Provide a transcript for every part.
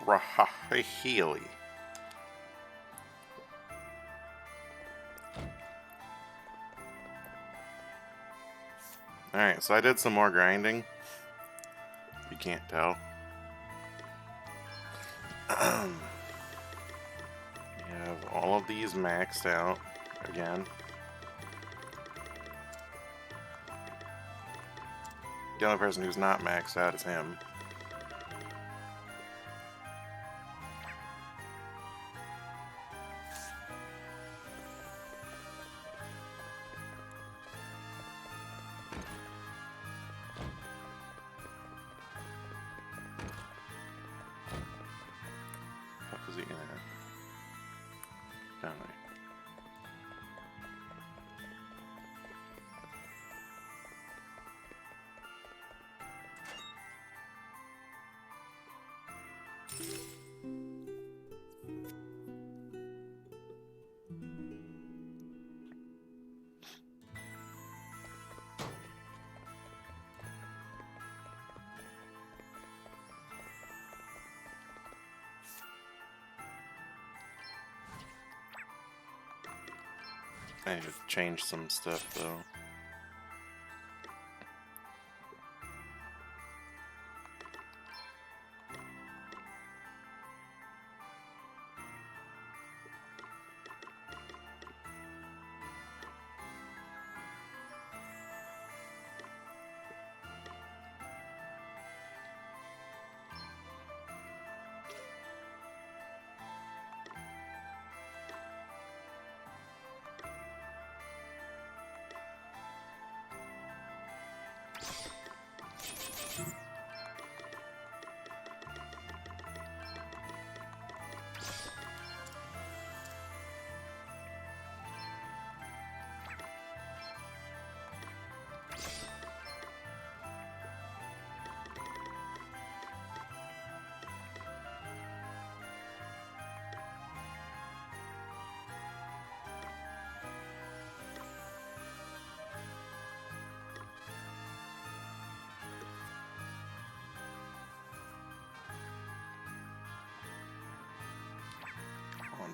Rahahili. Alright, so I did some more grinding. You can't tell. You have all of these maxed out again. The only person who's not maxed out is him. What is he gonna have? Down there. I need to change some stuff though.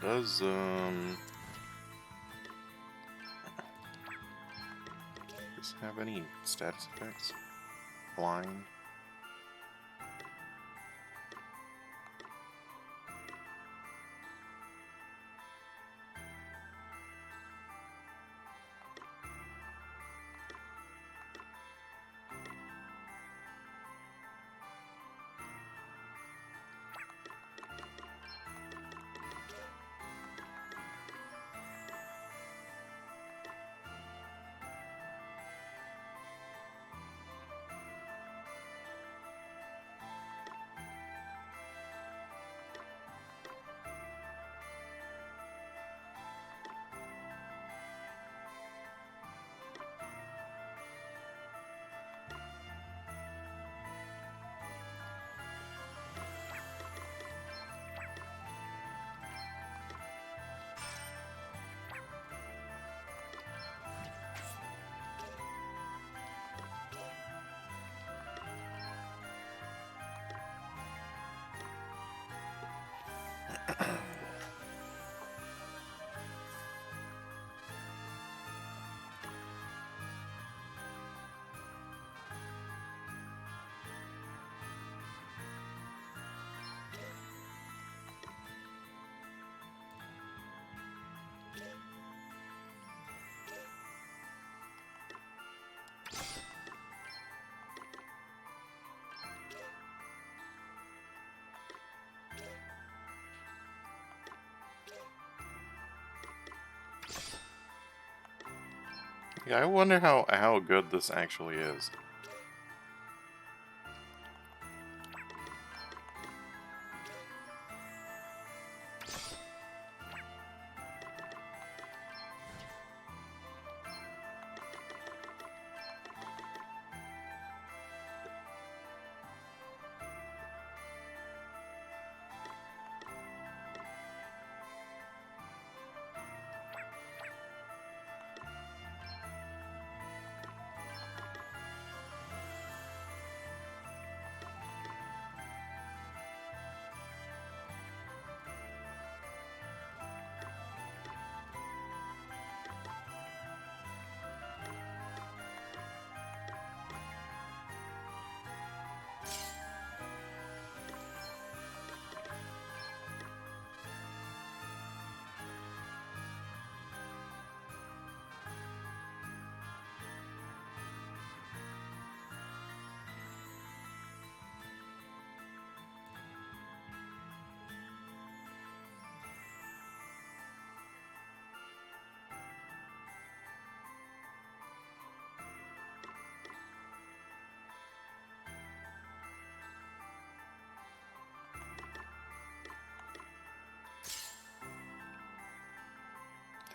Does this have any status effects? Blind. Yeah, I wonder how good this actually is.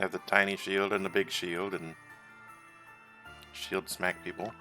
Have the tiny shield and the big shield and shield smack people.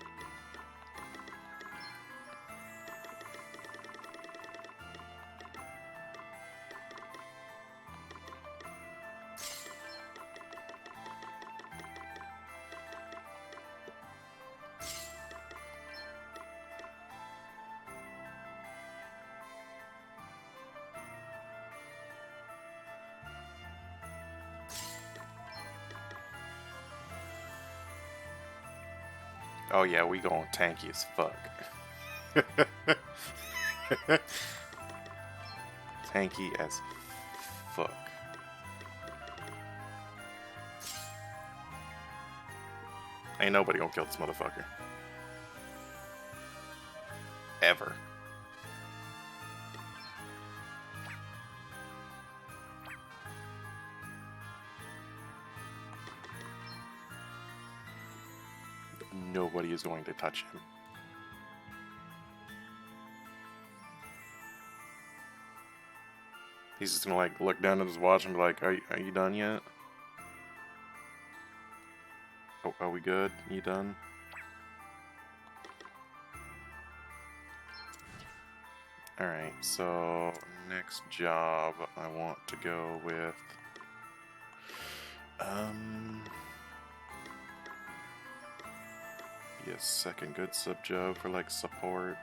Oh yeah, we going tanky as fuck. Tanky as fuck. Ain't nobody gonna kill this motherfucker. Ever. Nobody is going to touch him. He's just gonna like look down at his watch and be like, are you done yet? Oh, are we good? You done? Alright, so next job I want to go with be a second good sub job for like support.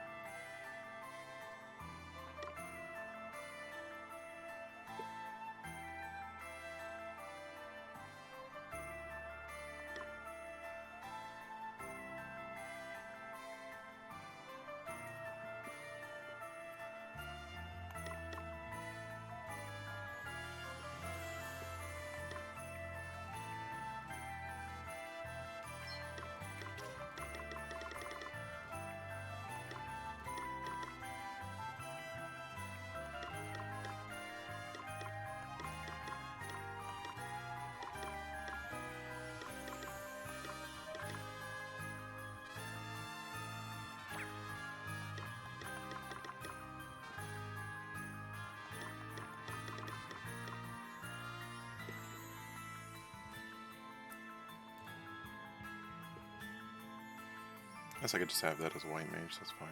I guess I could just have that as a white mage, that's fine.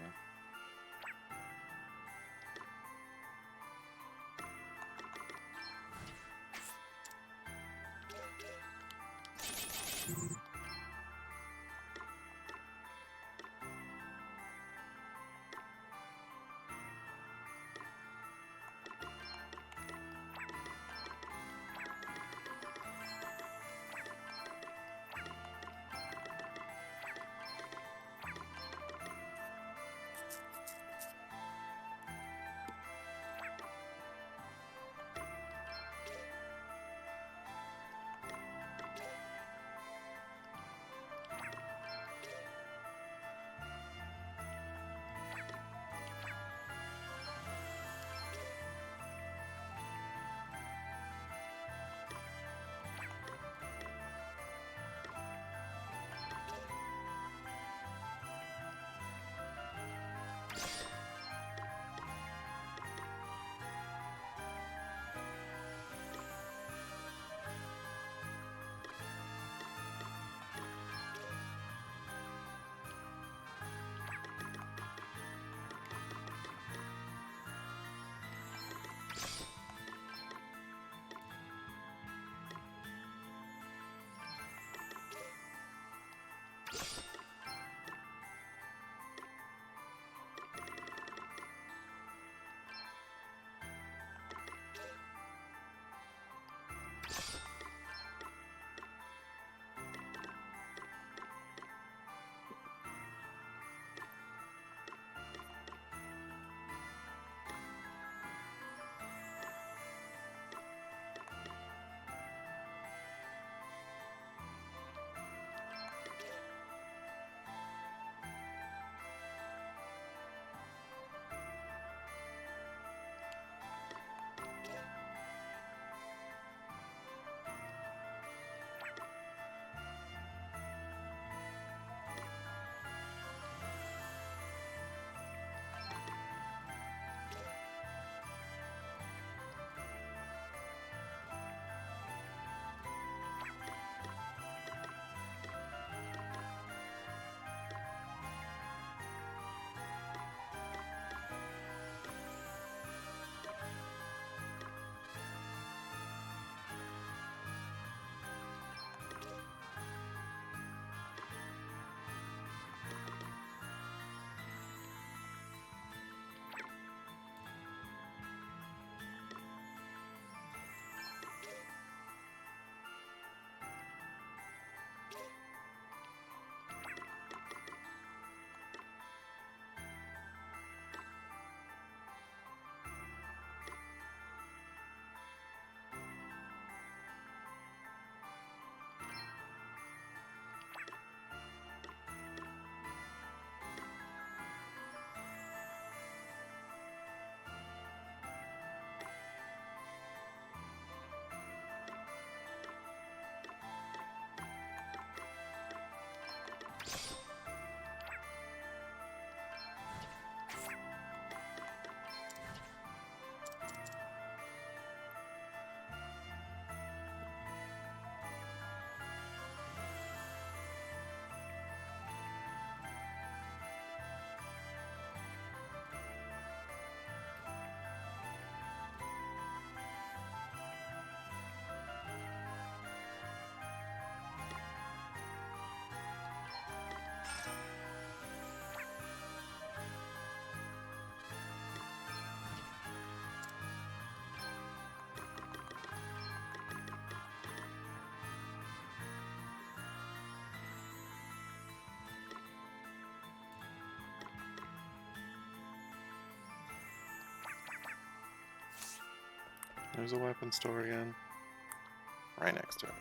there's a weapon store again. Right next to it.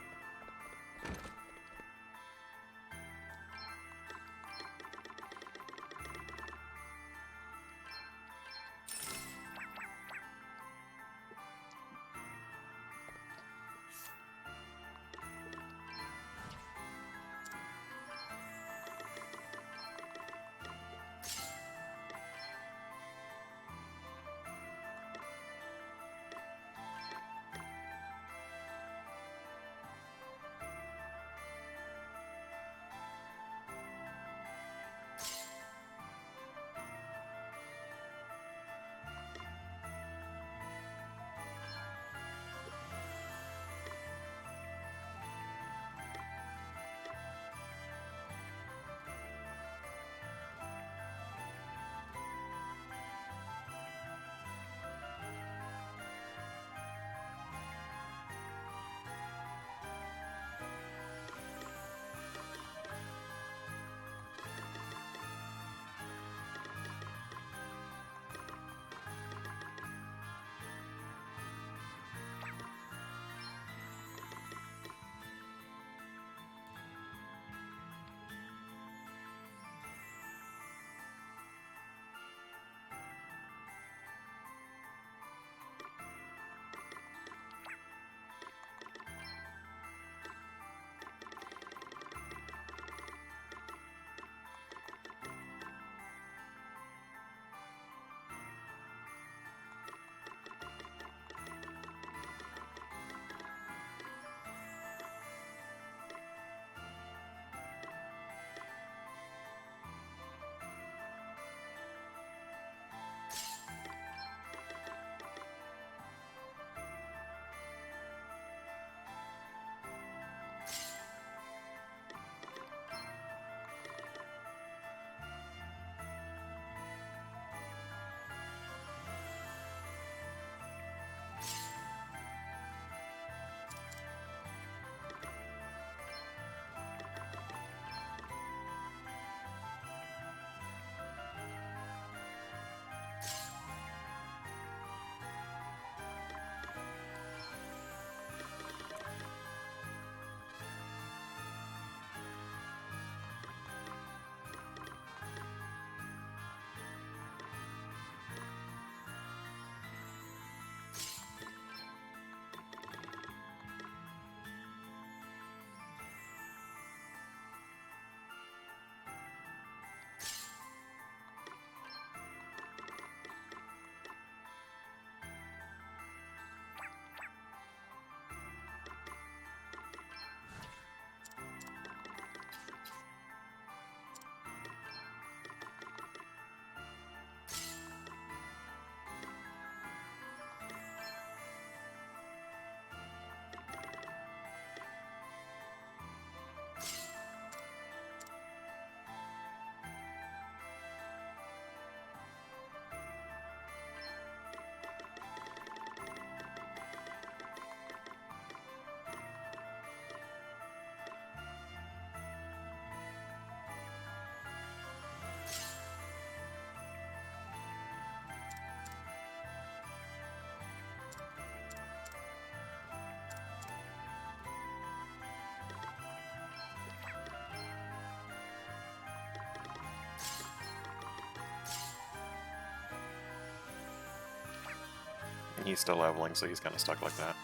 And he's still leveling, so he's kind of stuck like that.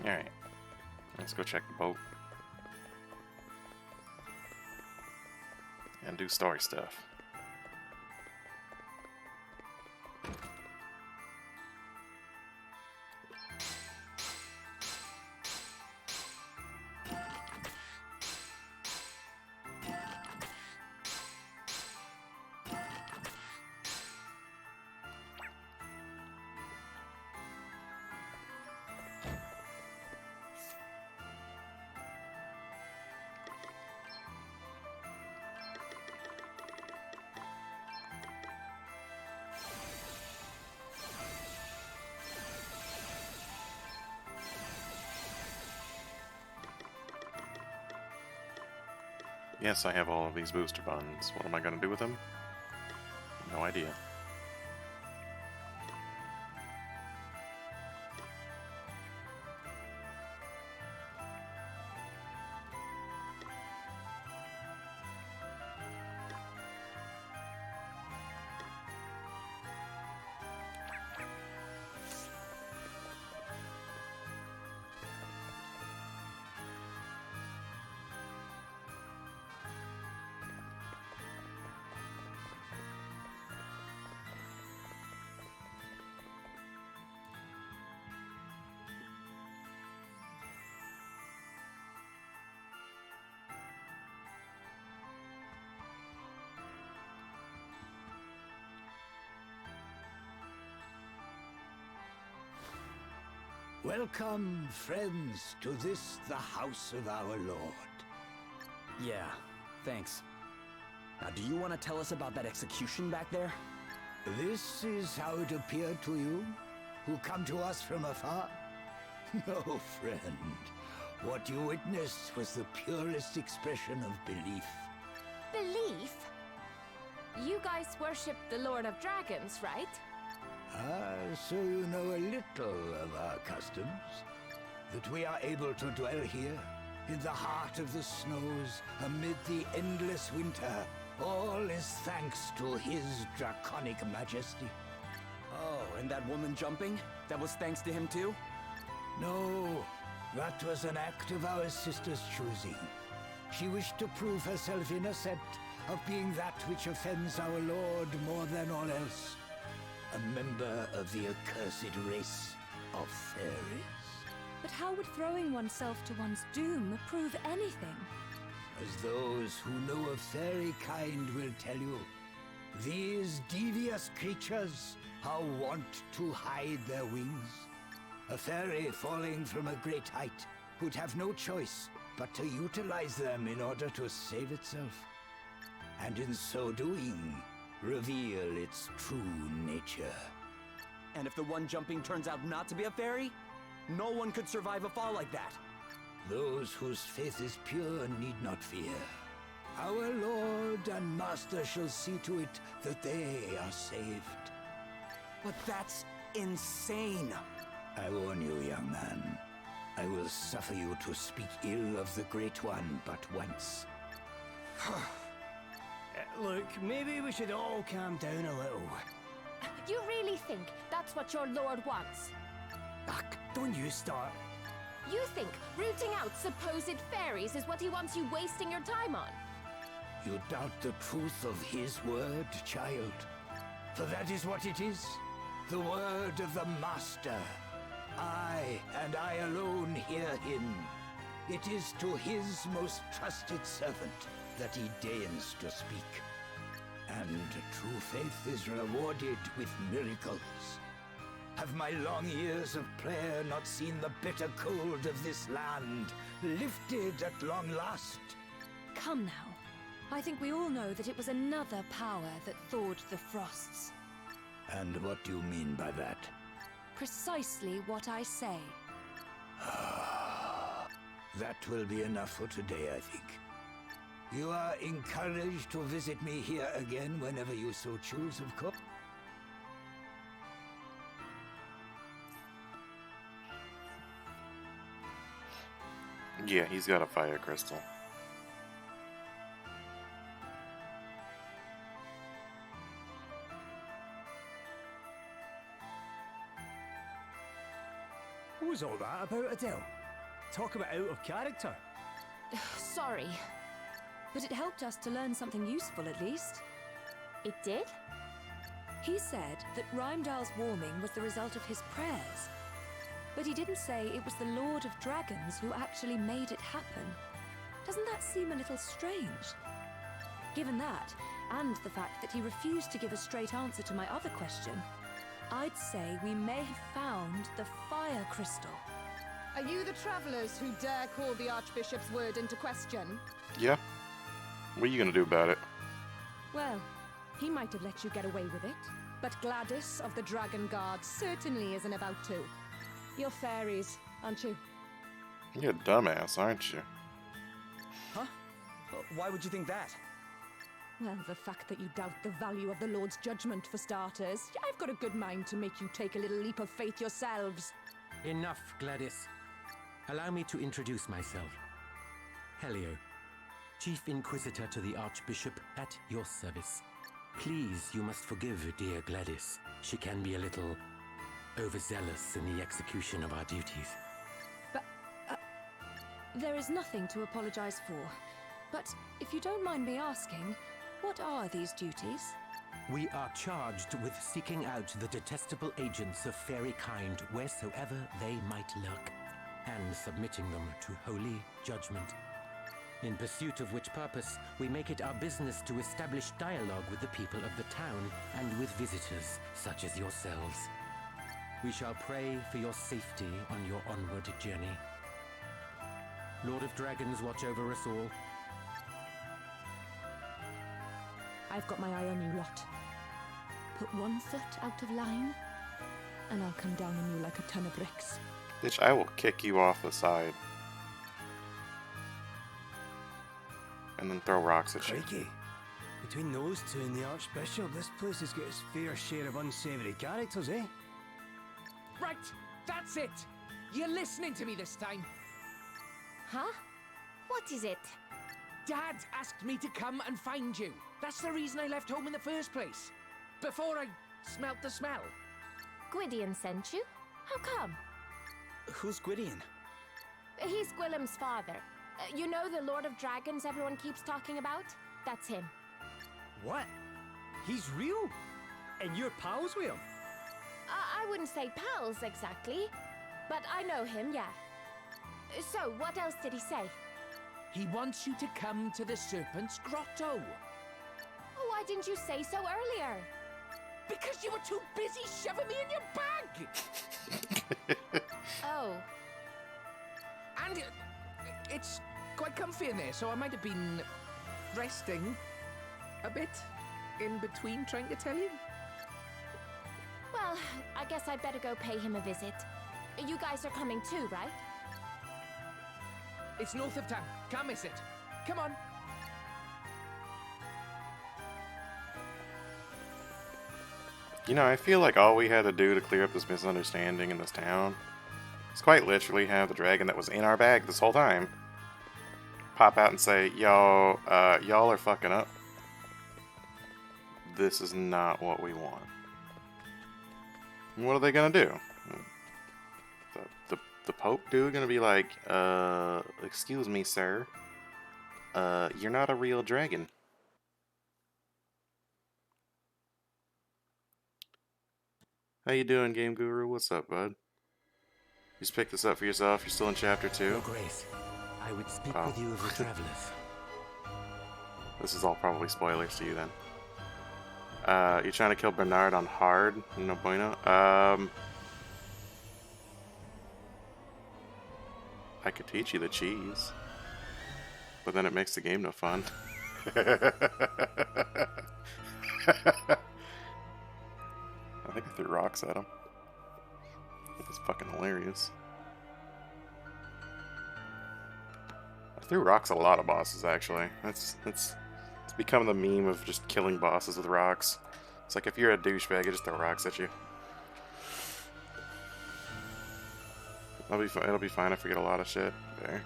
Alright. Let's go check the boat. And do story stuff. Yes, I have all of these booster funds. What am I going to do with them? No idea. Welcome, friends, to this, the house of our Lord. Yeah, thanks. Now, do you want to tell us about that execution back there? This is how it appeared to you, who come to us from afar? No, friend. What you witnessed was the purest expression of belief. Belief? You guys worship the Lord of Dragons, right? Ah, so you know a little of our customs. That we are able to dwell here, in the heart of the snows, amid the endless winter. All is thanks to his draconic majesty. Oh, and that woman jumping? That was thanks to him too? No, that was an act of our sister's choosing. She wished to prove herself innocent of being that which offends our Lord more than all else. A member of the accursed race of fairies. But how would throwing oneself to one's doom prove anything? As those who know of fairy kind will tell you, these devious creatures are wont to hide their wings. A fairy falling from a great height would have no choice but to utilize them in order to save itself. And in so doing, reveal its true nature. And if the one jumping turns out not to be a fairy, no one could survive a fall like that. Those whose faith is pure need not fear. Our Lord and Master shall see to it that they are saved. But that's insane. I warn you, young man. I will suffer you to speak ill of the Great One but once. Look, maybe we should all calm down a little. You really think that's what your Lord wants? Ugh, don't you start. You think rooting out supposed fairies is what he wants you wasting your time on? You doubt the truth of his word, child. For that is what it is. The word of the Master. I, and I alone, hear him. It is to his most trusted servant that he deigns to speak. And true faith is rewarded with miracles. Have my long years of prayer not seen the bitter cold of this land lifted at long last? Come now. I think we all know that it was another power that thawed the frosts. And what do you mean by that? Precisely what I say. That will be enough for today, I think. You are encouraged to visit me here again whenever you so choose, of course. Yeah, he's got a fire crystal. What was all that about, Adele? Talk about out of character. Sorry. But it helped us to learn something useful at least. It did? He said that Rheimdall's warming was the result of his prayers. But he didn't say it was the Lord of Dragons who actually made it happen. Doesn't that seem a little strange? Given that, and the fact that he refused to give a straight answer to my other question, I'd say we may have found the fire crystal. Are you the travelers who dare call the Archbishop's word into question? Yeah. What are you gonna do about it? Well, he might have let you get away with it, but Gladys of the Dragon Guard certainly isn't about to. You're fairies, aren't you? You're a dumbass, aren't you? Huh? Why would you think that? Well, the fact that you doubt the value of the Lord's judgment, for starters. I've got a good mind to make you take a little leap of faith yourselves. Enough, Gladys. Allow me to introduce myself. Helio, Chief Inquisitor to the Archbishop, at your service. Please, you must forgive dear Gladys. She can be a little overzealous in the execution of our duties. But, there is nothing to apologize for. But if you don't mind me asking, what are these duties? We are charged with seeking out the detestable agents of fairy kind wheresoever they might lurk, and submitting them to holy judgment. In pursuit of which purpose, we make it our business to establish dialogue with the people of the town and with visitors such as yourselves. We shall pray for your safety on your onward journey. Lord of Dragons, watch over us all. I've got my eye on you lot. Put one foot out of line, and I'll come down on you like a ton of bricks. Bitch, I will kick you off the side. And then throw rocks at you. Crikey. Between those two and the Archbishop, this place has got its fair share of unsavoury characters, eh? Right, that's it. You're listening to me this time. Huh? What is it? Dad asked me to come and find you. That's the reason I left home in the first place. Before I smelt the smell. Gwydion sent you? How come? Who's Gwydion? He's Gwilym's father. You know the Lord of Dragons everyone keeps talking about? That's him. What? He's real? And you're pals with him? I wouldn't say pals exactly, but I know him, yeah. So, what else did he say? He wants you to come to the Serpent's Grotto. Why didn't you say so earlier? Because you were too busy shoving me in your bag! Oh. And it's quite comfy in there, so I might have been resting a bit in between trying to tell you. Well, I guess I'd better go pay him a visit. You guys are coming too, right? It's north of town. Can't miss it. Come on. You know, I feel like all we had to do to clear up this misunderstanding in this town is quite literally have the dragon that was in our bag this whole time pop out and say, y'all are fucking up. This is not what we want. And what are they gonna do? The Pope dude gonna be like, excuse me, sir. You're not a real dragon. How you doing, Game Guru? What's up, bud? You just picked this up for yourself? You're still in chapter 2? Your Grace, I would speak with you of the travelers. This is all probably spoilers to you then. You're trying to kill Bernard on hard? No bueno. I could teach you the cheese. But then it makes the game no fun. I think I threw rocks at him. That's fucking hilarious. I threw rocks at a lot of bosses, actually. It's become the meme of just killing bosses with rocks. It's like if you're a douchebag, I just throw rocks at you. It'll be fine. I forget a lot of shit. There.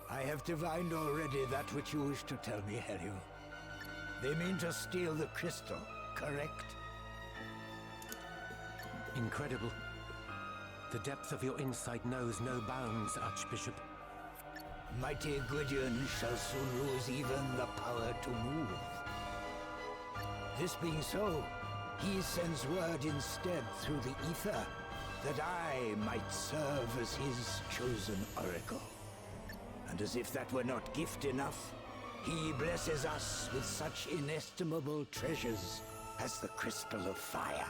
I have divined already that which you wish to tell me, Helio. They mean to steal the crystal, correct? Incredible. The depth of your insight knows no bounds, Archbishop. Mighty Gwydion shall soon lose even the power to move. This being so, he sends word instead through the ether that I might serve as his chosen oracle. And as if that were not gift enough, he blesses us with such inestimable treasures as the Crystal of Fire.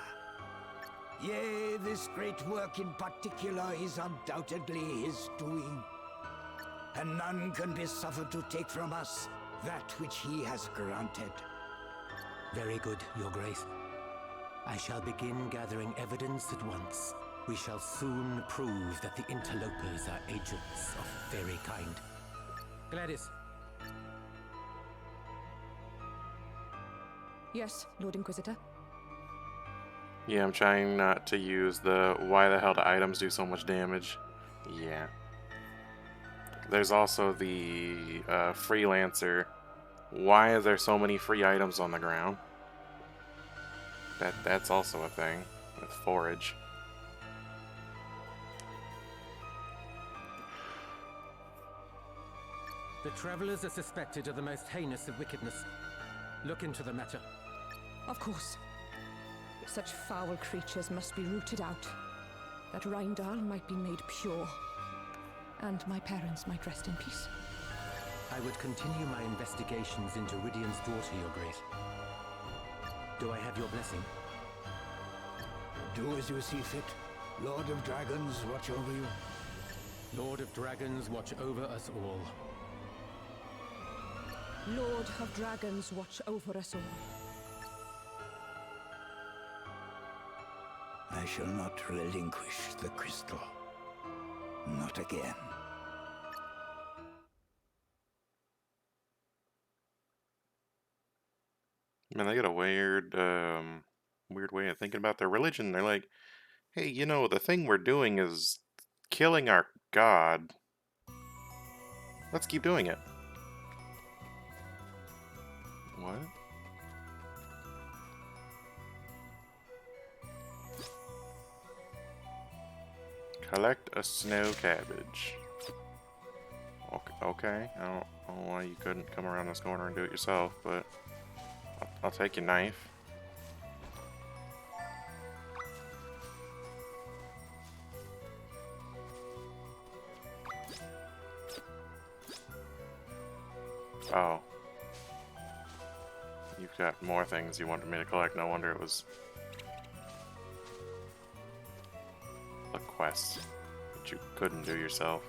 Yea, this great work in particular is undoubtedly his doing, and none can be suffered to take from us that which he has granted. Very good, Your Grace. I shall begin gathering evidence at once. We shall soon prove that the interlopers are agents of fairy kind. Gladys. Yes, Lord Inquisitor. Yeah, I'm trying not to use the why the hell do items do so much damage. Yeah. There's also the freelancer. Why is there so many free items on the ground? That's also a thing with forage. The travelers are suspected of the most heinous of wickedness. Look into the matter. Of course. Such foul creatures must be rooted out, that Rheindal might be made pure, and my parents might rest in peace. I would continue my investigations into Rydian's daughter, Your Grace. Do I have your blessing? Do as you see fit. Lord of Dragons, watch over you. Lord of Dragons, watch over us all. Lord of Dragons, watch over us all. I shall not relinquish the crystal. Not again. Man, they got a weird way of thinking about their religion. They're like, hey, you know, the thing we're doing is killing our god. Let's keep doing it. What? Collect a snow cabbage. Okay. I don't know why you couldn't come around this corner and do it yourself, but I'll take your knife. Oh. You've got more things you wanted me to collect. No wonder it was a quest that you couldn't do yourself.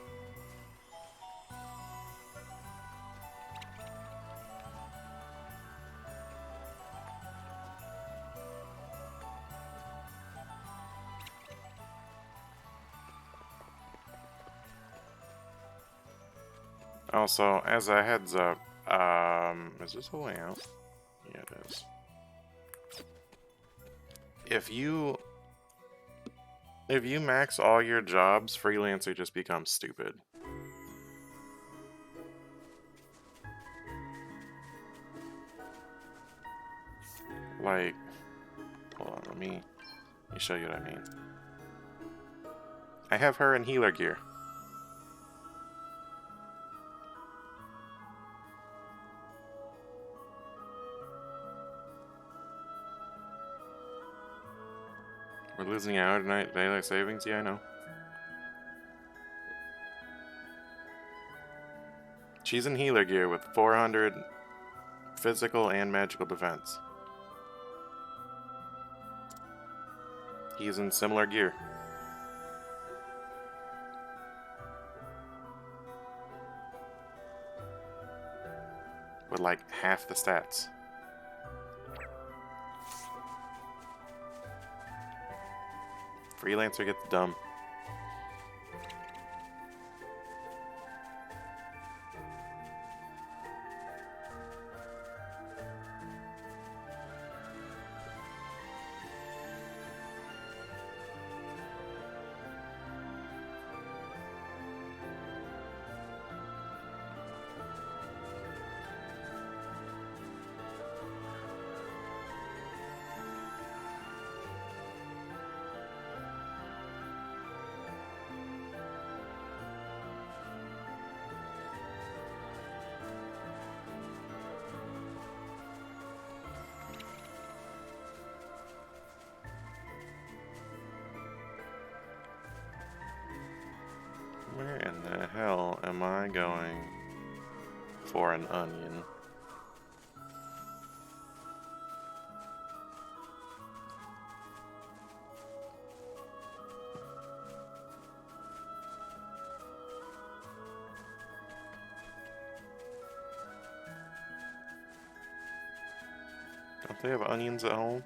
Also, as a heads up, is this a way out? Yeah, it is. If you max all your jobs, Freelancer just becomes stupid. Like, hold on, let me show you what I mean. I have her in healer gear. We're losing out tonight, daylight savings? Yeah, I know. She's in healer gear with 400 physical and magical defense. He's in similar gear. With like half the stats. Freelancer gets dumb. I going for an onion? Don't they have onions at home?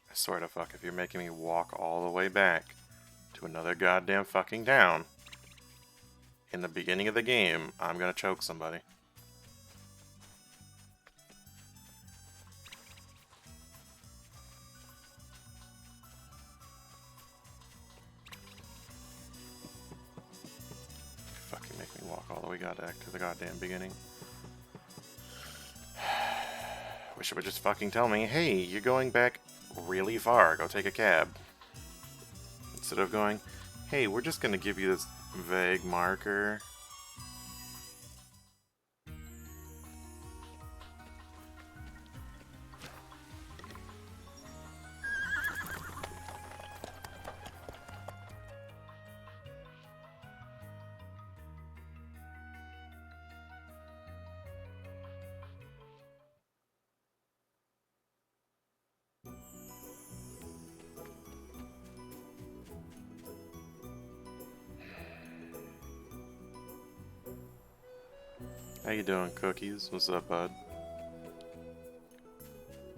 I swear to fuck, if you're making me walk all the way back to another goddamn fucking town in the beginning of the game, I'm gonna choke somebody. Fucking make me walk all the way back to the goddamn beginning. Wish it would just fucking tell me, hey, you're going back really far, go take a cab. Instead of going, hey, we're just gonna give you this vague marker. How you doing, Cookies? What's up, bud?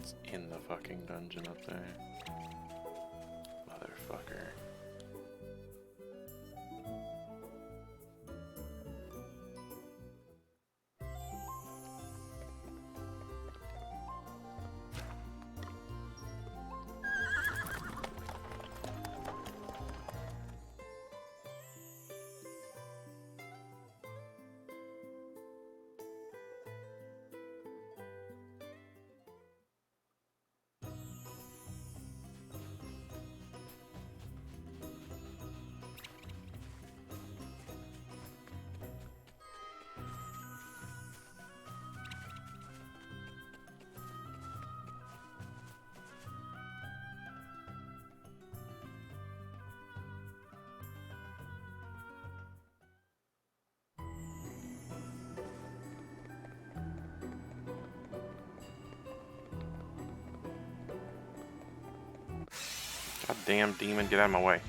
It's in the fucking dungeon up there. Motherfucker. Goddamn demon, get out of my way.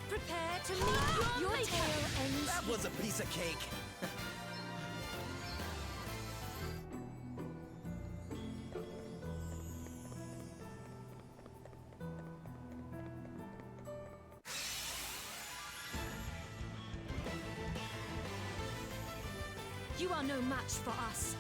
Prepare to meet your tale ends. That was a piece of cake. You are no match for us.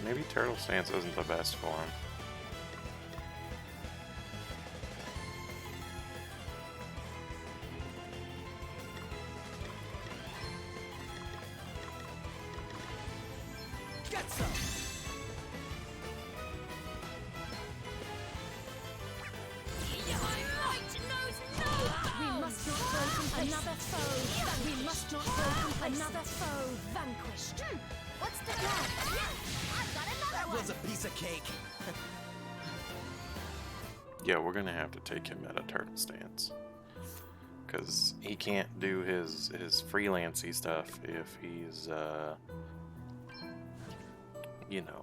Maybe Turtle Stance isn't the best for him. Get some. We must not go from another foe. We must not go from another foe vanquished. What's the plan? I've got another That one. was a piece of cake. Yeah, we're gonna have to take him at a Turtle Stance. Because he can't do his freelancy stuff if he's, you know.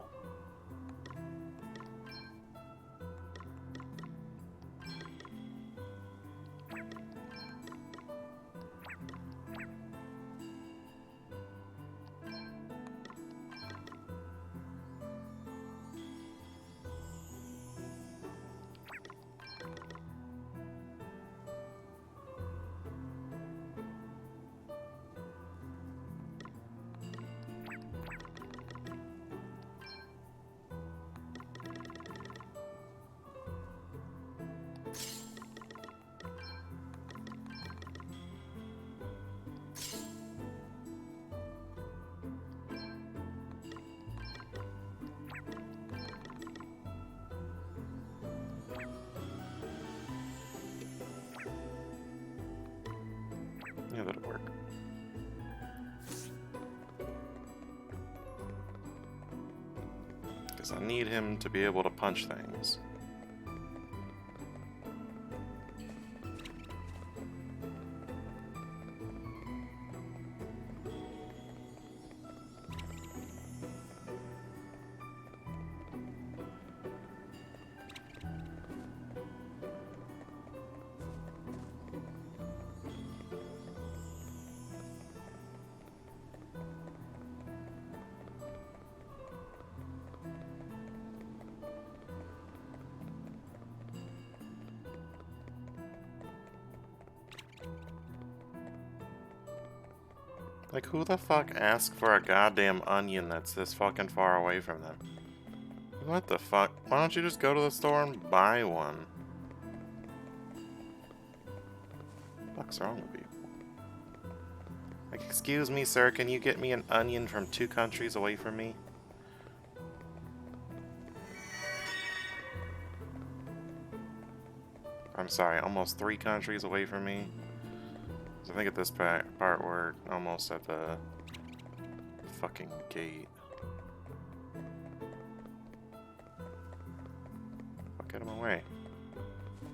Yeah, that'll work. Because I need him to be able to punch things. Like, who the fuck asked for a goddamn onion that's this fucking far away from them? What the fuck? Why don't you just go to the store and buy one? What's wrong with people? Like, excuse me, sir, can you get me an onion from 2 countries away from me? I'm sorry, almost 3 countries away from me? I think at this part we're almost at the fucking gate. Fuck out of my way.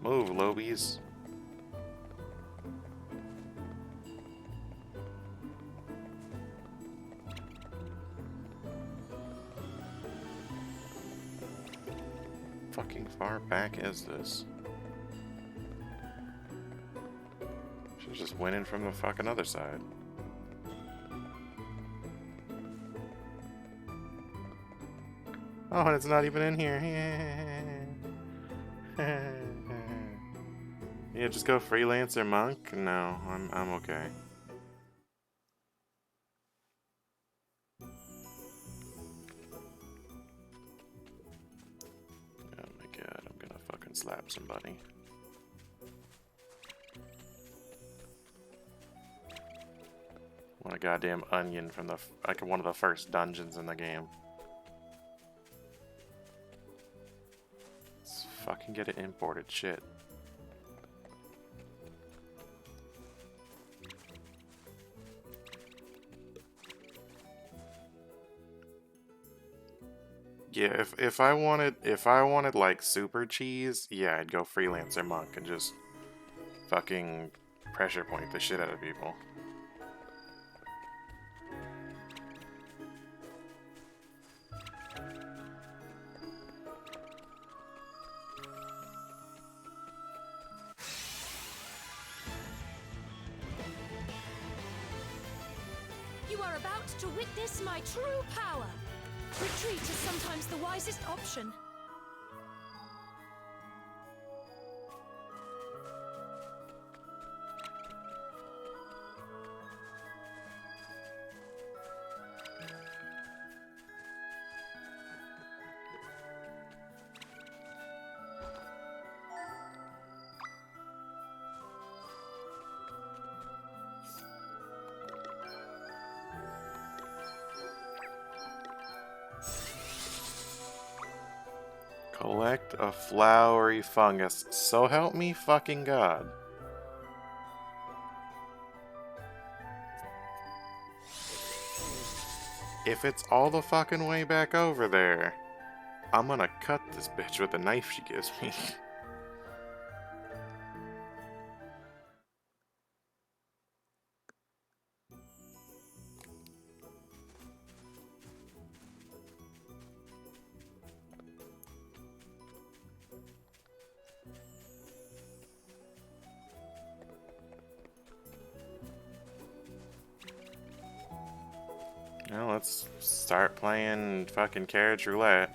Move, lobies. Fucking far back is this? Just went in from the fucking other side. Oh, and it's not even in here. Yeah, just go freelancer monk? No, I'm okay. Oh my god, I'm gonna fucking slap somebody. Want a goddamn onion from the like one of the first dungeons in the game. Let's fucking get it imported, shit. Yeah, if I wanted like super cheese, yeah, I'd go freelancer monk and just fucking pressure point the shit out of people. You are about to witness my true power. Retreat is sometimes the wisest option. Collect a flowery fungus. So help me fucking God. If it's all the fucking way back over there, I'm gonna cut this bitch with the knife she gives me. Now let's start playing fucking carriage roulette.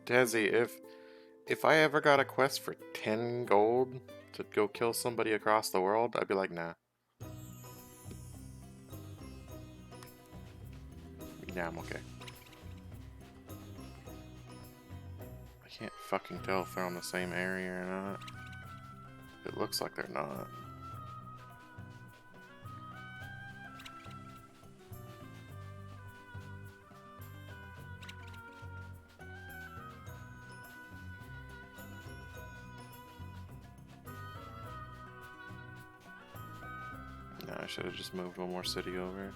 Desi, if I ever got a quest for 10 gold to go kill somebody across the world, I'd be like, nah. Yeah, I'm okay. I can't fucking tell if they're on the same area or not. It looks like they're not. No, I should have just moved one more city over.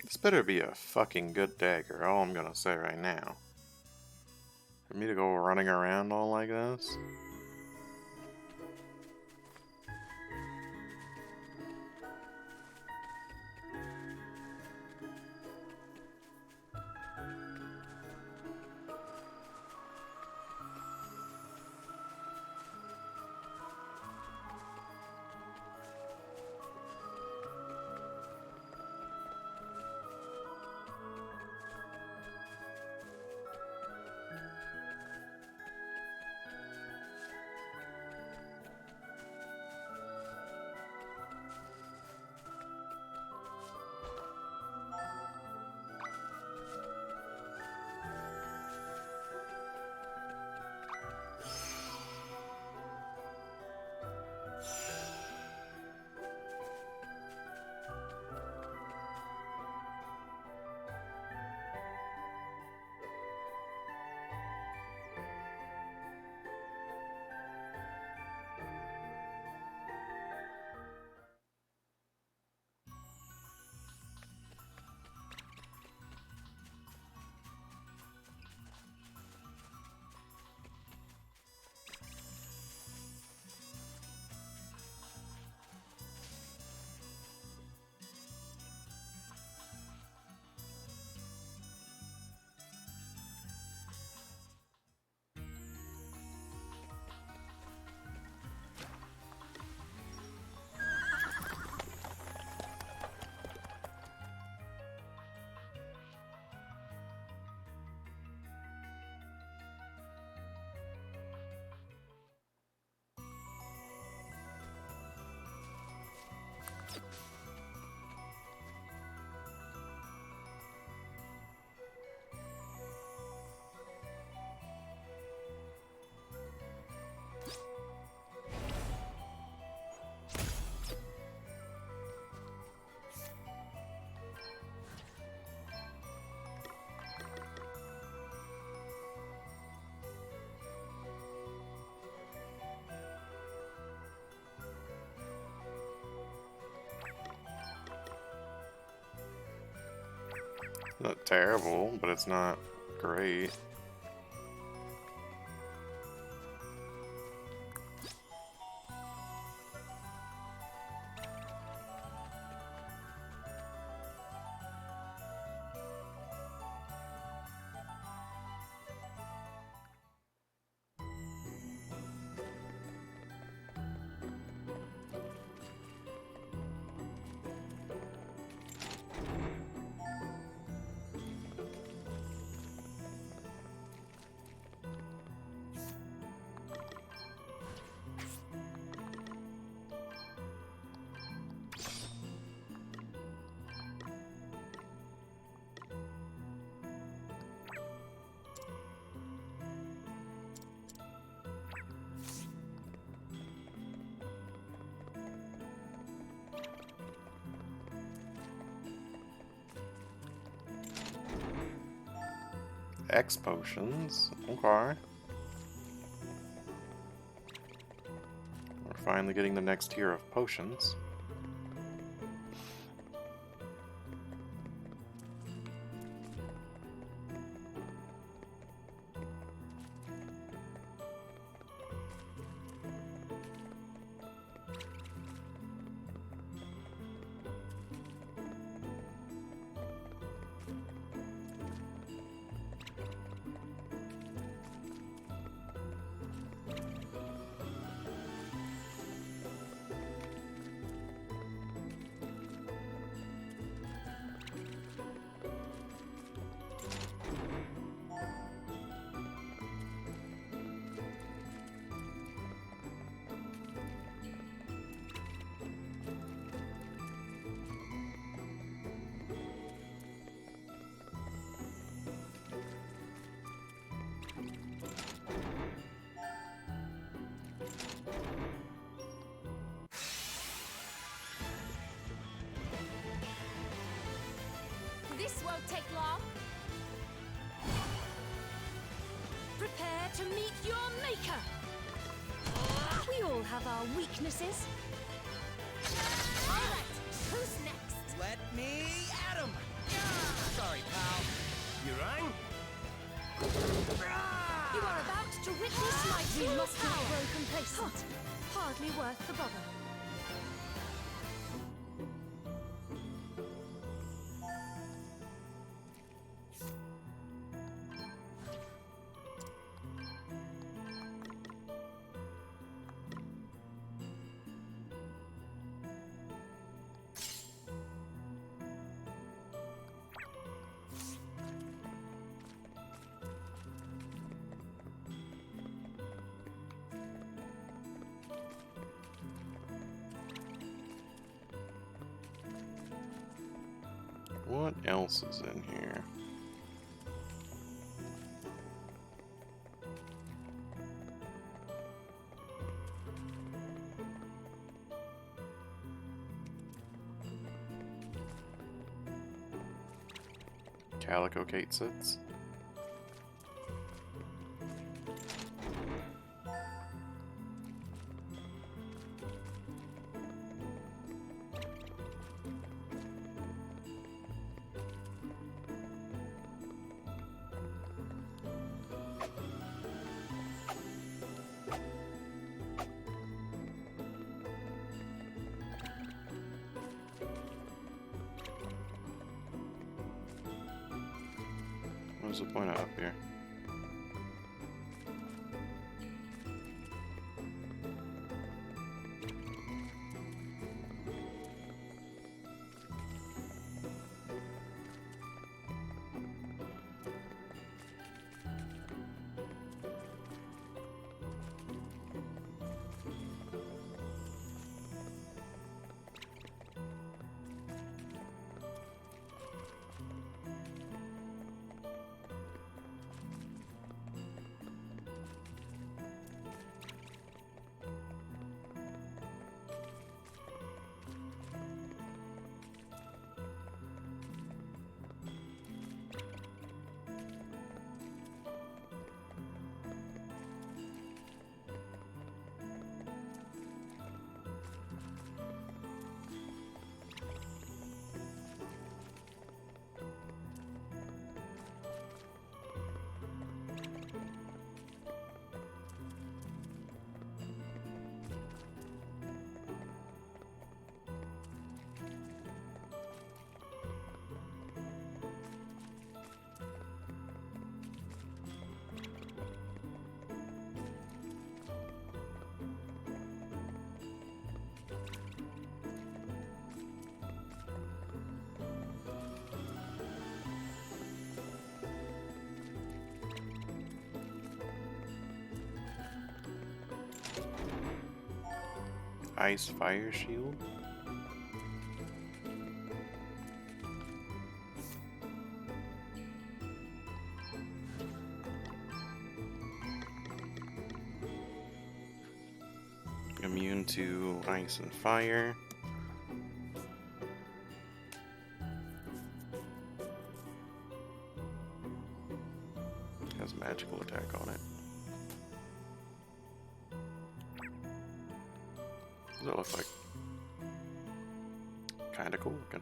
This better be a fucking good dagger, all I'm gonna say right now. For me to go running around all like this? Not terrible, but it's not great. X potions. Okay. We're finally getting the next tier of potions. won't take long. Prepare to meet your maker! We all have our weaknesses. Alright, who's next? Let me at him! Sorry, pal. You rang? You are about to witness my Full must have power. grow complacent. Hardly worth the bother. What else is in here? Calico Kate sits. What's the point of up here? Ice fire shield? Immune to ice and fire. Has a magical attack on it. What does that look like? Kinda cool looking.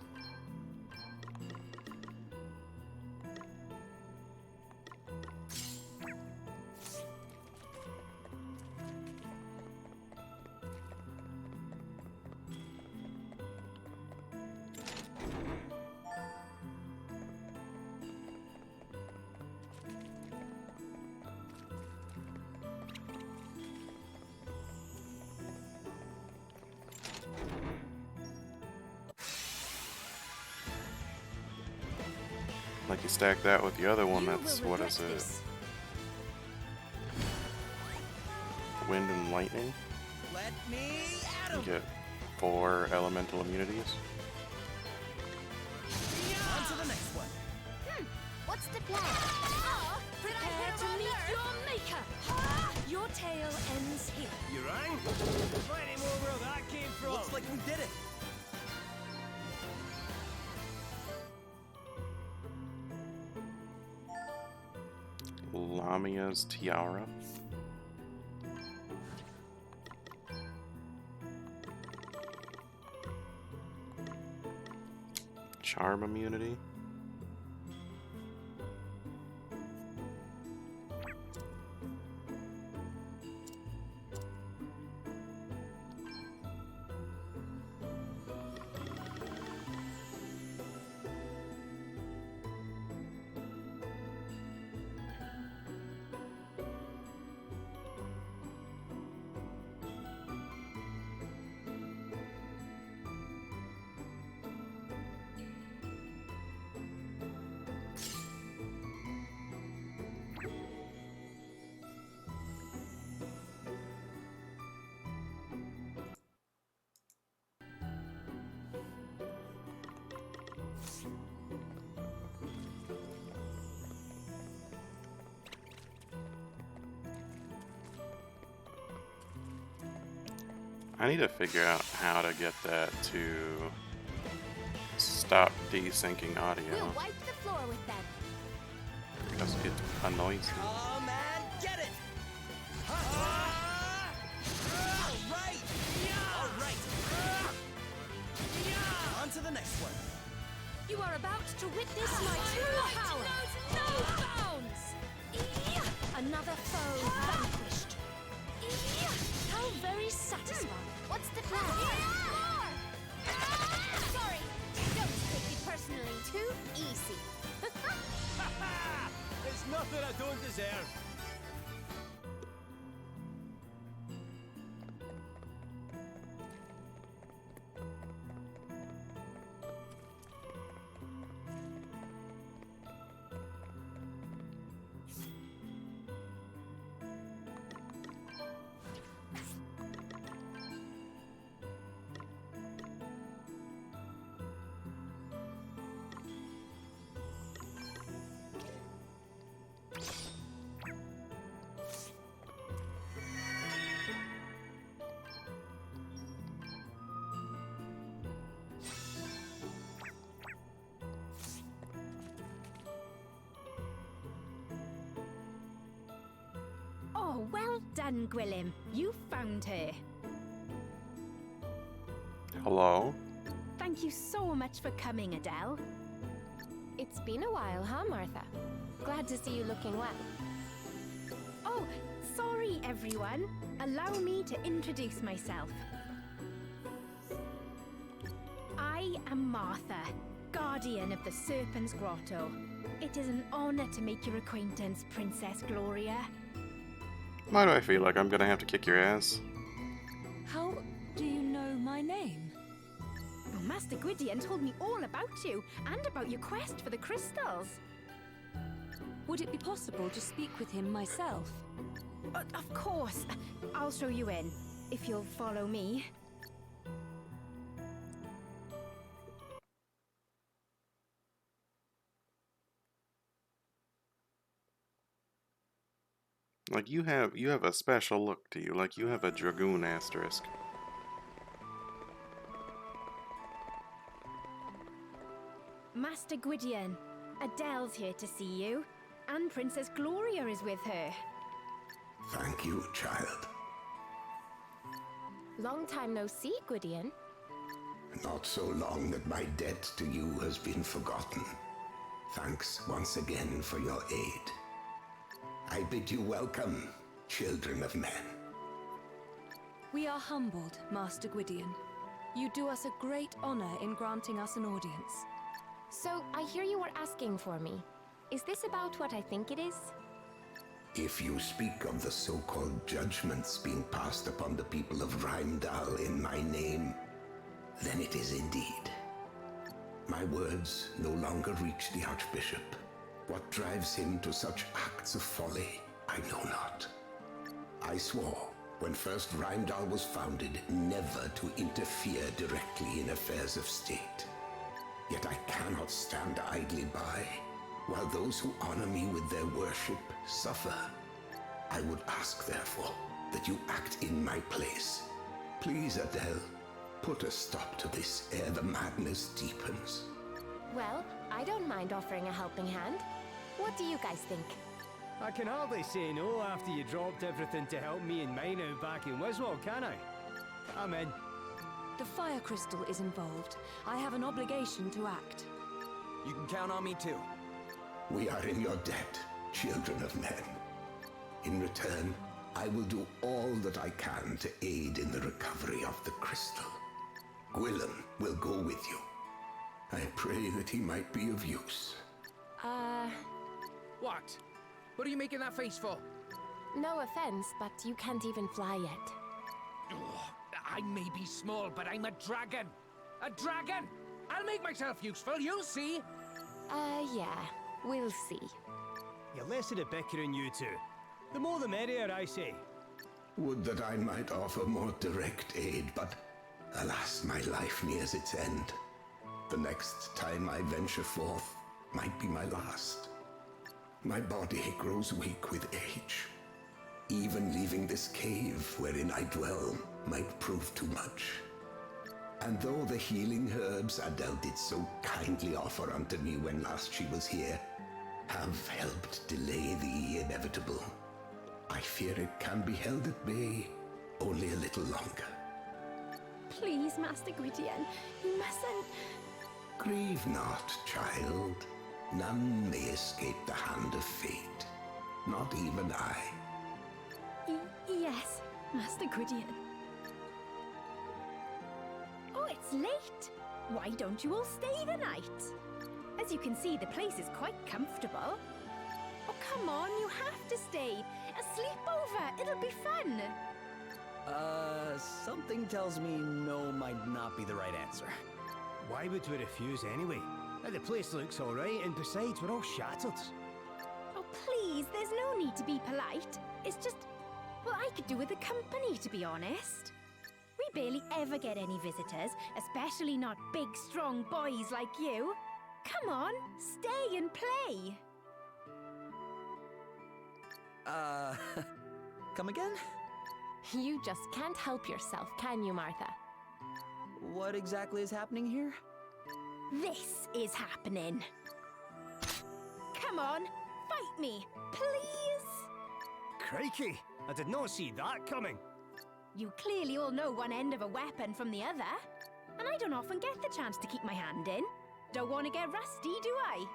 Like you stack that with the other one, You that's, will what regret is it? this. Wind and lightning? Let me at You him! get 4 elemental immunities. On to the next one. What's the plan? Oh, did I Prepare hit to a meet nerve? your maker! Your tale ends here. You rang? Plenty more where that came from. Looks like we did it. Lamia's tiara. Charm immunity. I need to figure out how to get that to stop desyncing audio We'll wipe the floor with them. because it annoys me. Come and get it! On to the next one. You are about to witness my true power. Knows no bounds. Another foe vanquished. How very satisfying. What's the plan? Sorry, don't take it personally. Too easy. It's nothing I don't deserve. Oh, well done, Gwillym. You found her. Hello? Thank you so much for coming, Adele. It's been a while, huh, Martha? Glad to see you looking well. Oh, sorry, everyone. Allow me to introduce myself. I am Martha, guardian of the Serpent's Grotto. It is an honor to make your acquaintance, Princess Gloria. Why do I feel like I'm gonna have to kick your ass? How do you know my name? Oh, Master Gwydion told me all about you and about your quest for the crystals. Would it be possible to speak with him myself? Of course. I'll show you in, if you'll follow me. Like you have a special look to you, like you have a dragoon asterisk. Master Gwydion, Adele's here to see you, and Princess Gloria is with her. Thank you, child. Long time no see, Gwydion. Not so long that my debt to you has been forgotten. Thanks once again for your aid. I bid you welcome, children of men. We are humbled, Master Gwydion. You do us a great honor in granting us an audience. So, I hear you were asking for me. Is this about what I think it is? If you speak of the so-called judgments being passed upon the people of Rheimdall in my name, then it is indeed. My words no longer reach the Archbishop. What drives him to such acts of folly, I know not. I swore, when first Rheimdall was founded, never to interfere directly in affairs of state. Yet I cannot stand idly by, while those who honor me with their worship suffer. I would ask, therefore, that you act in my place. Please, Adele, put a stop to this ere the madness deepens. Well, I don't mind offering a helping hand. What do you guys think? I can hardly say no after you dropped everything to help me and mine out back in Wiswall, can I? I'm in. The fire crystal is involved. I have an obligation to act. You can count on me too. We are in your debt, children of men. In return, I will do all that I can to aid in the recovery of the crystal. Gwillem will go with you. I pray that he might be of use. What? What are you making that face for? No offense, but you can't even fly yet. Ugh, I may be small, but I'm a dragon. A dragon! I'll make myself useful, you'll see. Yeah, we'll see. You're less of the bickering, you two. The more the merrier, I say. Would that I might offer more direct aid, but alas, my life nears its end. The next time I venture forth might be my last. My body grows weak with age. Even leaving this cave wherein I dwell might prove too much. And though the healing herbs Adele did so kindly offer unto me when last she was here have helped delay the inevitable, I fear it can be held at bay only a little longer. Please, Master Gwydion, you mustn't. Grieve not, child. None may escape the hand of fate. Not even I. Yes, Master Gwydion. Oh, it's late. Why don't you all stay the night? As you can see, the place is quite comfortable. Oh, come on, you have to stay. A sleepover, it'll be fun. Something tells me no might not be the right answer. Why would we refuse anyway? The place looks alright, and besides, we're all shattered. Oh, please, there's no need to be polite. It's just, well, I could do with the company, to be honest. We barely ever get any visitors, especially not big, strong boys like you. Come on, stay and play. Come again? You just can't help yourself, can you, Martha? What exactly is happening here? This is happening. Come on, fight me, please. Crikey! I did not see that coming. You clearly all know one end of a weapon from the other. And I don't often get the chance to keep my hand in. Don't want to get rusty, do I?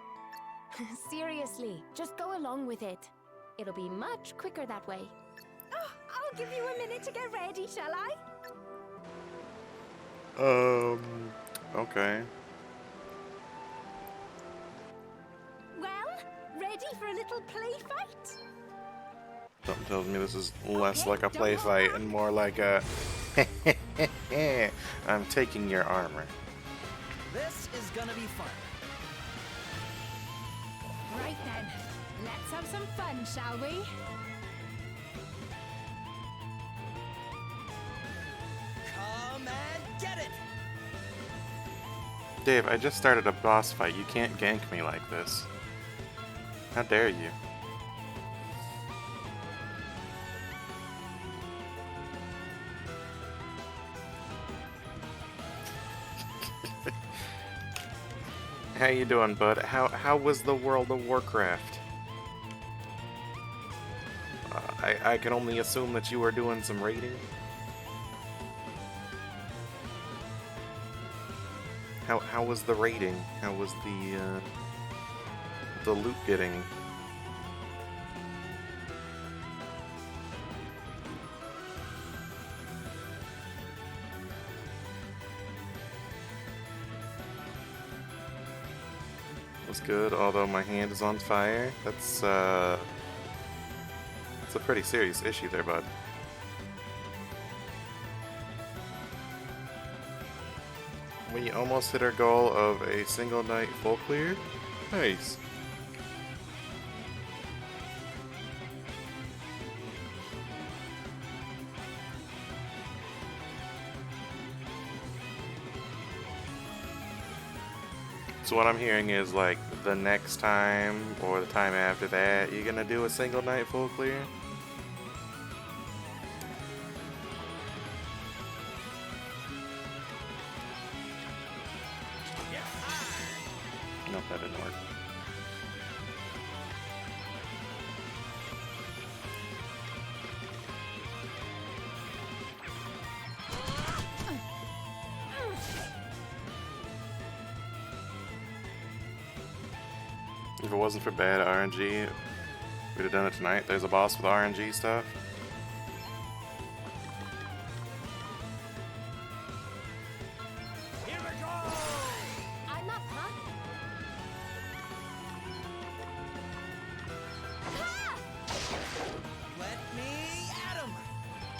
Seriously, just go along with it. It'll be much quicker that way. Oh, I'll give you a minute to get ready, shall I? Okay. Well, ready for a little play fight? Something tells me this is less Okay, like a play don't fight hold and more like a I'm taking your armor. This is gonna be fun. Right then, let's have some fun, shall we? Come and get it! Dave, I just started a boss fight. You can't gank me like this. How dare you? How you doing, bud? How was the World of Warcraft? I can only assume that you were doing some raiding. How was the raiding? How was the loot getting? Was good, although my hand is on fire. That's a pretty serious issue there, bud. We almost hit our goal of a single night full clear. Nice. So what I'm hearing is like the next time or the time after that, you're gonna do a single night full clear? Nope, that didn't work. If it wasn't for bad RNG, we'd have done it tonight. There's a boss with RNG stuff. Here we go! I'm up, huh? Ah! Let me at him!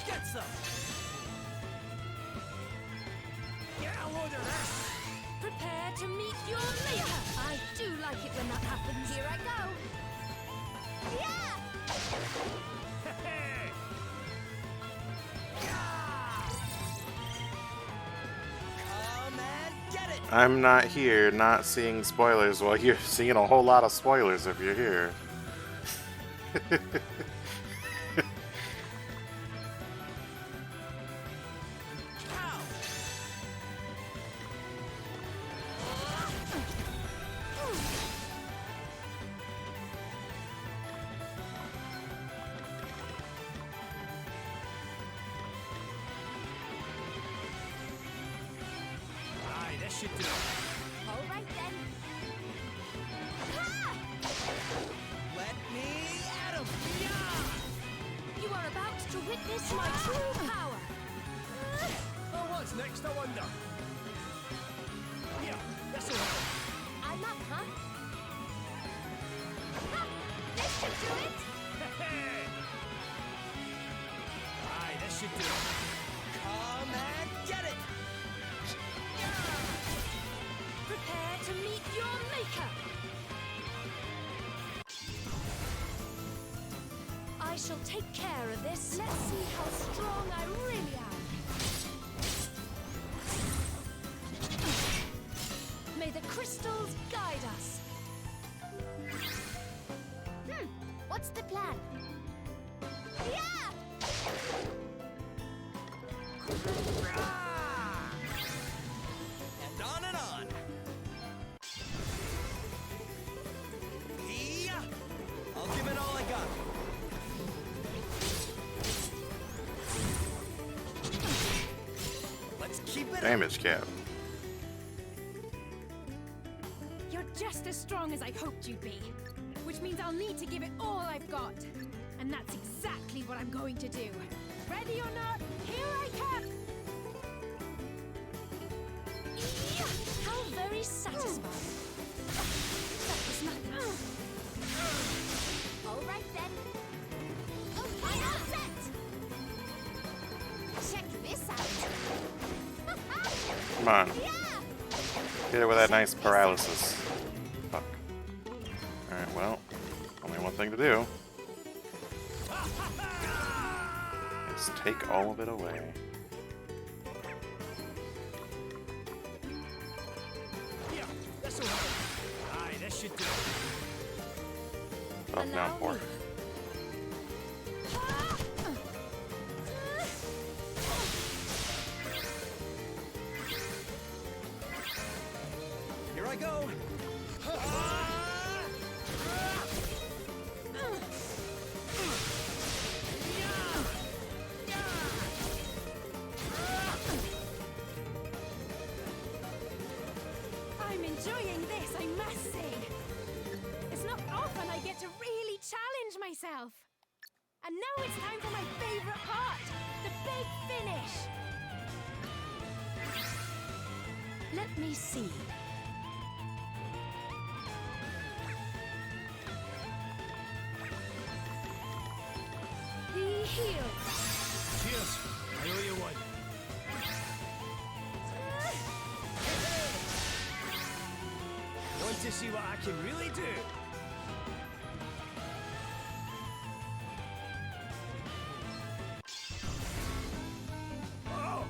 Get some! Get a load of this! Prepare to meet your maker. I do like it when that happens. Here I go. Yeah! Hey! Come and get it! I'm not here, not seeing spoilers. Well, you're seeing a whole lot of spoilers if you're here. Ow! Aye, this should do it. All right then. Ah! Let me at him! You are about to witness my true power. Oh, what's next, I wonder? Here, this'll help. I'm up, huh? Ha! This should do it. Hey! Aye, this should do it. Come and get it! Prepare to meet your maker. I shall take care of this. Let's see how strong I really am. May the crystals guide us. What's the plan? Yeah! And on and on! Yeah! I'll give it all I got. Let's keep it up. Damage cap. You're just as strong as I hoped you'd be. Which means I'll need to give it all I've got. And that's exactly what I'm going to do. Ready or not, here I come! How very satisfying. That was nothing. All right then. Okay, all set. Check this out. Come on. Yeah. Hit it with that nice paralysis. Fuck. Alright, well, only one thing to do. Is take all of it away. Here, this'll help. Aye, this should do it. Oh, now Allow poor. me. Here I go. I'm enjoying this, I must say. It's not often I get to really challenge myself. And now it's time for my favorite part, the big finish. Let me see. Be healed. Cheers. I owe you one. Want to see what I can really do? Oh,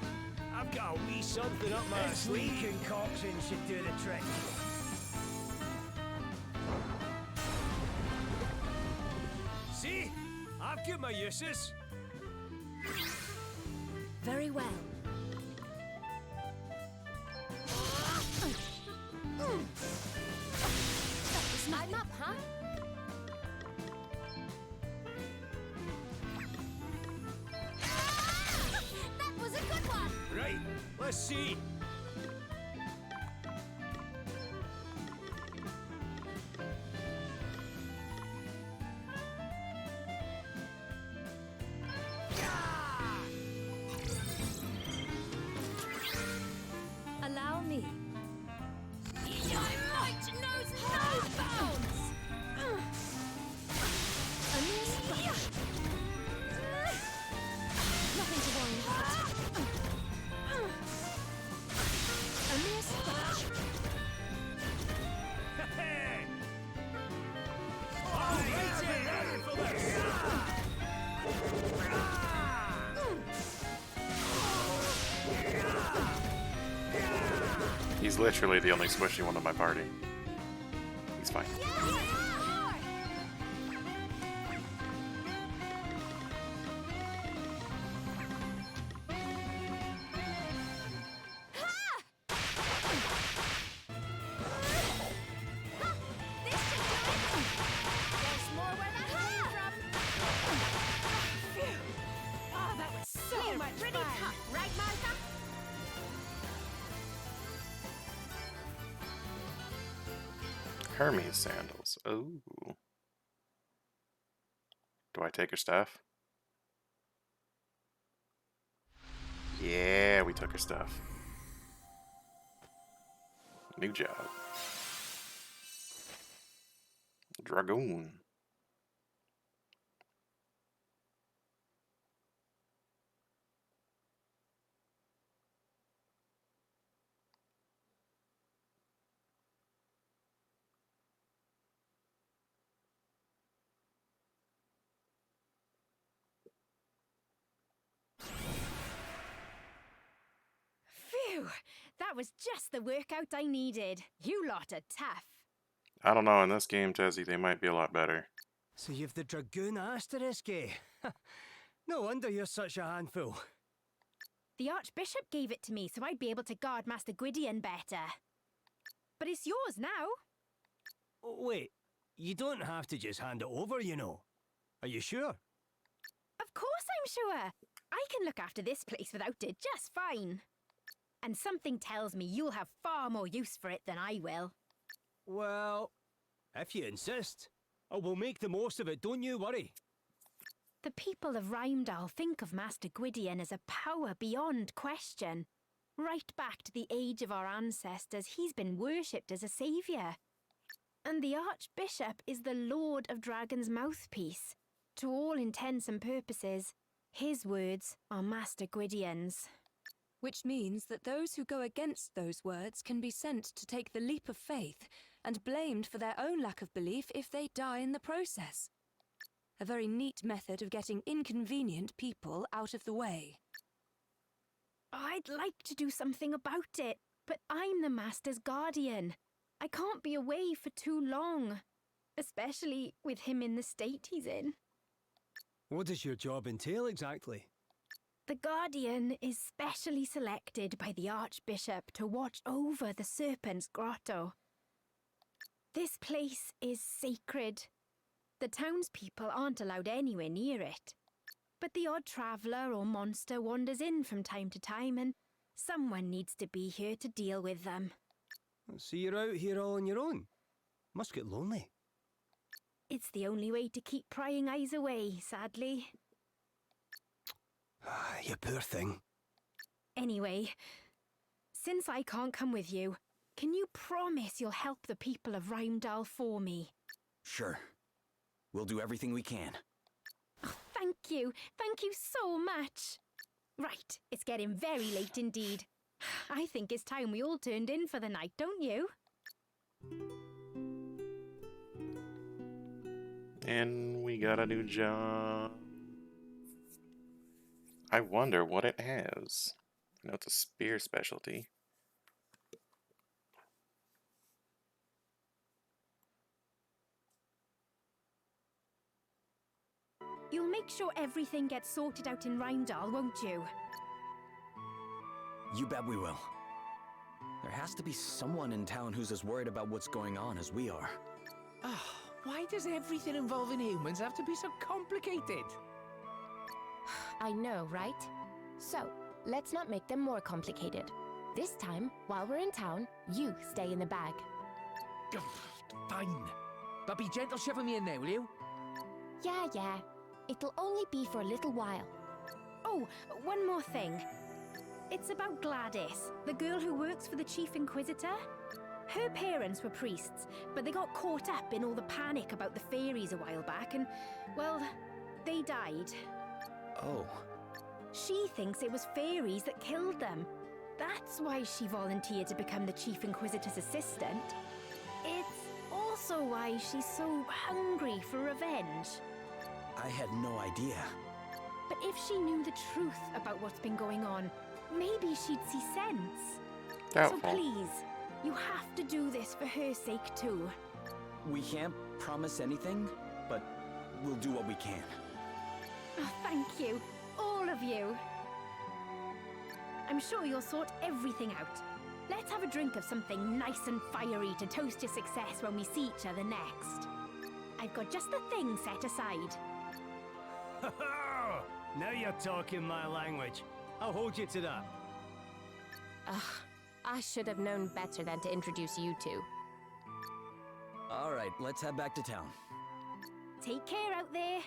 I've got a wee something up my sleeve. This concoction should do the trick. See? I've got my uses. Very well. I'm up, huh? That was a good one. Right, let's see. He's literally the only squishy one in my party. He's fine. Hermes sandals. Oh. Do I take her stuff? Yeah, we took her stuff. New job. Dragoon. Phew! That was just the workout I needed. You lot are tough. I don't know, in this game, Tessie, they might be a lot better. So you've the Dragoon asterisk, eh? No wonder you're such a handful. The Archbishop gave it to me so I'd be able to guard Master Gwydion better. But it's yours now. Wait, you don't have to just hand it over, you know. Are you sure? Of course I'm sure. I can look after this place without it just fine. And something tells me you'll have far more use for it than I will. Well, if you insist, I will make the most of it, don't you worry. The people of Rymdal think of Master Gwydion as a power beyond question. Right back to the age of our ancestors, he's been worshipped as a saviour. And the Archbishop is the Lord of Dragon's mouthpiece. To all intents and purposes, his words are Master Gwydion's. Which means that those who go against those words can be sent to take the leap of faith and blamed for their own lack of belief if they die in the process. A very neat method of getting inconvenient people out of the way. I'd like to do something about it, but I'm the Master's guardian. I can't be away for too long, especially with him in the state he's in. What does your job entail exactly? The Guardian is specially selected by the Archbishop to watch over the Serpent's Grotto. This place is sacred. The townspeople aren't allowed anywhere near it. But the odd traveller or monster wanders in from time to time, and someone needs to be here to deal with them. So you're out here all on your own? Must get lonely. It's the only way to keep prying eyes away, sadly. You poor thing. Anyway, since I can't come with you, can you promise you'll help the people of Rymdal for me? Sure. We'll do everything we can. Oh, thank you. Thank you so much. Right, it's getting very late indeed. I think it's time we all turned in for the night, don't you? And we got a new job. I wonder what it has. I know it's a spear specialty. You'll make sure everything gets sorted out in Rymdal, won't you? You bet we will. There has to be someone in town who's as worried about what's going on as we are. Why does everything involving humans have to be so complicated? I know, right? So, let's not make them more complicated. This time, while we're in town, you stay in the bag. Fine. But be gentle shoving me in there, will you? Yeah. It'll only be for a little while. Oh, one more thing. It's about Gladys, the girl who works for the Chief Inquisitor. Her parents were priests, but they got caught up in all the panic about the fairies a while back and, well, they died. Oh. She thinks it was fairies that killed them. That's why she volunteered to become the Chief Inquisitor's assistant. It's also why she's so hungry for revenge. I had no idea. But if she knew the truth about what's been going on, maybe she'd see sense. Doubtful. So please, you have to do this for her sake too. We can't promise anything, but we'll do what we can. Oh, thank you, all of you. I'm sure you'll sort everything out. Let's have a drink of something nice and fiery to toast your success when we see each other next. I've got just the thing set aside. Now you're talking my language. I'll hold you to that. Ugh, I should have known better than to introduce you two. All right, let's head back to town. Take care out there.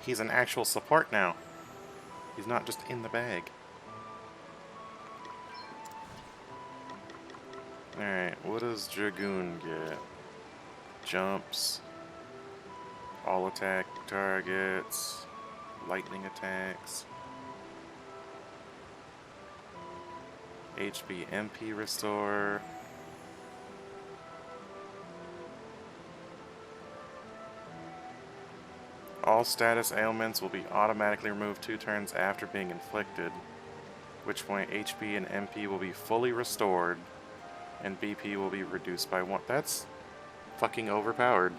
He's an actual support now. He's not just in the bag. Alright, what does Dragoon get? Jumps, all attack targets, lightning attacks, HP MP restore. All status ailments will be automatically removed 2 turns after being inflicted, at which point HP and MP will be fully restored, and BP will be reduced by 1. That's fucking overpowered.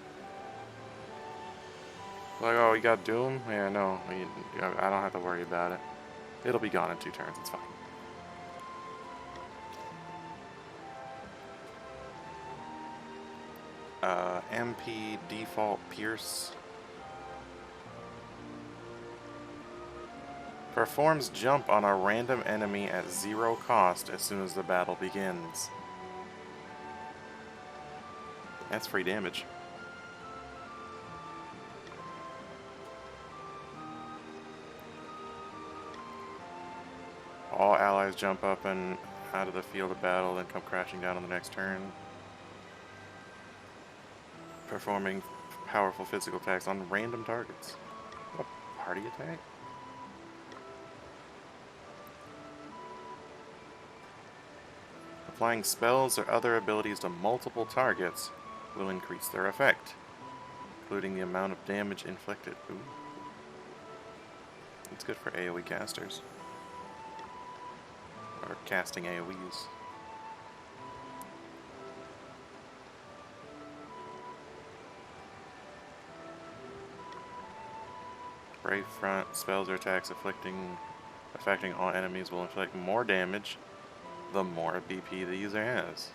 Like, oh, you got Doom? Yeah, no, I don't have to worry about it. It'll be gone in 2 turns, it's fine. MP default Pierce. Performs jump on a random enemy at 0 cost as soon as the battle begins. That's free damage. All allies jump up and out of the field of battle, then come crashing down on the next turn. Performing powerful physical attacks on random targets. A party attack? Applying spells or other abilities to multiple targets will increase their effect, including the amount of damage inflicted. Ooh. It's good for AoE casters. Or casting AoEs. Brave Front, spells or attacks affecting all enemies will inflict more damage the more BP the user has.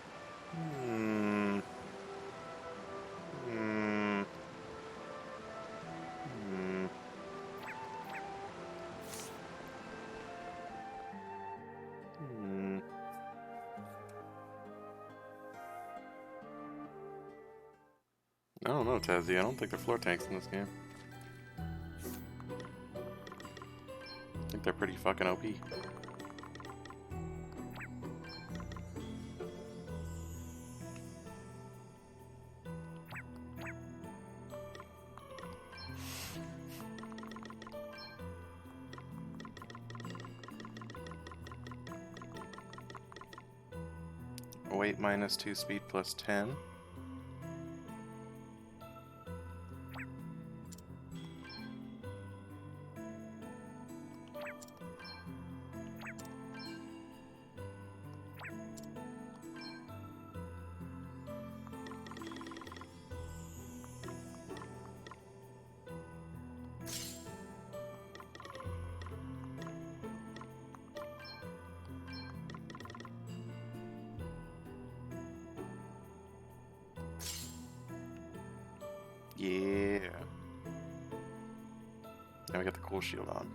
I don't know, Tazzy. I don't think they're floor tanks in this game. I think they're pretty fucking OP. Weight -2, speed +10. Yeah. Now we got the cool shield on.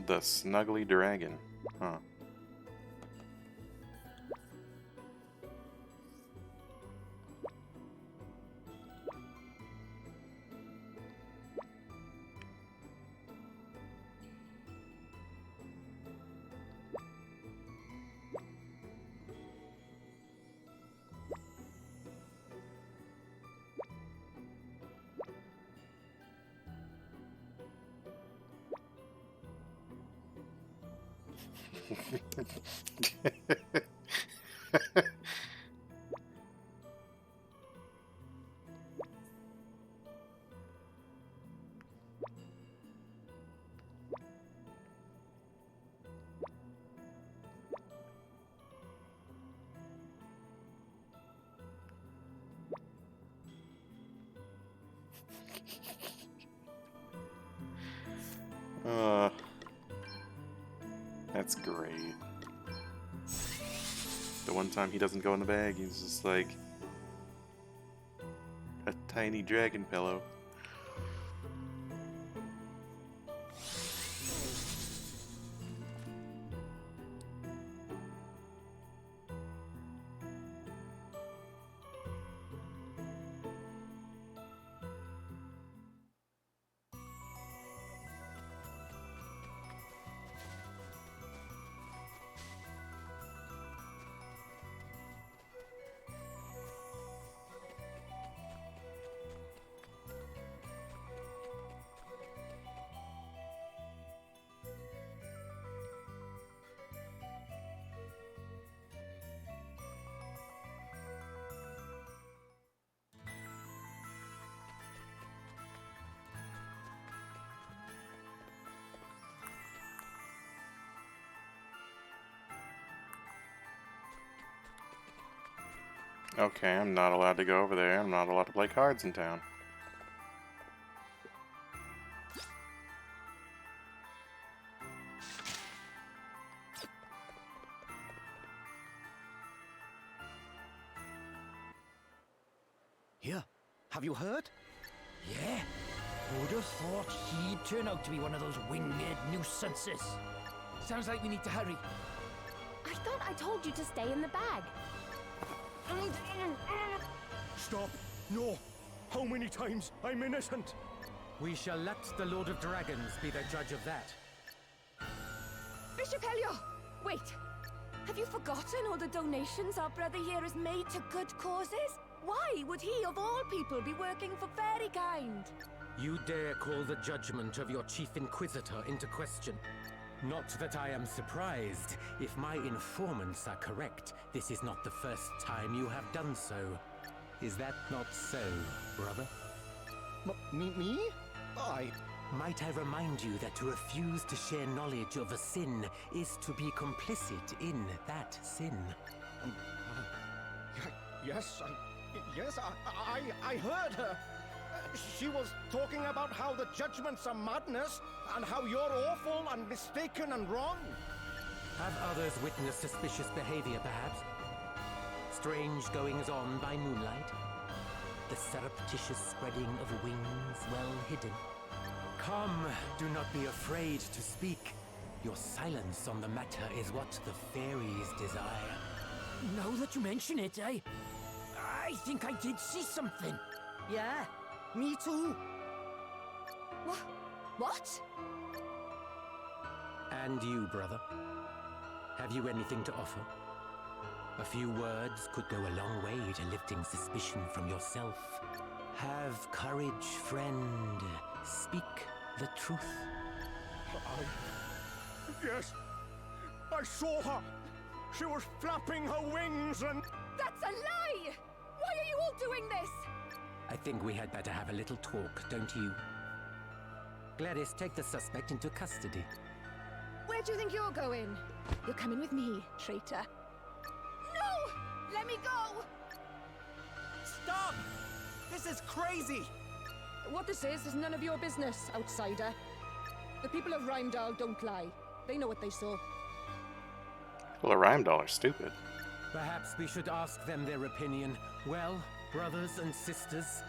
The Snuggly Dragon. Huh. That's great. The one time he doesn't go in the bag, he's just like a tiny dragon pillow. Okay, I'm not allowed to go over there. I'm not allowed to play cards in town. Here, have you heard? Yeah. Who'd have thought he'd turn out to be one of those winged nuisances? Sounds like we need to hurry. I thought I told you to stay in the bag. Stop! No! How many times? I'm innocent! We shall let the Lord of Dragons be the judge of that. Bishop Helio! Wait! Have you forgotten all the donations our brother here has made to good causes? Why would he, of all people, be working for fairy kind? You dare call the judgment of your chief inquisitor into question? Not that I am surprised. If my informants are correct, this is not the first time you have done so. Is that not so, brother? Me? Might I remind you that to refuse to share knowledge of a sin is to be complicit in that sin? Yes, I heard her. She was talking about how the judgments are madness, and how you're awful and mistaken and wrong. Have others witnessed suspicious behavior, perhaps? Strange goings-on by moonlight? The surreptitious spreading of wings well hidden? Come, do not be afraid to speak. Your silence on the matter is what the fairies desire. Now that you mention it, I think I did see something. Yeah. Me too. What? And you, brother? Have you anything to offer? A few words could go a long way to lifting suspicion from yourself. Have courage, friend. Speak the truth. Yes, I saw her. She was flapping her wings and... That's a lie! Why are you all doing this? I think we had better have a little talk, don't you? Gladys, take the suspect into custody. Where do you think you're going? You're coming with me, traitor. No! Let me go! Stop! This is crazy! What this is none of your business, outsider. The people of Rheimdall don't lie. They know what they saw. Well, the Rheimdall are stupid. Perhaps we should ask them their opinion. Well, brothers and sisters,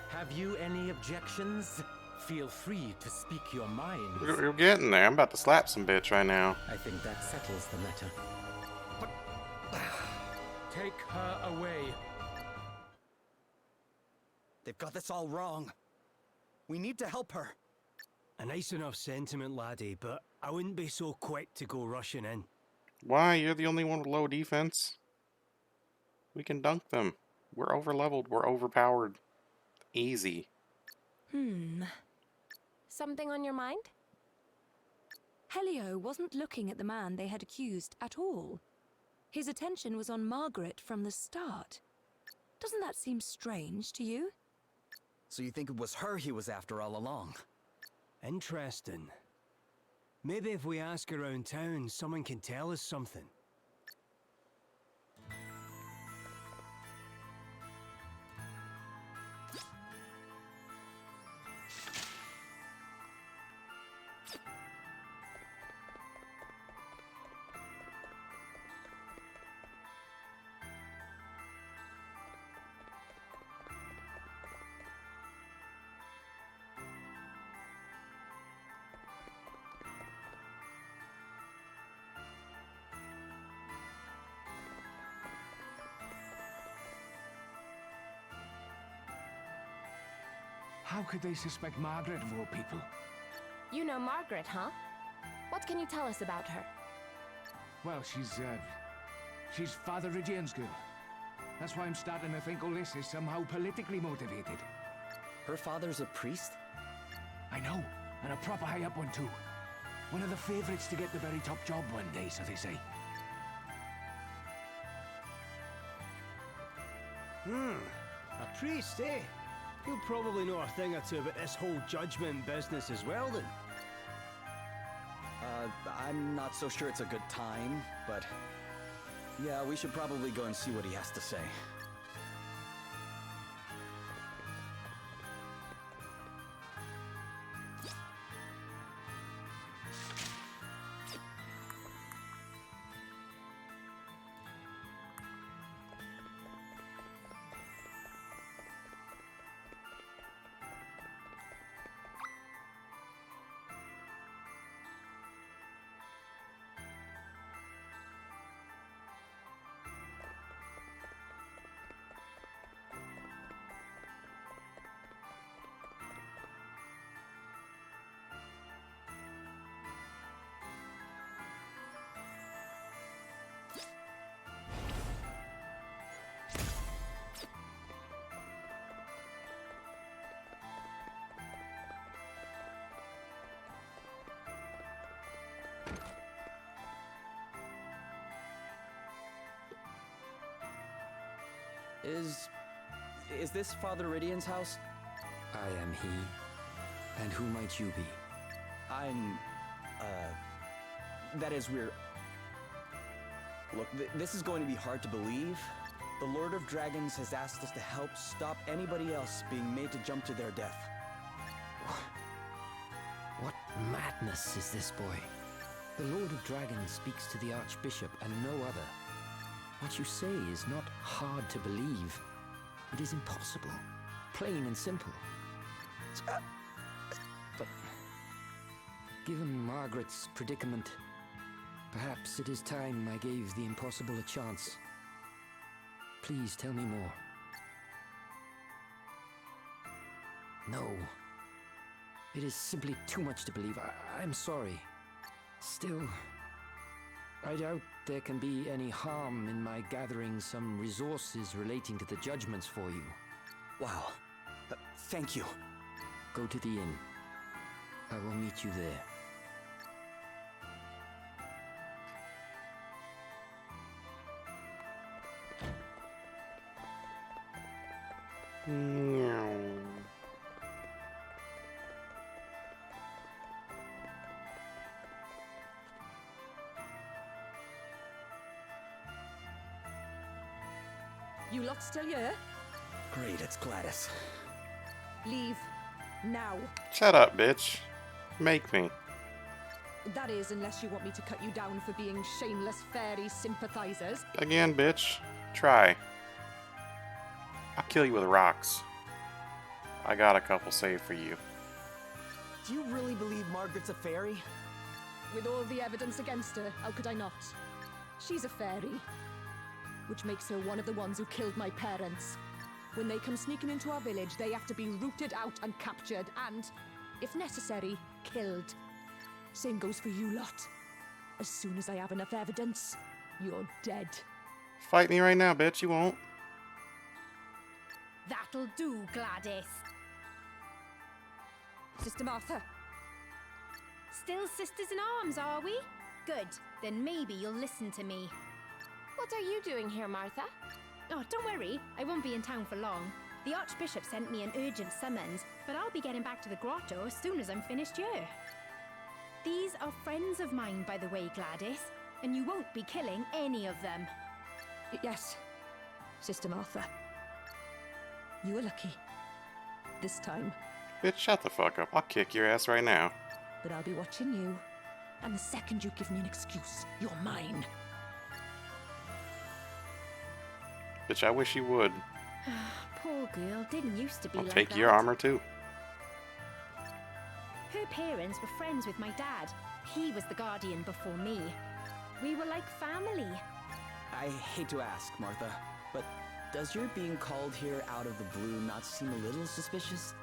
have you any objections? Feel free to speak your minds. You're getting there. I'm about to slap some bitch right now. I think that settles the matter. Take her away. They've got this all wrong. We need to help her. A nice enough sentiment, laddie, but I wouldn't be so quick to go rushing in. Why? You're the only one with low defense. We can dunk them. We're over-leveled. We're overpowered. Easy. Something on your mind? Helio wasn't looking at the man they had accused at all. His attention was on Margaret from the start. Doesn't that seem strange to you? So you think it was her he was after all along? Interesting. Maybe if we ask around town, someone can tell us something. How could they suspect Margaret of all people? You know Margaret, huh? What can you tell us about her? Well, she's Father Ridian's girl. That's why I'm starting to think all this is somehow politically motivated. Her father's a priest? I know, and a proper high-up one too. One of the favorites to get the very top job one day, so they say. A priest, eh? He'll probably know a thing or two about this whole judgment business as well, then. I'm not so sure it's a good time, but... yeah, we should probably go and see what he has to say. Is this Father Ridian's house? I am he. And who might you be? I'm, that is, we're... Look, this is going to be hard to believe. The Lord of Dragons has asked us to help stop anybody else being made to jump to their death. What madness is this, boy? The Lord of Dragons speaks to the Archbishop and no other. What you say is not hard to believe. It is impossible. Plain and simple. But given Margaret's predicament, perhaps it is time I gave the impossible a chance. Please tell me more. No. It is simply too much to believe. I'm sorry. Still, I doubt there can be any harm in my gathering some resources relating to the judgments for you. Wow. Thank you. Go to the inn. I will meet you there. You lot still here? Great, it's Gladys. Leave. Now. Shut up, bitch. Make me. That is, unless you want me to cut you down for being shameless fairy sympathizers. Again, bitch. Try. I'll kill you with rocks. I got a couple saved for you. Do you really believe Margaret's a fairy? With all the evidence against her, how could I not? She's a fairy. Which makes her one of the ones who killed my parents. When they come sneaking into our village, they have to be rooted out and captured and, if necessary, killed. Same goes for you lot. As soon as I have enough evidence, you're dead. Fight me right now, bitch. You won't. That'll do, Gladys. Sister Martha. Still sisters in arms, are we? Good. Then maybe you'll listen to me. What are you doing here, Martha? Oh, don't worry. I won't be in town for long. The Archbishop sent me an urgent summons, but I'll be getting back to the grotto as soon as I'm finished here. These are friends of mine, by the way, Gladys, and you won't be killing any of them. Yes, Sister Martha. You were lucky. This time. Bitch, shut the fuck up. I'll kick your ass right now. But I'll be watching you. And the second you give me an excuse, you're mine. Bitch, I wish you would. Poor girl didn't used to be I'll like take that. your armor too. Her parents were friends with my dad. He was the guardian before me. We were like family. I hate to ask, Martha, but does your being called here out of the blue not seem a little suspicious?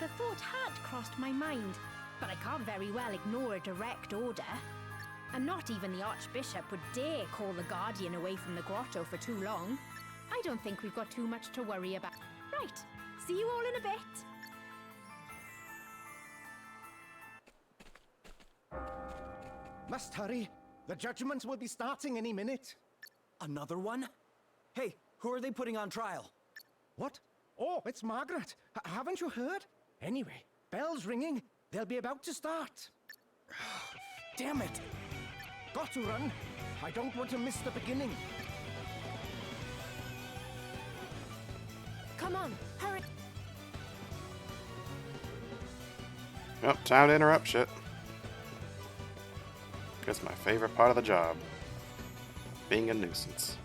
The thought had crossed my mind, but I can't very well ignore a direct order. And not even the Archbishop would dare call the Guardian away from the grotto for too long. I don't think we've got too much to worry about. Right, see you all in a bit. Must hurry. The judgments will be starting any minute. Another one? Hey, who are they putting on trial? What? Oh, it's Margaret. Haven't you heard? Anyway, bell's ringing. They'll be about to start. Damn it! Got to run. I don't want to miss the beginning. Come on, hurry. Well, time to interrupt shit. That's my favorite part of the job. Being a nuisance.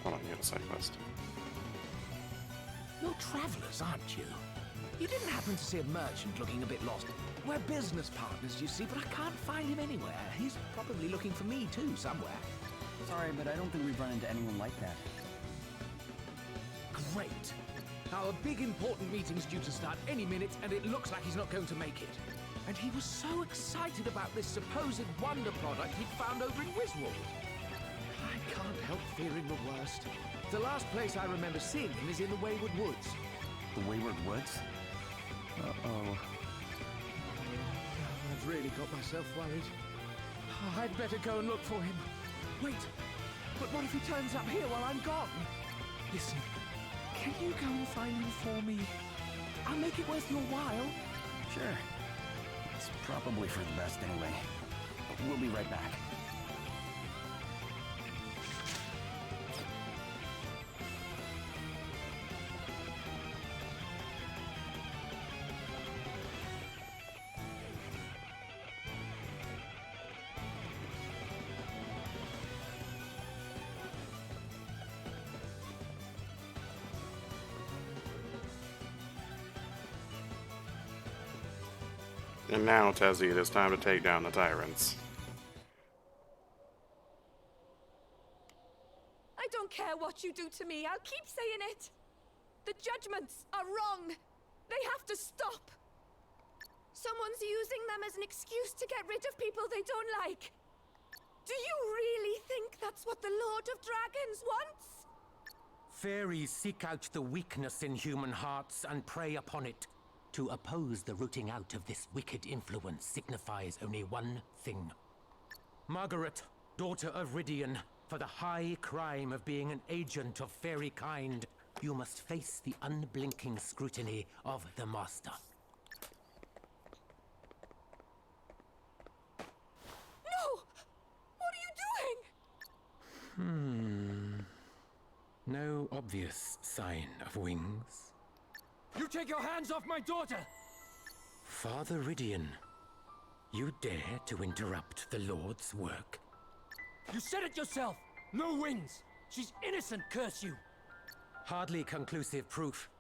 Hold on, you got a side quest. You're travelers, aren't you? You didn't happen to see a merchant looking a bit lost. We're business partners, you see, but I can't find him anywhere. He's probably looking for me too, somewhere. Sorry, but I don't think we've run into anyone like that. Great. Our big important meeting's due to start any minute, and it looks like he's not going to make it. And he was so excited about this supposed wonder product he'd found over in Wiswold. I can't help fearing the worst. The last place I remember seeing him is in the Wayward Woods. The Wayward Woods? Uh-oh. I've really got myself worried. I'd better go and look for him. Wait, but what if he turns up here while I'm gone? Listen, can you go and find him for me? I'll make it worth your while. Sure. It's probably for the best anyway. We'll be right back. And now tells you it is time to take down the tyrants. I don't care what you do to me, I'll keep saying it. The judgments are wrong. They have to stop. Someone's using them as an excuse to get rid of people they don't like. Do you really think that's what the Lord of Dragons wants? Fairies seek out the weakness in human hearts and prey upon it. To oppose the rooting out of this wicked influence signifies only one thing. Margaret, daughter of Rydian, for the high crime of being an agent of fairy kind, you must face the unblinking scrutiny of the Master. No! What are you doing? No obvious sign of wings. You take your hands off my daughter! Father Rydian, you dare to interrupt the Lord's work? You said it yourself! No wings! She's innocent, curse you! Hardly conclusive proof.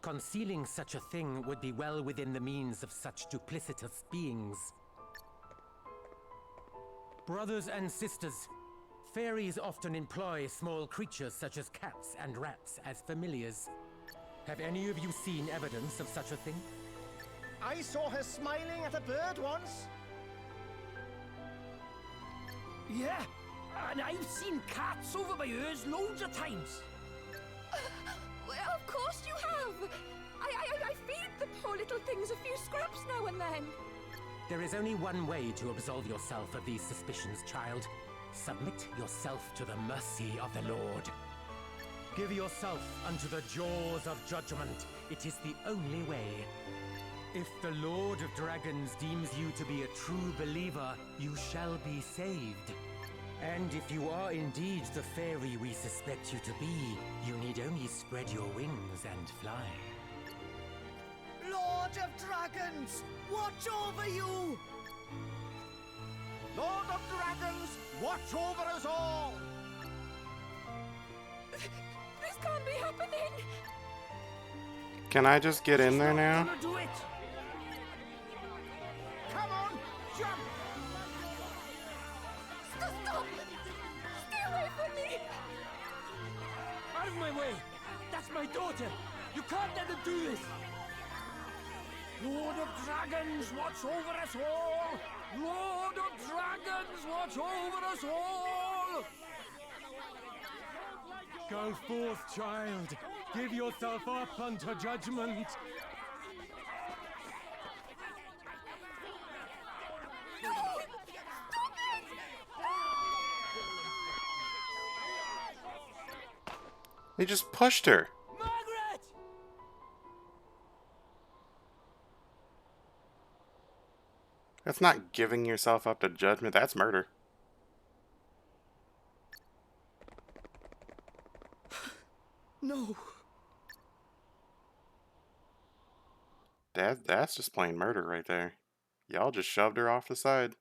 Concealing such a thing would be well within the means of such duplicitous beings. Brothers and sisters, fairies often employ small creatures such as cats and rats as familiars. Have any of you seen evidence of such a thing? I saw her smiling at a bird once. Yeah, and I've seen cats over my ears loads of times. I feed the poor little things a few scraps now and then. There is only one way to absolve yourself of these suspicions, child. Submit yourself to the mercy of the Lord. Give yourself unto the jaws of judgment. It is the only way. If the Lord of Dragons deems you to be a true believer, you shall be saved. And if you are indeed the fairy we suspect you to be, you need only spread your wings and fly. Lord of Dragons, watch over you! Lord of Dragons, watch over us all! This can't be happening! Can I just get in there now? Gonna do it! Come on, jump! Stop! Stay away from me! Out of my way! That's my daughter! You can't let them do this! Lord of Dragons, watch over us all! Lord of Dragons, watch over us all! Go forth, child. Give yourself up unto judgment. They just pushed her. Margaret! That's not giving yourself up to judgment. That's murder. No. That's just plain murder right there. Y'all just shoved her off the side.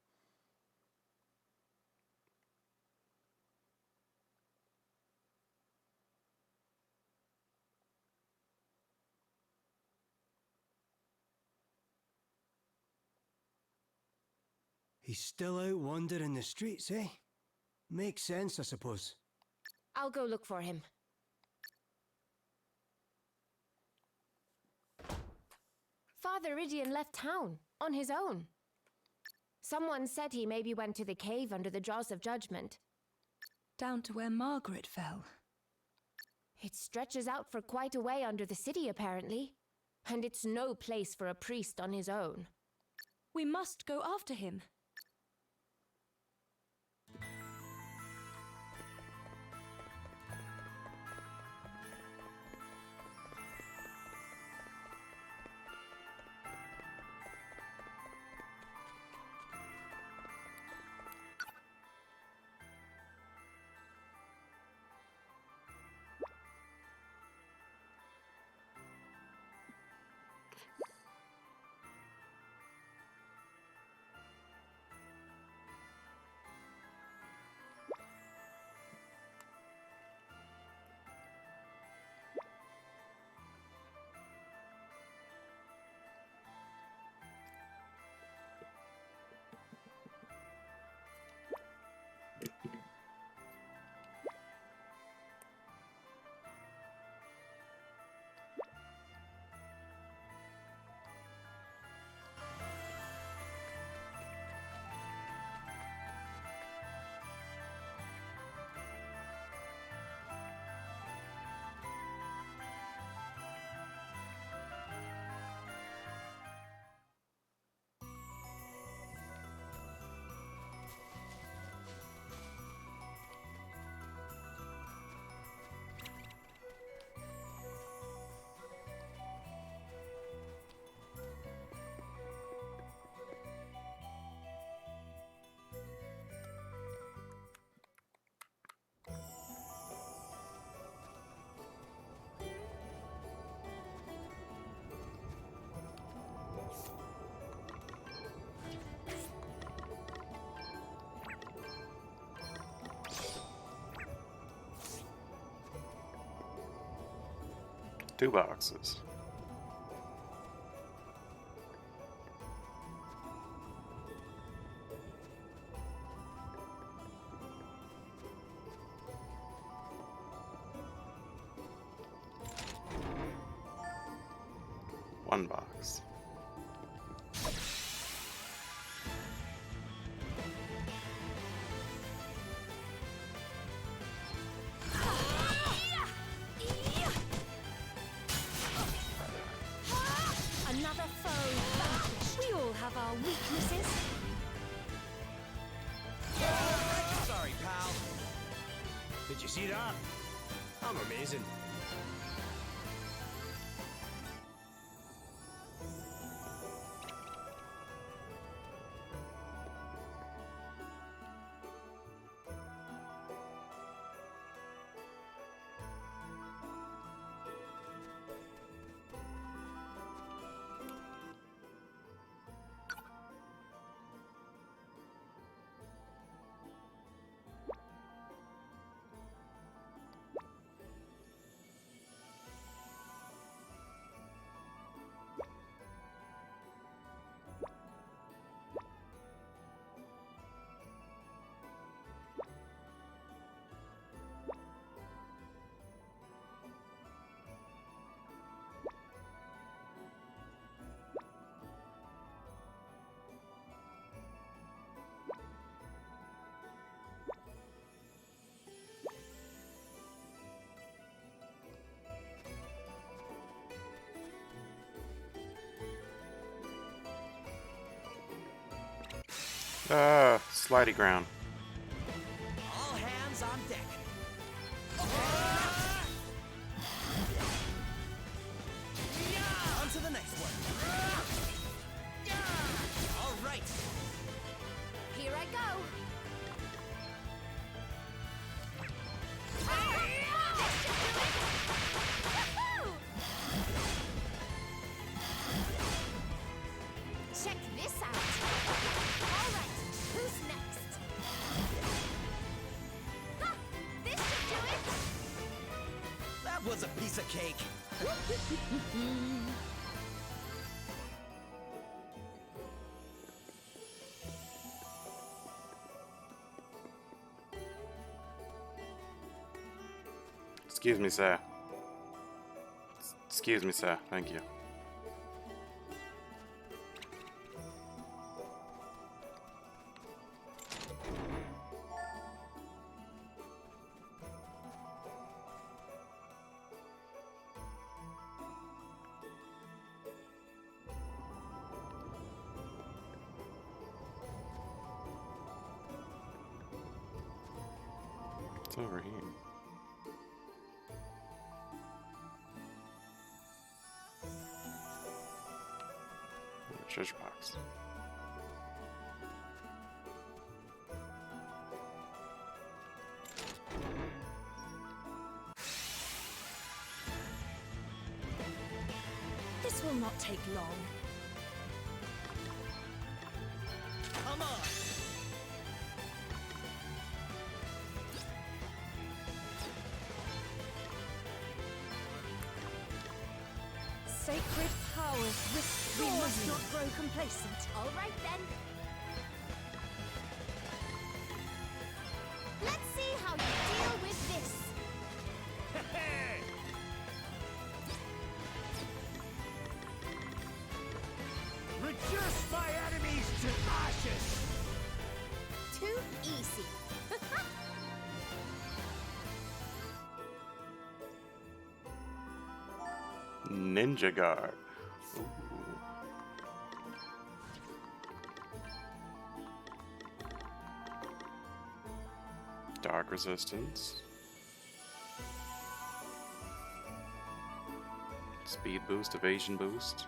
He's still out wandering the streets, eh? Makes sense, I suppose. I'll go look for him. Father Idion left town, on his own. Someone said he maybe went to the cave under the jaws of judgment. Down to where Margaret fell. It stretches out for quite a way under the city, apparently. And it's no place for a priest on his own. We must go after him. Two boxes. One box. Did you see that? I'm amazing. Slidey ground. All hands on deck. On to the next one. All right. Here I go. Check this out. All right, who's next? Ha! This should do it. That was a piece of cake. Excuse me, sir. Excuse me, sir. Thank you. What's over here? Treasure box. This will not take long. Come on. Sacred powers restore. We must not grow complacent. All right then. Let's see how you deal with this. Reduce my enemies to ashes! Too easy. Ninja guard. Ooh. Dark resistance. Speed boost, evasion boost.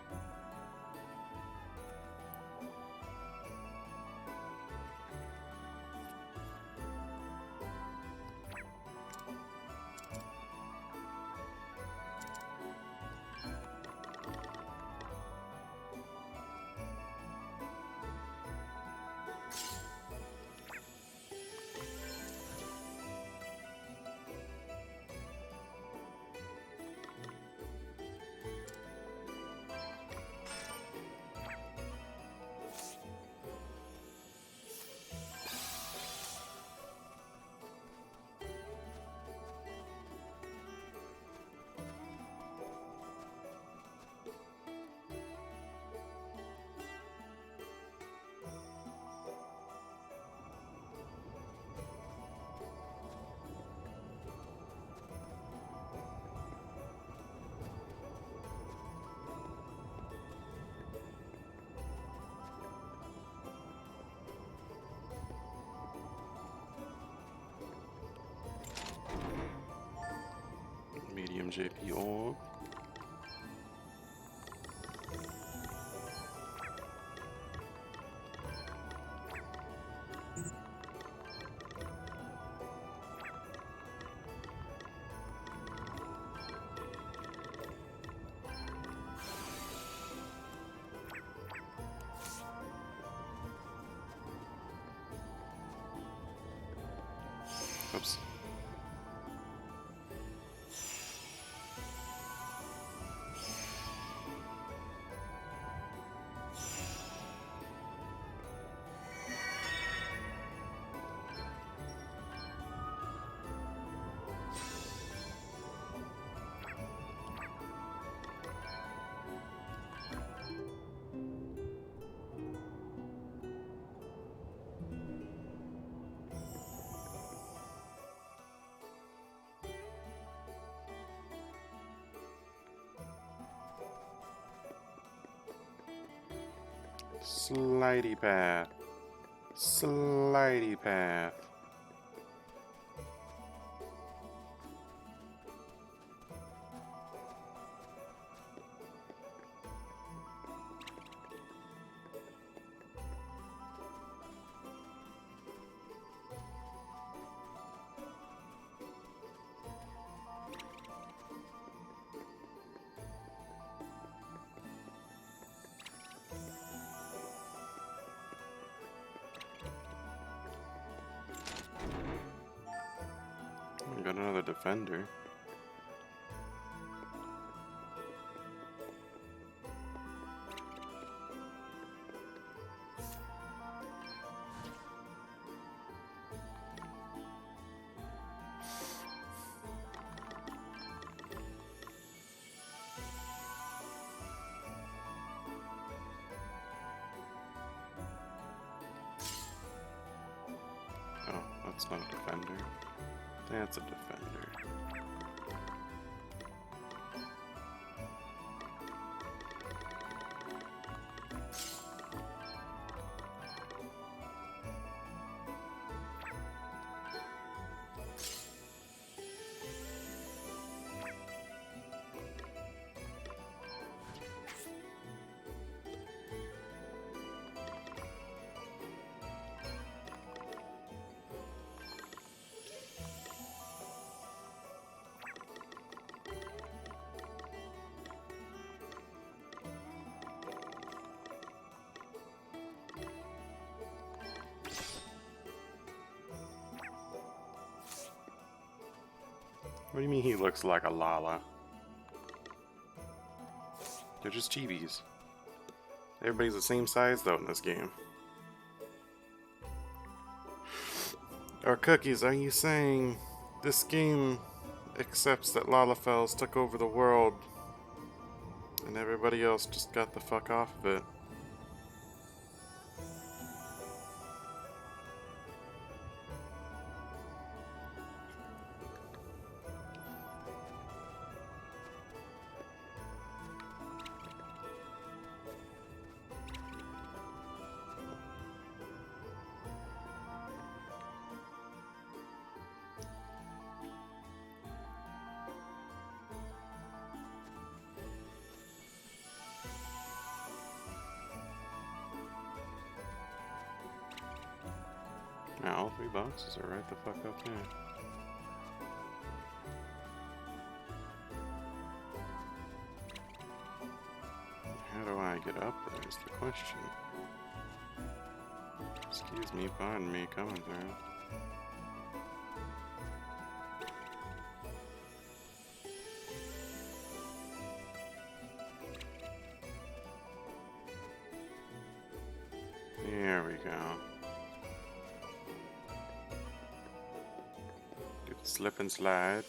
JP orb. Oops. Slidey path. Slidey path. We got another defender. Oh, that's not a defender. That's a defender. What do you mean he looks like a Lala? They're just chibis. Everybody's the same size though in this game. Or Cookies, are you saying this game accepts that Lalafels took over the world and everybody else just got the fuck off of it? Now all three boxes are right the fuck up there. How do I get up there is the question. Excuse me, pardon me, coming through. There we go. Do the slip and slide.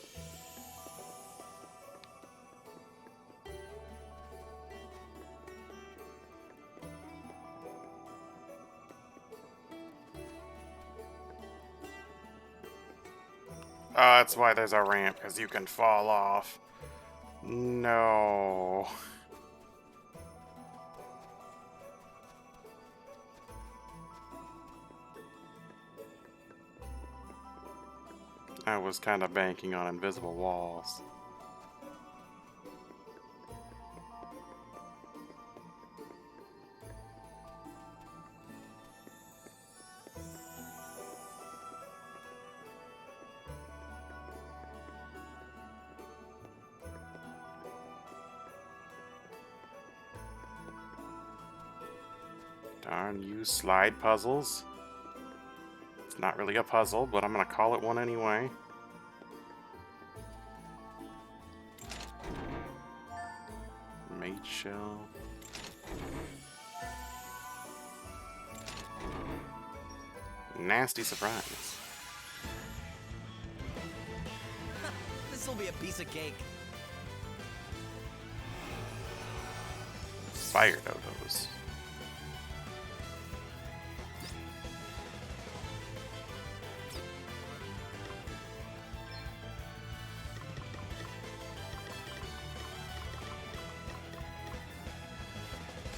Oh, that's why there's a ramp, because you can fall off. No. I was kind of banking on invisible walls. Darn you slide puzzles. It's not really a puzzle, but I'm gonna call it one anyway. Mage shell. Nasty surprise. This'll be a piece of cake. Fire dodos.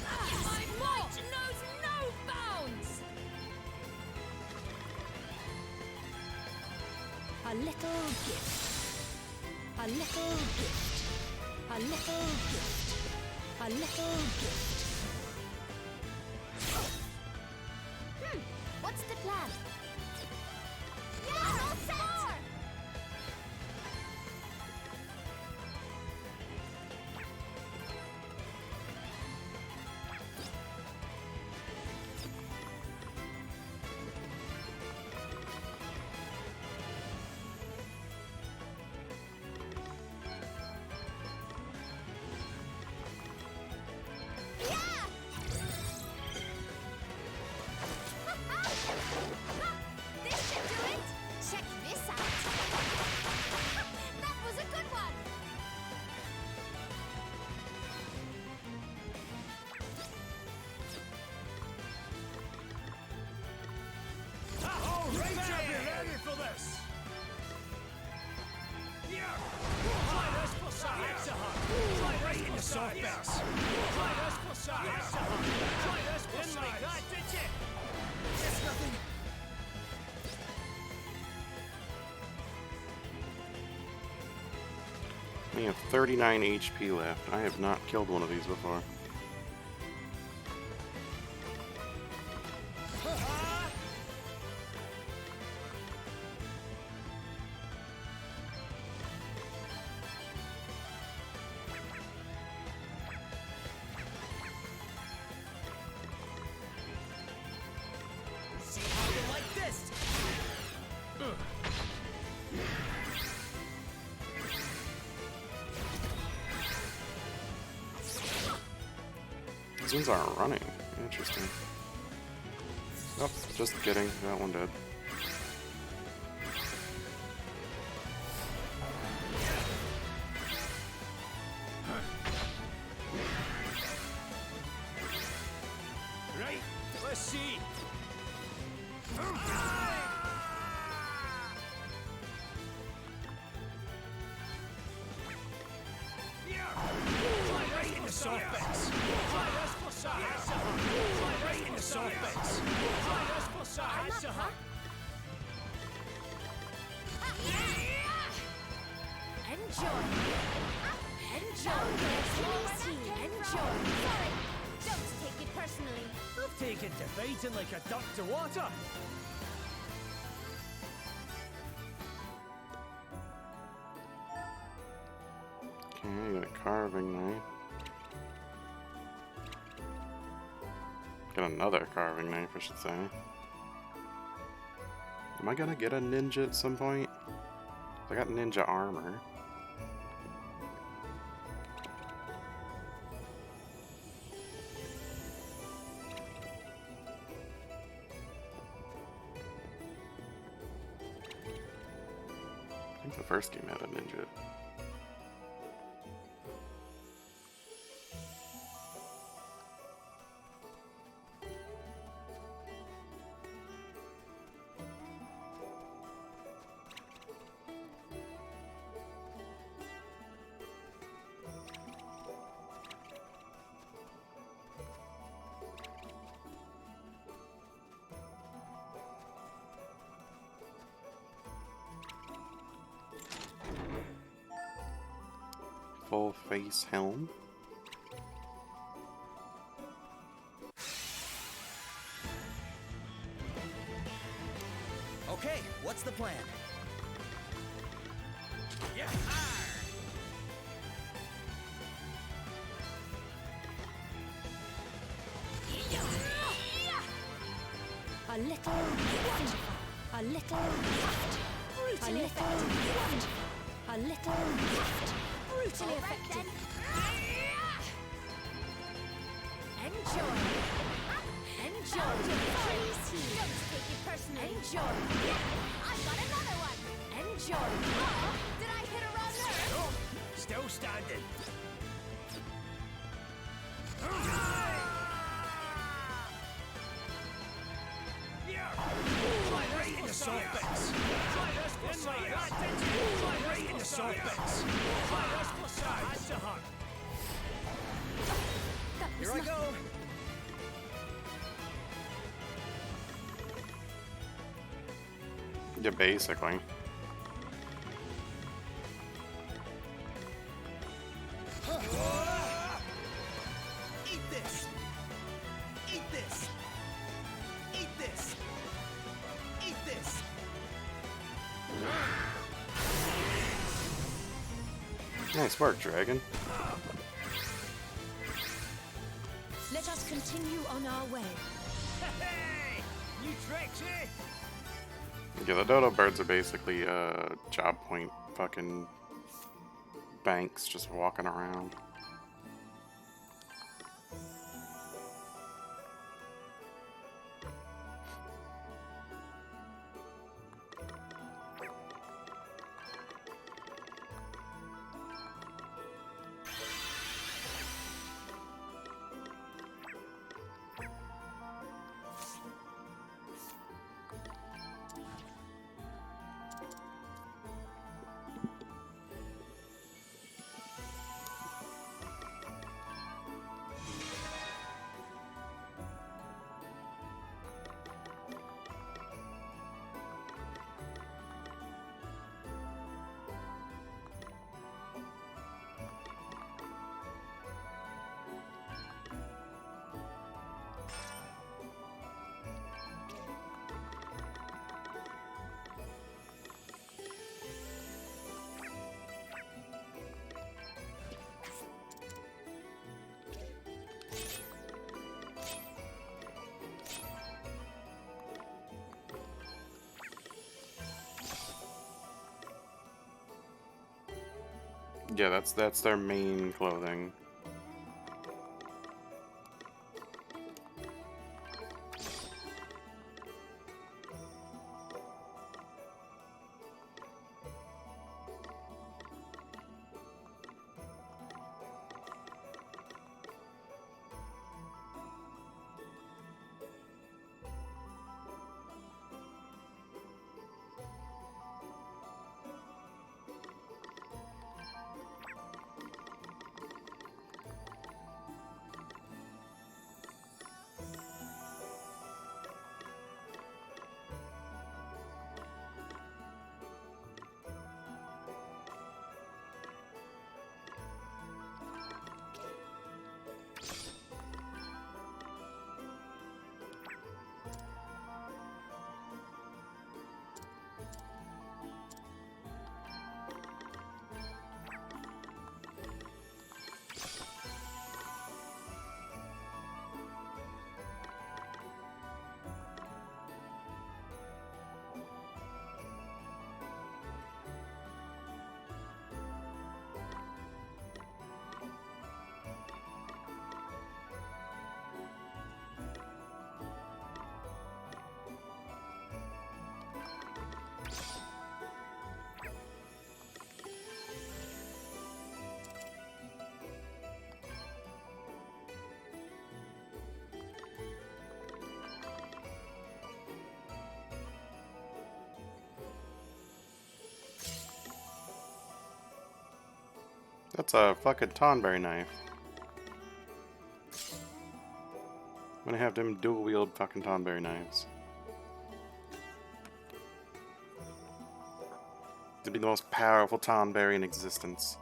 My might knows no bounds! A little gift. A little gift. A little gift. A little gift. What's the plan? Yeah, all set! This should do it! Check this out! That was a good one! All right, be ready for this. Here. Try this for size. Try this for soft bits. Try this for size. Try this for size. Didn't like that, did you? It's nothing. We have 39 HP left. I have not killed one of these before. See how you like this? These ones aren't running. Interesting. Oh, just kidding. That one did. Right, let's see. Try right in the soft bits. Try this for size. Try right in the soft bits. Try this for size. Enjoy! Enjoy! Enjoy! Sorry! Don't take it personally. I've taken to fighting like a duck to water. Okay, I got a carving knife. Got another carving knife, I should say. Am I gonna get a ninja at some point? I got ninja armor. I think the first game had a ninja. Full face helm. Okay, what's the plan? Yeah. A little gift. A little gift. A little gift. A little gift. Brutally effective. Enjoy. Enjoy. Don't take it personally. Enjoy. I've got another one. Enjoy. Oh, did I hit a wrong nerve? Still standing. Try right in the soft bits. Try this for size. Try right in the soft bits. Try this for size. Hand to heart. Here I go. Yeah, basically. Eat this. Eat this. Eat this. Eat this. Nice work, Dragon. Let us continue on our way. Hey! New tricks, eh? Yeah, the dodo birds are basically job point fucking banks just walking around. Yeah, that's their main clothing. That's a fucking Tonberry knife. I'm gonna have them dual wield fucking Tonberry knives. To be the most powerful Tonberry in existence.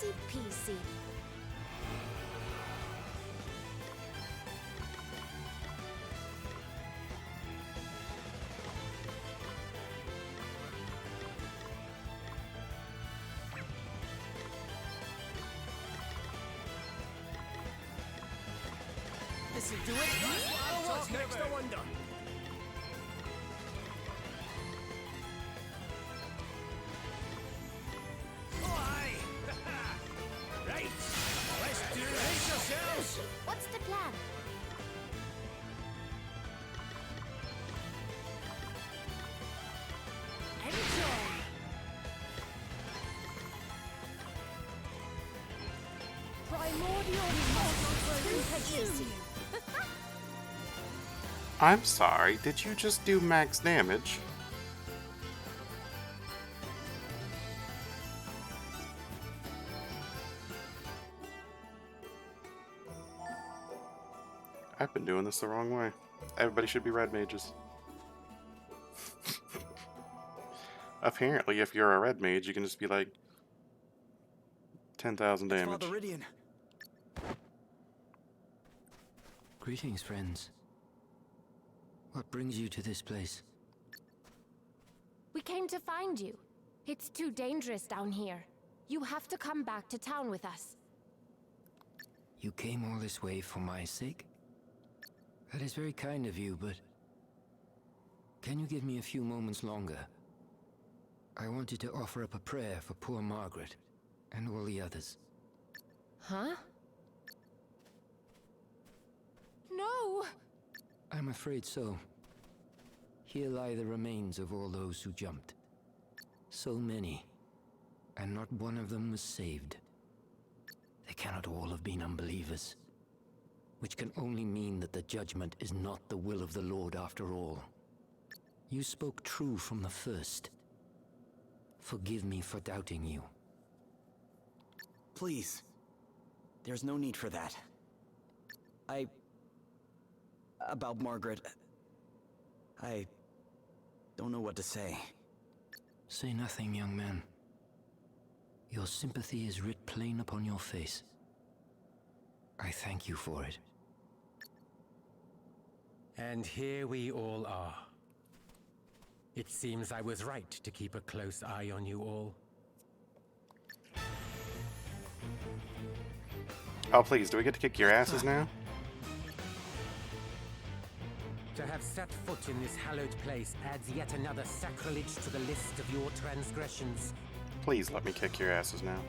Easy peasy. This'll do it. What's next, I wonder? Why? Right. Let's do it. Brace yourselves. What's the plan? Enjoy. Primordial I'm sorry, did you just do max damage? I've been doing this the wrong way. Everybody should be red mages. Apparently, if you're a red mage, you can just be like 10,000 damage. Father Ridian. Greetings, friends. What brings you to this place? We came to find you. It's too dangerous down here. You have to come back to town with us. You came all this way for my sake? That is very kind of you, but... can you give me a few moments longer? I wanted to offer up a prayer for poor Margaret, and all the others. Huh? No! I'm afraid so. Here lie the remains of all those who jumped. So many, and not one of them was saved. They cannot all have been unbelievers, which can only mean that the judgment is not the will of the Lord after all. You spoke true from the first. Forgive me for doubting you. Please. There's no need for that. About Margaret... I don't know what to say. Say nothing, young man. Your sympathy is writ plain upon your face. I thank you for it. And here we all are. It seems I was right to keep a close eye on you all. Oh, please, do we get to kick your asses now? To have set foot in this hallowed place adds yet another sacrilege to the list of your transgressions. Please let me kick your asses now.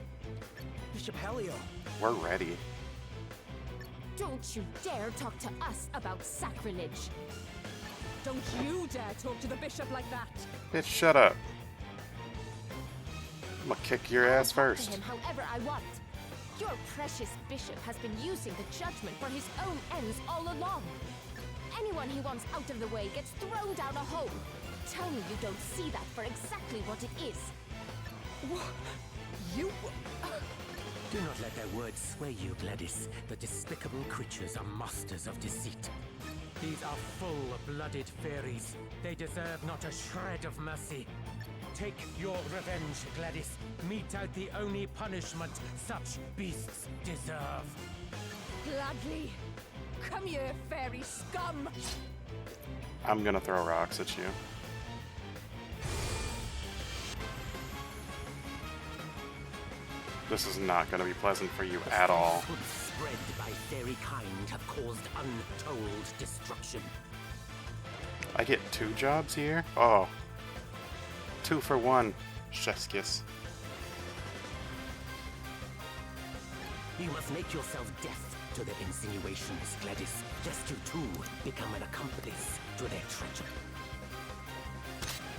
Bishop Helio. We're ready. Don't you dare talk to us about sacrilege. Don't you dare talk to the bishop like that. Bitch, shut up. I'm gonna kick your ass To first. him however I want. Your precious bishop has been using the judgment for his own ends all along. Anyone he wants out of the way gets thrown down a hole. Tell me you don't see that for exactly what it is. You... Do not let their words sway you, Gladys. The despicable creatures are masters of deceit. These are full-blooded fairies. They deserve not a shred of mercy. Take your revenge, Gladys. Mete out the only punishment such beasts deserve. Gladly. Come here, fairy scum! I'm gonna throw rocks at you. This is not gonna be pleasant for you at all. The spread by fairy kind have caused untold destruction. I get 2 jobs here? Oh. 2 for 1. Chef's kiss. You must make yourself deaf to their insinuations, Gladys, lest you too become an accomplice to their treachery.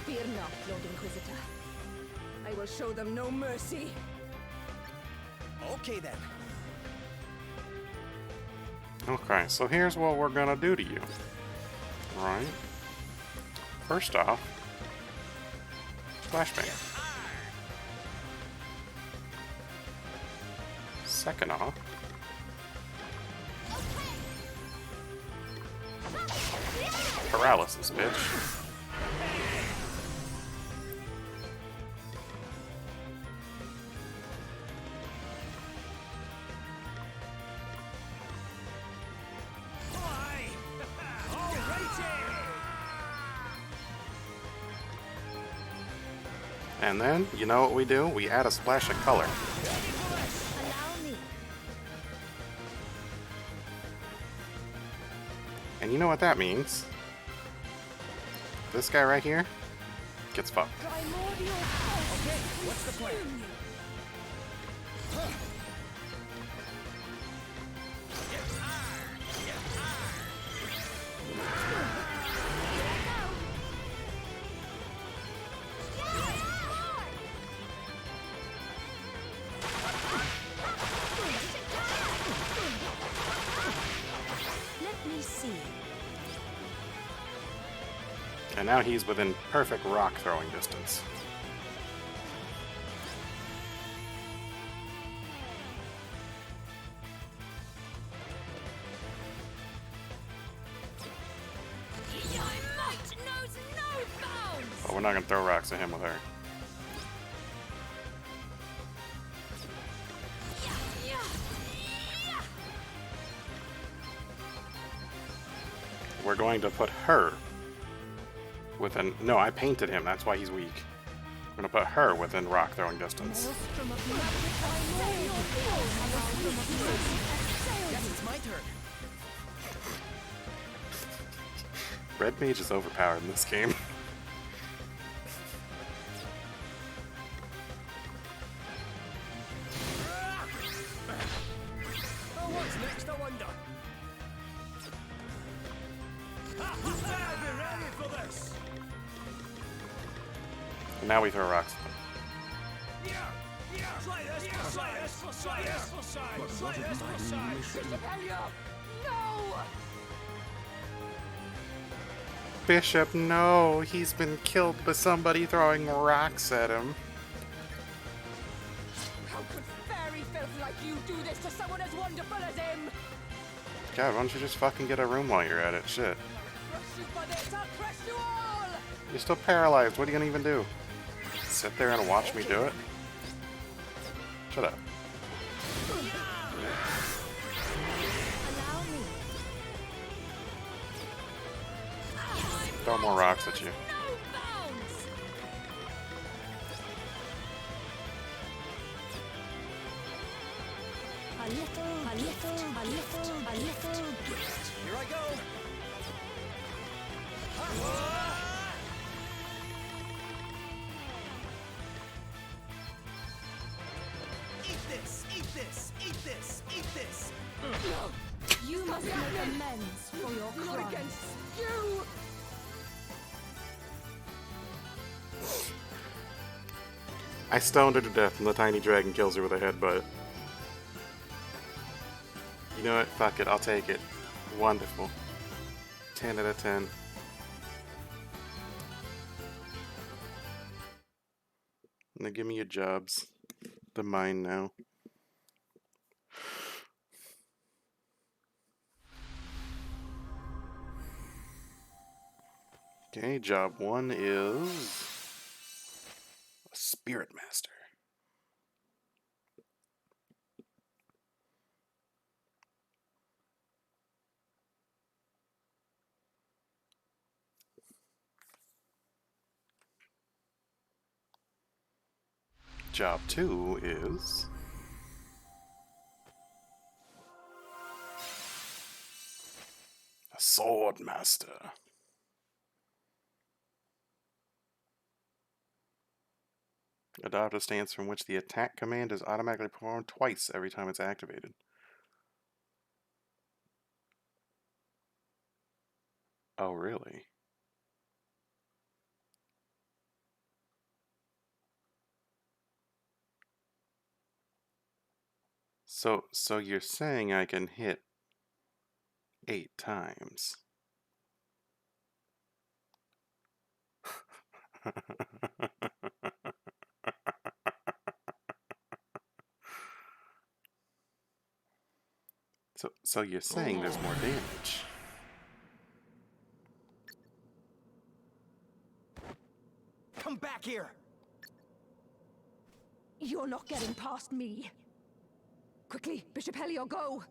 Fear not, Lord Inquisitor. I will show them no mercy. Okay then. Okay, so here's what we're gonna do to you. Right? First off, flashbang. Second off, paralysis, bitch. And then, you know what we do? We add a splash of color. Allow me. And you know what that means? This guy right here gets fucked. Okay, what's the plan? Let me see. And now he's within perfect rock throwing distance. Your might knows no bounds! But we're not gonna throw rocks at him with her. We're going to put her within... No, I painted him. That's why he's weak. We're going to put her within rock throwing distance. Guess it's my turn. Red Mage is overpowered in this game. Oh, what's next, I wonder? I'll be ready for this. And now we throw rocks at them. Try this for size. Try this for size. Try this for size. No! Bishop, no! He's been killed by somebody throwing rocks at him. How could fairy filth like you do this to someone as wonderful as him? God, why don't you just fucking get a room while you're at it? Shit. Crush you for this, I'll crush you all! You're still paralyzed. What are you gonna even do? Sit there and watch me do it? Shut up. Allow me. Throw more rocks at you. No bounds! A little gift. Here I go. Eat this, eat this, eat this, eat this. You must make amends for your Not crimes. against you! I stoned her to death and the tiny dragon kills her with a headbutt. You know what? Fuck it. I'll take it. Wonderful. 10 out of 10. Now give me your jobs. They're mine now. Okay, job 1 is a Spirit Master. Job 2 is a Sword Master. Adopt a stance from which the attack command is automatically performed twice every time it's activated. Oh, really? So you're saying I can hit 8 times? So you're saying there's more damage? Come back here. You're not getting past me. Quickly, Bishop Helior, go!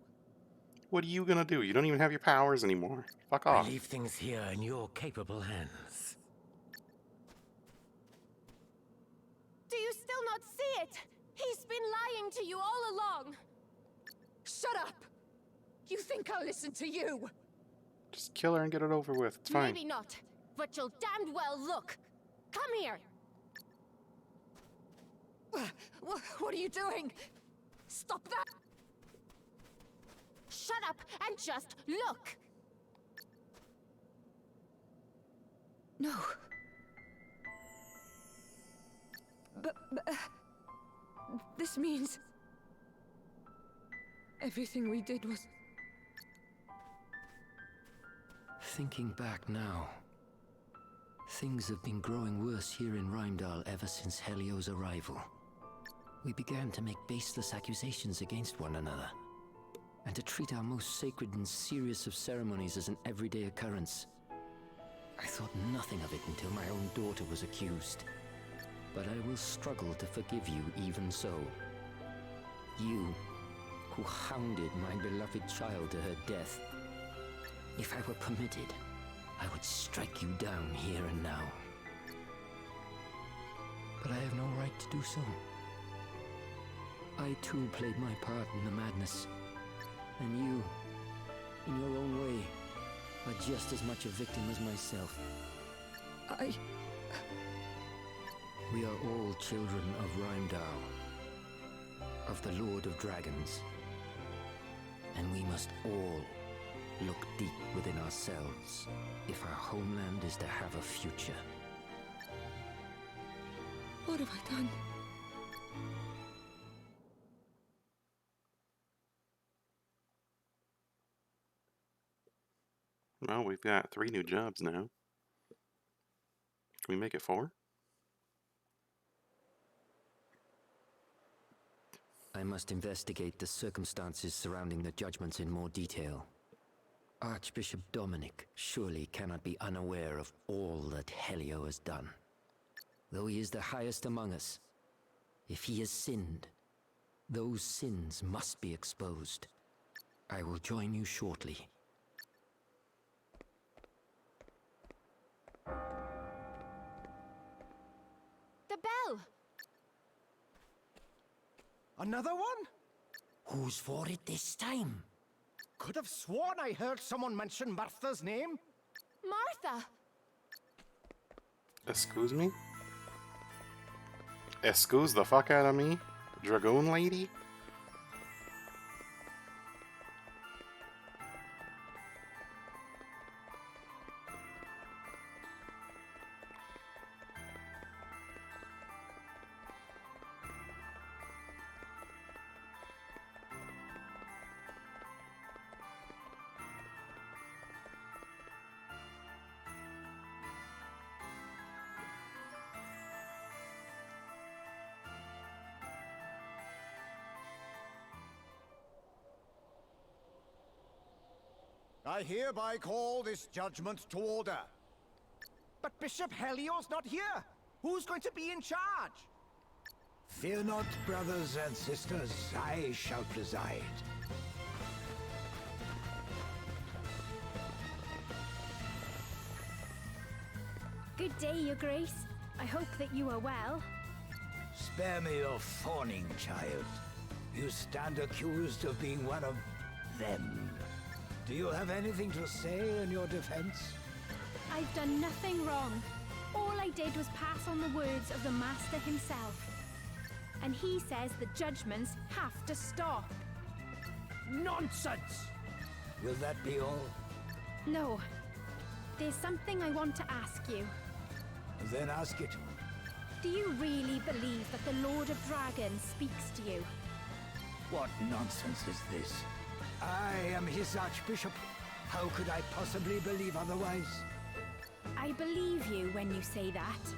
What are you gonna do? You don't even have your powers anymore. Fuck I off. leave things here in your capable hands. it! He's been lying to you all along! Shut up! You think I'll listen to you? Just kill her and get it over with. It's fine. Maybe not, but you'll damned well look. Come here! What are you doing? Stop that! Shut up and just look! No. But this means everything we did was... Thinking back now, things have been growing worse here in Rheimdall ever since Helio's arrival. We began to make baseless accusations against one another, and to treat our most sacred and serious of ceremonies as an everyday occurrence. I thought nothing of it until my own daughter was accused. But I will struggle to forgive you even so. You, who hounded my beloved child to her death. If I were permitted, I would strike you down here and now. But I have no right to do so. I too played my part in the madness. And you, in your own way, are just as much a victim as myself. We are all children of Rheimdall, of the Lord of Dragons. And we must all look deep within ourselves if our homeland is to have a future. What have I done? Well, we've got 3 new jobs now. Can we make it 4? I must investigate the circumstances surrounding the judgments in more detail. Archbishop Dominic surely cannot be unaware of all that Helio has done. Though he is the highest among us, if he has sinned, those sins must be exposed. I will join you shortly. The bell! Another one? Who's for it this time? Could have sworn I heard someone mention Martha's name. Martha! Excuse me? Excuse the fuck out of me? Dragoon lady? I hereby call this judgment to order. But Bishop Helio's not here. Who's going to be in charge? Fear not, brothers and sisters, I shall preside. Good day, Your Grace. I hope that you are well. Spare me your fawning, child. You stand accused of being one of them. Do you have anything to say in your defense? I've done nothing wrong. All I did was pass on the words of the Master himself. And he says the judgments have to stop. Nonsense! Will that be all? No. There's something I want to ask you. Then ask it. Do you really believe that the Lord of Dragons speaks to you? What nonsense is this? I am his Archbishop. How could I possibly believe otherwise? I believe you when you say that.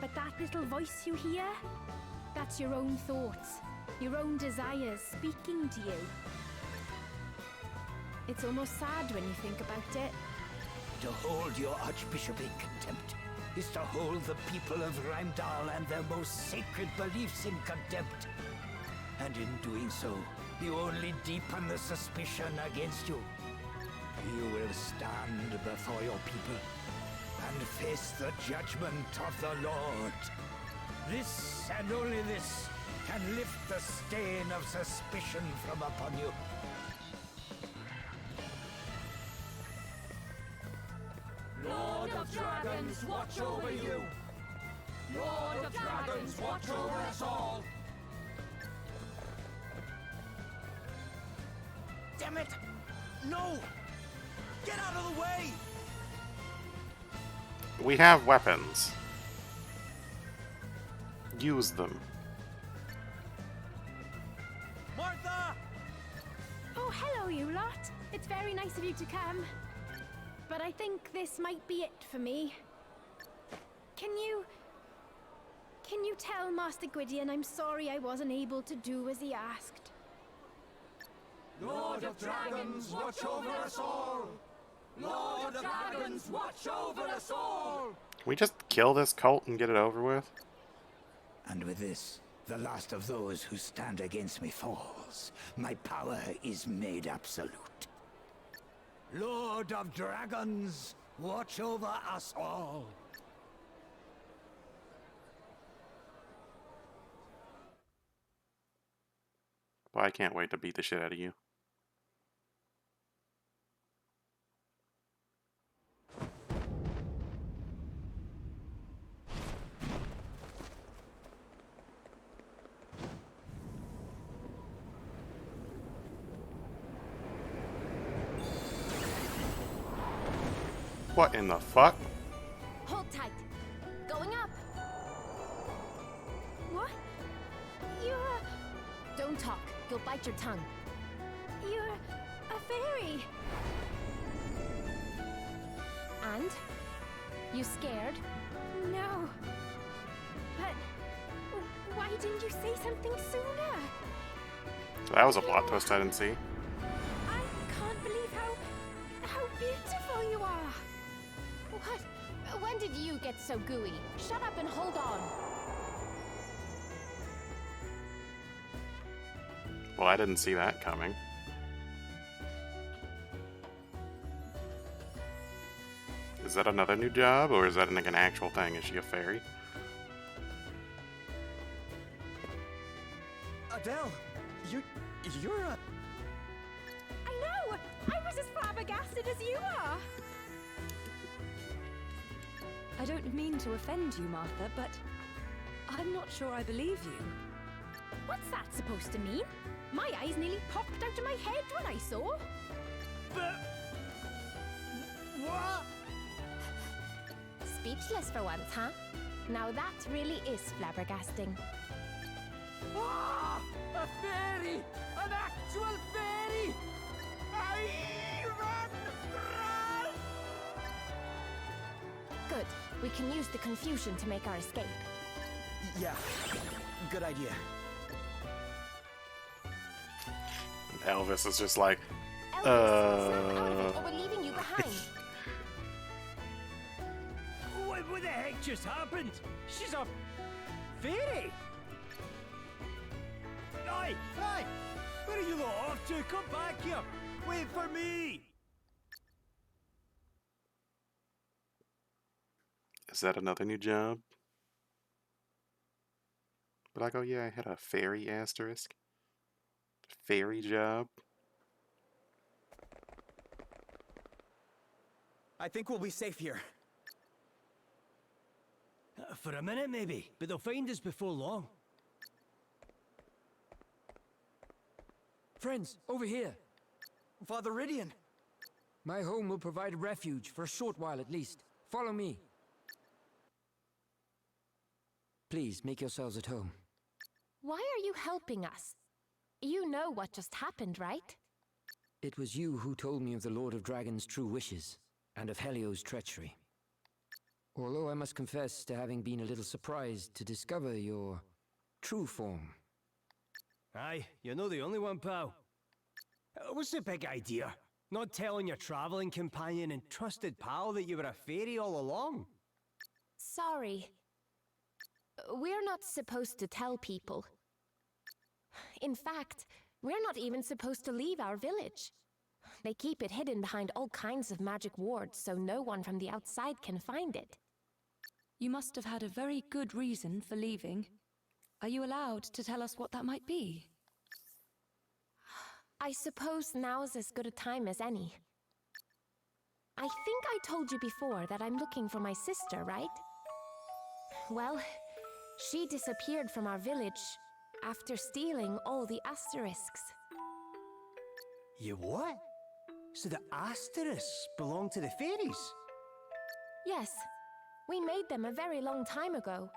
But that little voice you hear? That's your own thoughts, your own desires speaking to you. It's almost sad when you think about it. To hold your Archbishop in contempt is to hold the people of Rheimdall and their most sacred beliefs in contempt. And in doing so, you only deepen the suspicion against you. You will stand before your people and face the judgment of the Lord. This and only this can lift the stain of suspicion from upon you. Lord of Dragons, watch over you! Lord of Dragons, watch over us all! Damn it! No! Get out of the way! We have weapons. Use them. Martha! Oh, hello, you lot. It's very nice of you to come. But I think this might be it for me. Can you tell Master Gwydion I'm sorry I wasn't able to do as he asked? Lord of Dragons, watch over us all! Lord of Dragons, watch over us all! Can we just kill this cult and get it over with? And with this, the last of those who stand against me falls. My power is made absolute. Lord of Dragons, watch over us all. Well, I can't wait to beat the shit out of you. What in the fuck? Hold tight. Going up. What? You're... Don't talk. You'll bite your tongue. you're a fairy. And? You scared? No. But why didn't you say something sooner? That was a plot twist I didn't see. I can't believe how beautiful you are. What? When did you get so gooey? Shut up and hold on. Well, I didn't see that coming. Is that another new job, or is that like an actual thing? Is she a fairy? Adele, you're a... I know! I was as flabbergasted as you are! I don't mean to offend you, Martha, but I'm not sure I believe you. What's that supposed to mean? My eyes nearly popped out of my head when I saw. But... What? Speechless for once, huh? Now that really is flabbergasting. Ah! A fairy! An actual fairy! Run! Good. We can use the confusion to make our escape. Yeah, good idea. Elvis is just like, Elvis, snap out of it, or we're leaving you behind. What the heck just happened? She's a fairy! Oi! Hey! Where are you lot off to? Come back here! Wait for me! is that another new job? But I go, yeah, I had a fairy asterisk. Fairy job. I think we'll be safe here. For a minute, maybe, but they'll find us before long. Friends, over here. Father Ridian. My home will provide refuge for a short while at least. Follow me. Please, make yourselves at home. Why are you helping us? You know what just happened, right? It was you who told me of the Lord of Dragons' true wishes, and of Helio's treachery. Although I must confess to having been a little surprised to discover your true form. Aye, you're not the only one, pal. What's the big idea? Not telling your traveling companion and trusted pal that you were a fairy all along? Sorry. We're not supposed to tell people. In fact, we're not even supposed to leave our village. They keep it hidden behind all kinds of magic wards so no one from the outside can find it. You must have had a very good reason for leaving. Are you allowed to tell us what that might be? I suppose now's as good a time as any. I think I told you before that I'm looking for my sister, right? Well, she disappeared from our village after stealing all the asterisks. You what? So the asterisks belong to the fairies? Yes, we made them a very long time ago.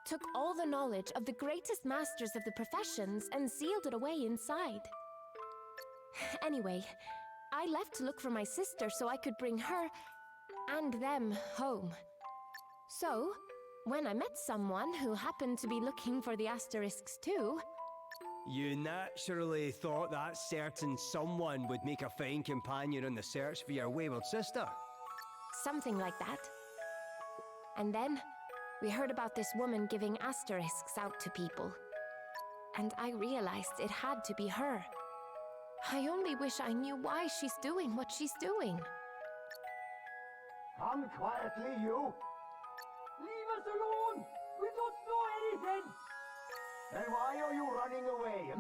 Took all the knowledge of the greatest masters of the professions and sealed it away inside. Anyway, I left to look for my sister so I could bring her and them home. So, when I met someone who happened to be looking for the asterisks too... You naturally thought that certain someone would make a fine companion in the search for your wayward sister. Something like that. And then, we heard about this woman giving asterisks out to people. And I realized it had to be her. I only wish I knew why she's doing what she's doing. Come quietly, you. Leave us alone! We don't know anything! Then why are you running away,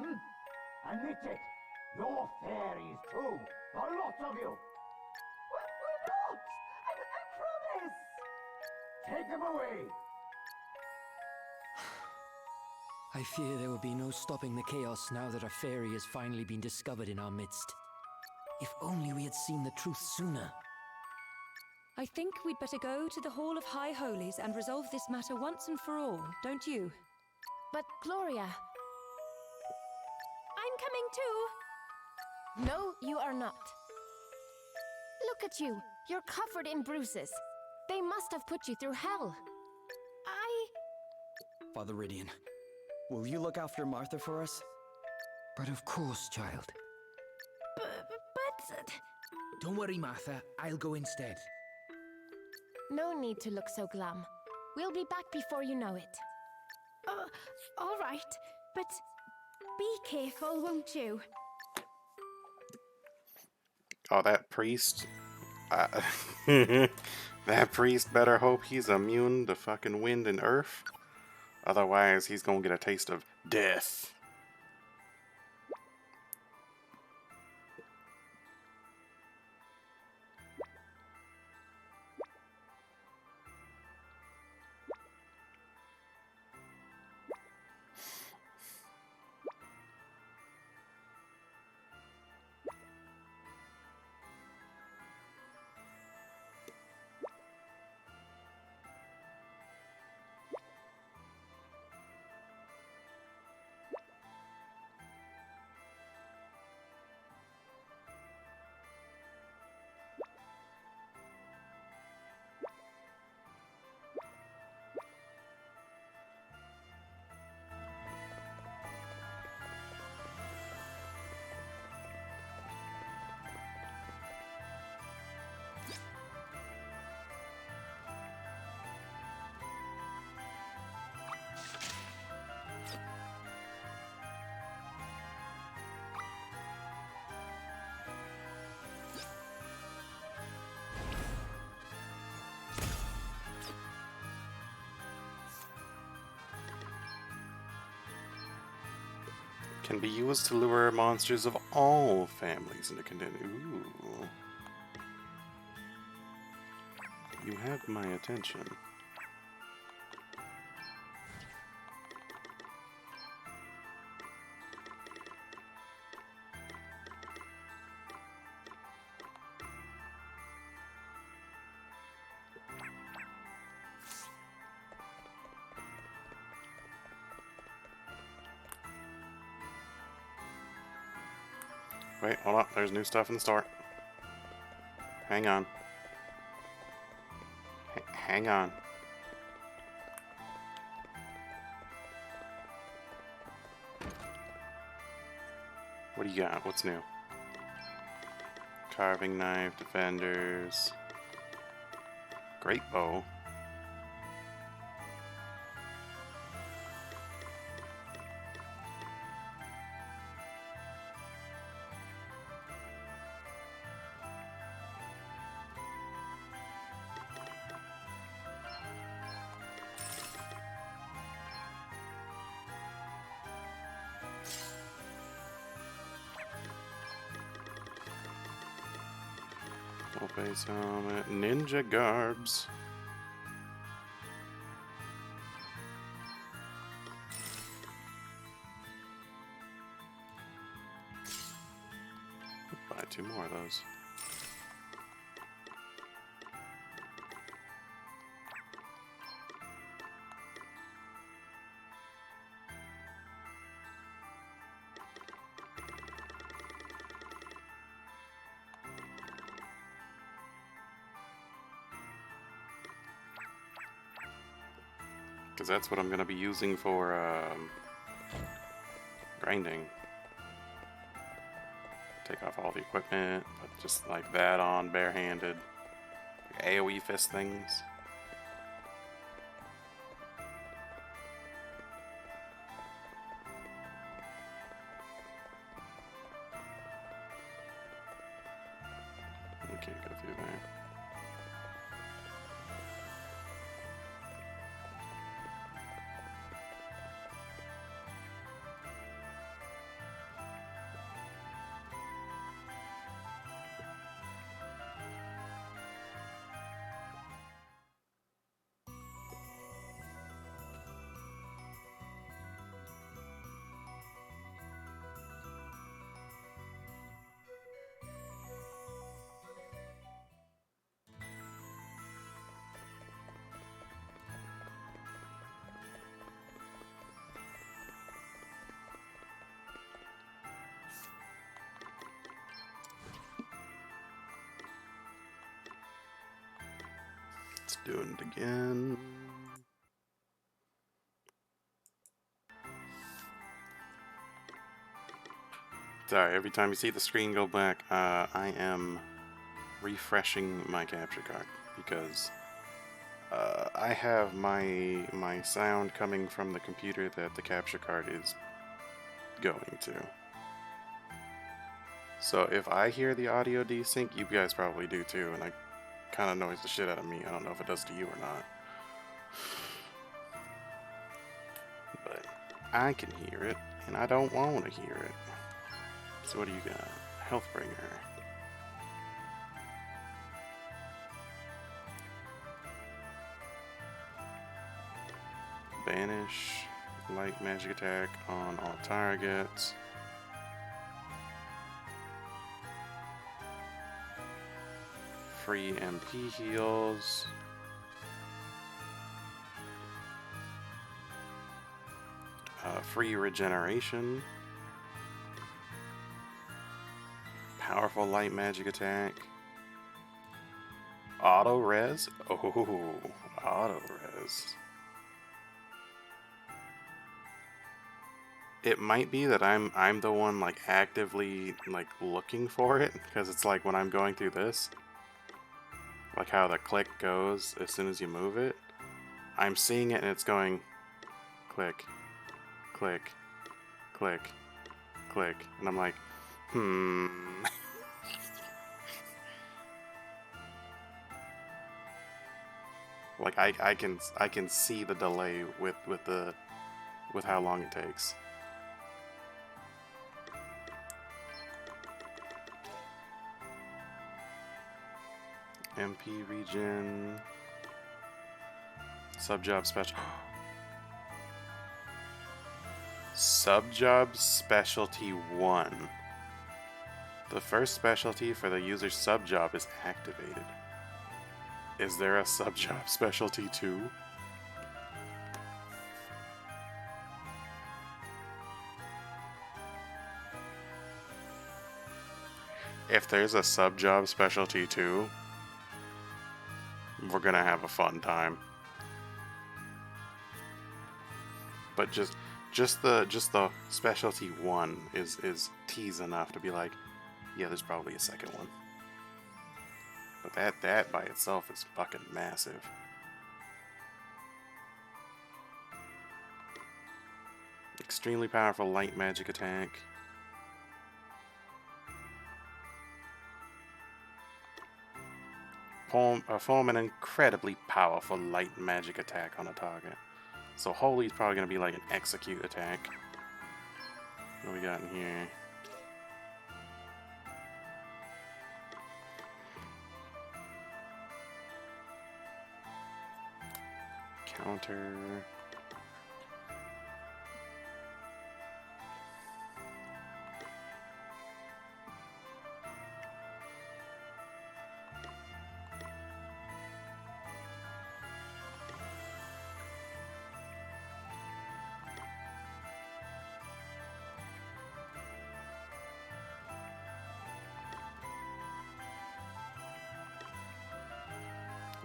Admit it! You're fairies too! A lot of you! We're not! I promise! Take them away! I fear there will be no stopping the chaos now that a fairy has finally been discovered in our midst. If only we had seen the truth sooner. I think we'd better go to the Hall of High Holies and resolve this matter once and for all, don't you? But Gloria... I'm coming too! No, you are not. Look at you. You're covered in bruises. They must have put you through hell. Father Rydian, will you look after Martha for us? But of course, child. But... Don't worry, Martha. I'll go instead. No need to look so glum. We'll be back before you know it. All right. But be careful, won't you? Oh, that priest. That priest better hope he's immune to fucking wind and earth. Otherwise, he's gonna get a taste of death. Can be used to lure monsters of all families into contention. Ooh. You have my attention. Wait, hold on. There's new stuff in the store. Hang on. Hang on. What do you got? What's new? Carving knife, defenders. Great bow. Full face helmet, ninja garbs. Buy 2 more of those. Because that's what I'm going to be using for grinding. Take off all the equipment, put just like that on barehanded. Like AoE fist things. We can't go through there. Let's do it again. Sorry, every time you see the screen go black, I am refreshing my capture card because I have my sound coming from the computer that the capture card is going to. So if I hear the audio desync, you guys probably do too, and it kind of annoys the shit out of me. I don't know if it does to you or not. But I can hear it, and I don't want to hear it. So what do you got? Healthbringer. Banish light magic attack on all targets. Free MP heals. Free regeneration. Powerful light magic attack. Auto res. Oh, auto res. It might be that I'm the one like actively like looking for it, because it's like when I'm going through this, like how the click goes as soon as you move it, I'm seeing it and it's going click, click, click, click, and I'm like, like I can see the delay with how long it takes. MP regen. Subjob special. Subjob specialty 1. The first specialty for the user's subjob is activated. Is there a subjob specialty 2? If there's a subjob specialty 2, we're gonna have a fun time. But just the specialty 1 is tease enough to be like, yeah, there's probably a second one. But that by itself is fucking massive. Extremely powerful light magic attack. Perform an incredibly powerful light magic attack on a target. So Holy's probably going to be like an execute attack. What do we got in here? Counter.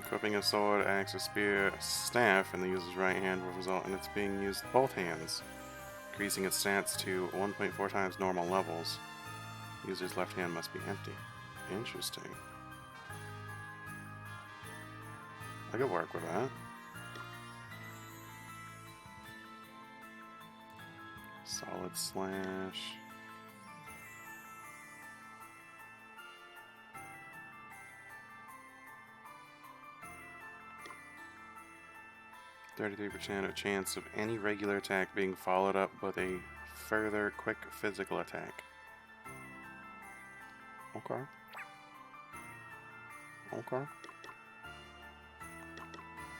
Equipping a sword, axe, or spear, staff in the user's right hand will result in its being used both hands, increasing its stats to 1.4 times normal levels. User's left hand must be empty. Interesting. I could work with that. Solid slash. %33% chance of any regular attack being followed up with a further quick physical attack. Okay. Okay.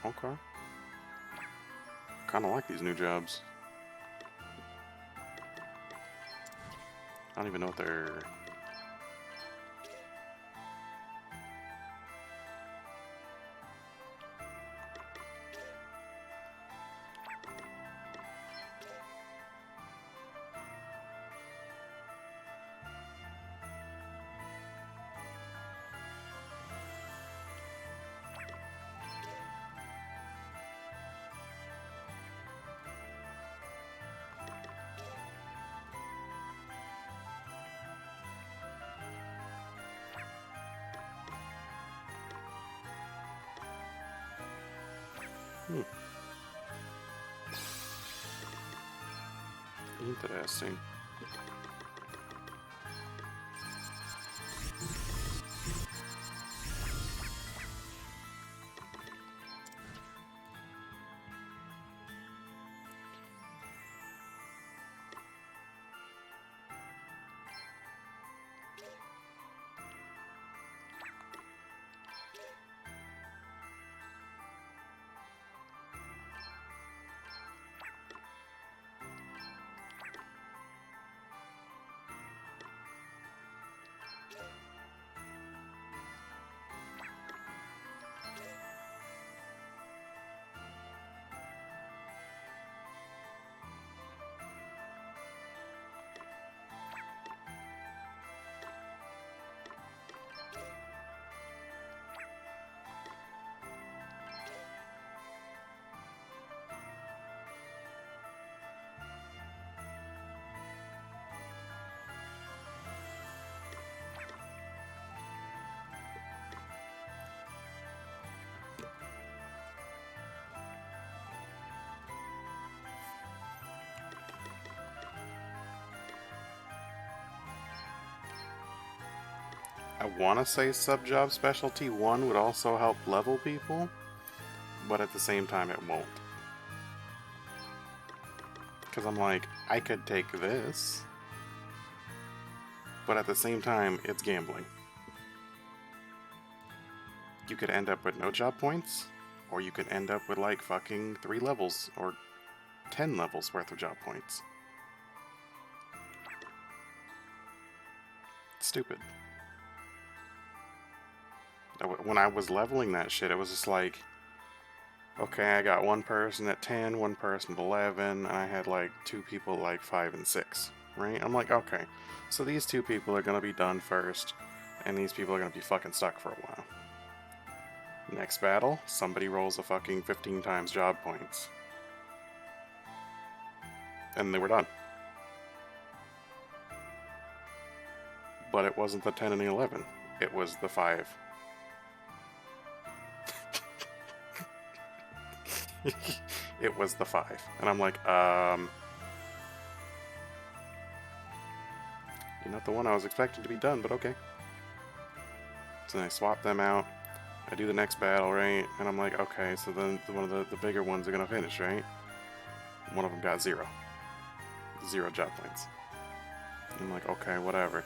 Okay. Kinda like these new jobs. I don't even know what they're... Interesting. I want to say sub-job specialty 1 would also help level people, but at the same time it won't. Because I'm like, I could take this, but at the same time, it's gambling. You could end up with no job points, or you could end up with like fucking 3 levels, or 10 levels worth of job points. It's stupid. When I was leveling that shit, it was just like, okay, I got one person at 10, one person at 11, and I had like 2 people at like 5 and 6, right? I'm like, okay, so these 2 people are gonna be done first, and these people are gonna be fucking stuck for a while. Next battle, somebody rolls a fucking 15 times job points. And they were done. But it wasn't the 10 and the 11, it was the 5. It was the 5. And I'm like, you're not the one I was expecting to be done, but okay. So then I swap them out. I do the next battle, right? And I'm like, okay, so then one of the bigger ones are gonna finish, right? One of them got 0. 0 job points. I'm like, okay, whatever.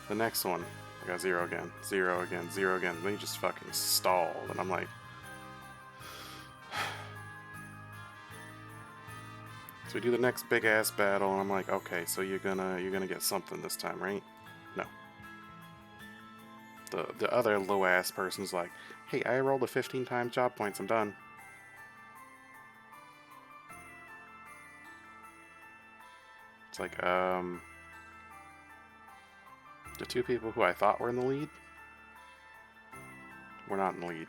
The next one, I got 0 again, 0 again, 0 again. Then he just fucking stalled, and I'm like, So we do the next big ass battle, and I'm like, okay, so you're gonna get something this time, right? No. The other low ass person's like, hey, I rolled a 15 times job points, I'm done. It's like, the two people who I thought were in the lead were not in the lead.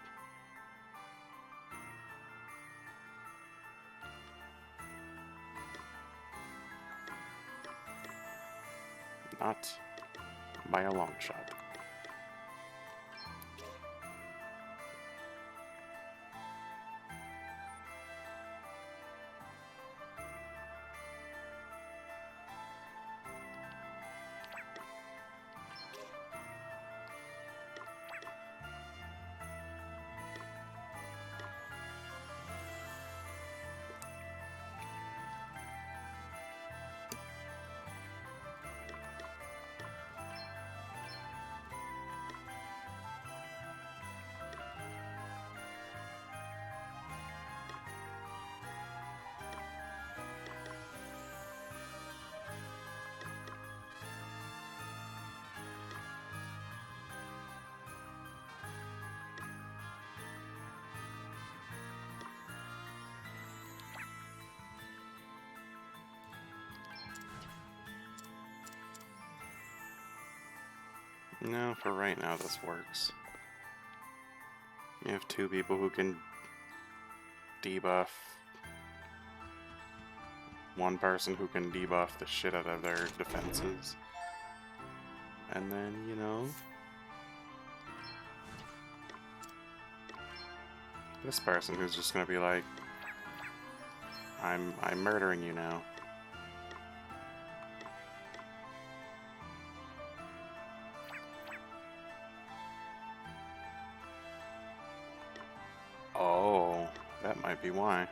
Not by a long shot. No, for right now this works. You have two people who can debuff. One person who can debuff the shit out of their defenses. And then, you know, this person who's just gonna be like, I'm murdering you now. Oh, that might be why.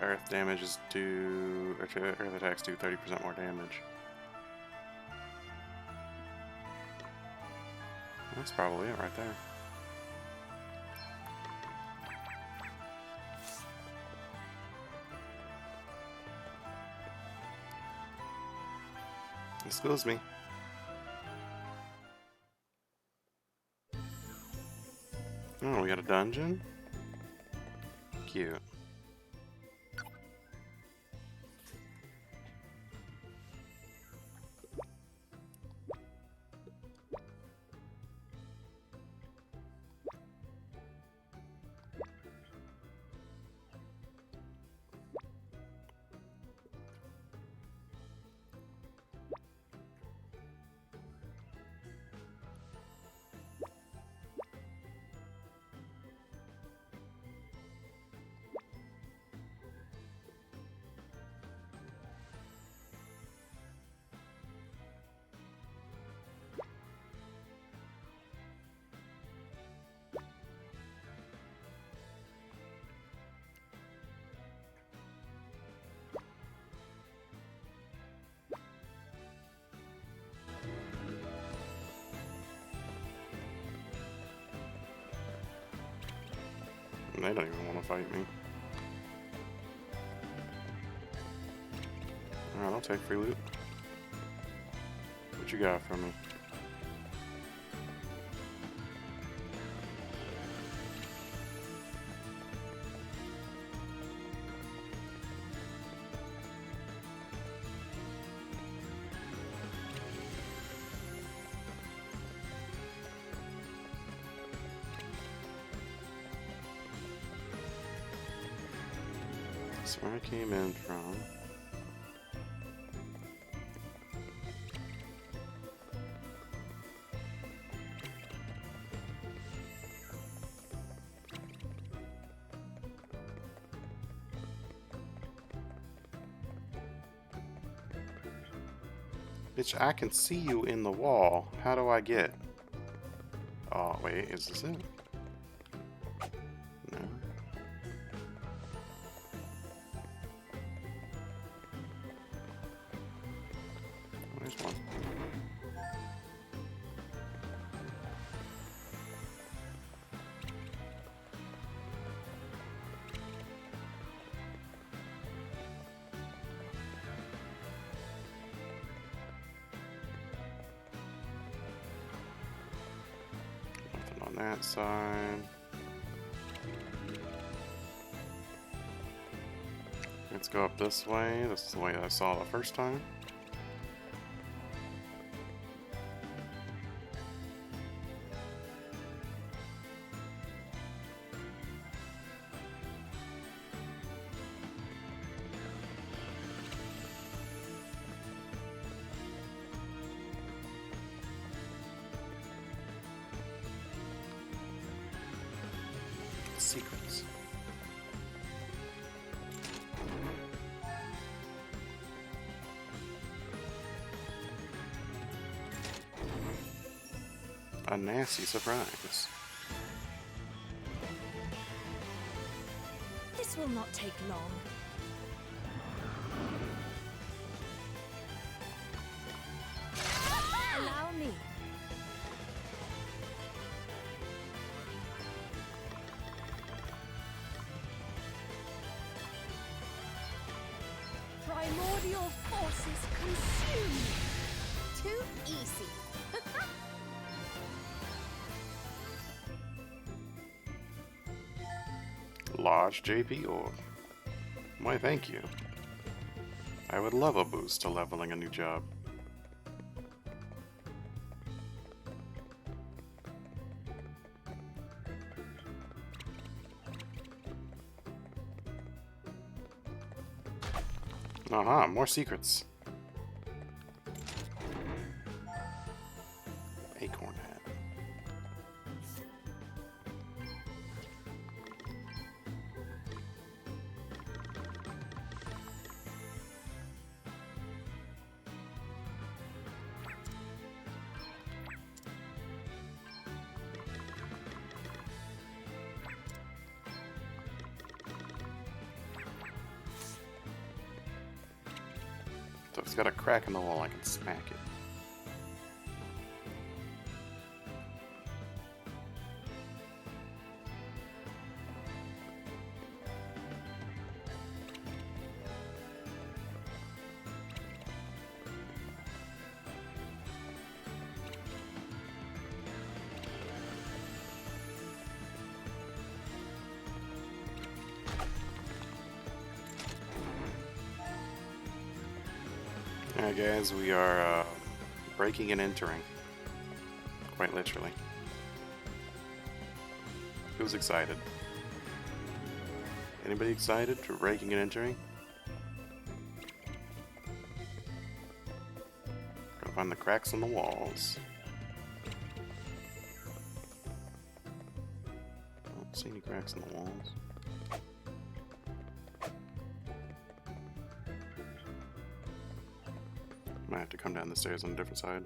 Earth damages do, or earth attacks do 30% more damage. That's probably it right there. Excuse me. Oh, we got a dungeon? Cute. They don't even want to fight me. Alright, I'll take free loot. What you got for me? That's where I came in from. Bitch, I can see you in the wall. How do I get? Oh, wait, is this it? No. There's one. that side. Let's go up this way. This is the way I saw the first time. Secrets. A nasty surprise. This will not take long. Allow me. Primordial forces consume me. Too easy. Large JP orb. Why, thank you. I would love a boost to leveling a new job. Aha, more secrets. Acorn hat. So if it's got a crack in the wall, I can smack it. Alright guys, we are breaking and entering. Quite literally. Who's excited? Anybody excited for breaking and entering? Gotta find the cracks in the walls. Don't see any cracks in the walls. Might have to come down the stairs on a different side.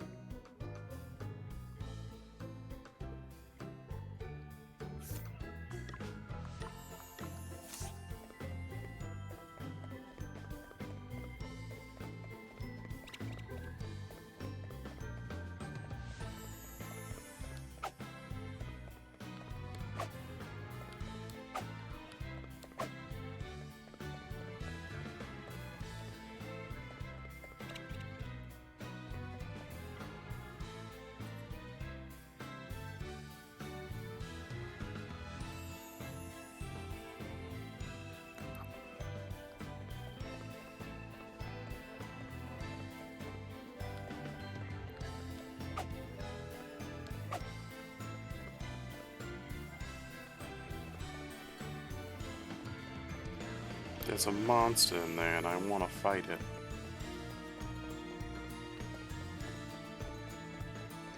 There's a monster in there and I want to fight it.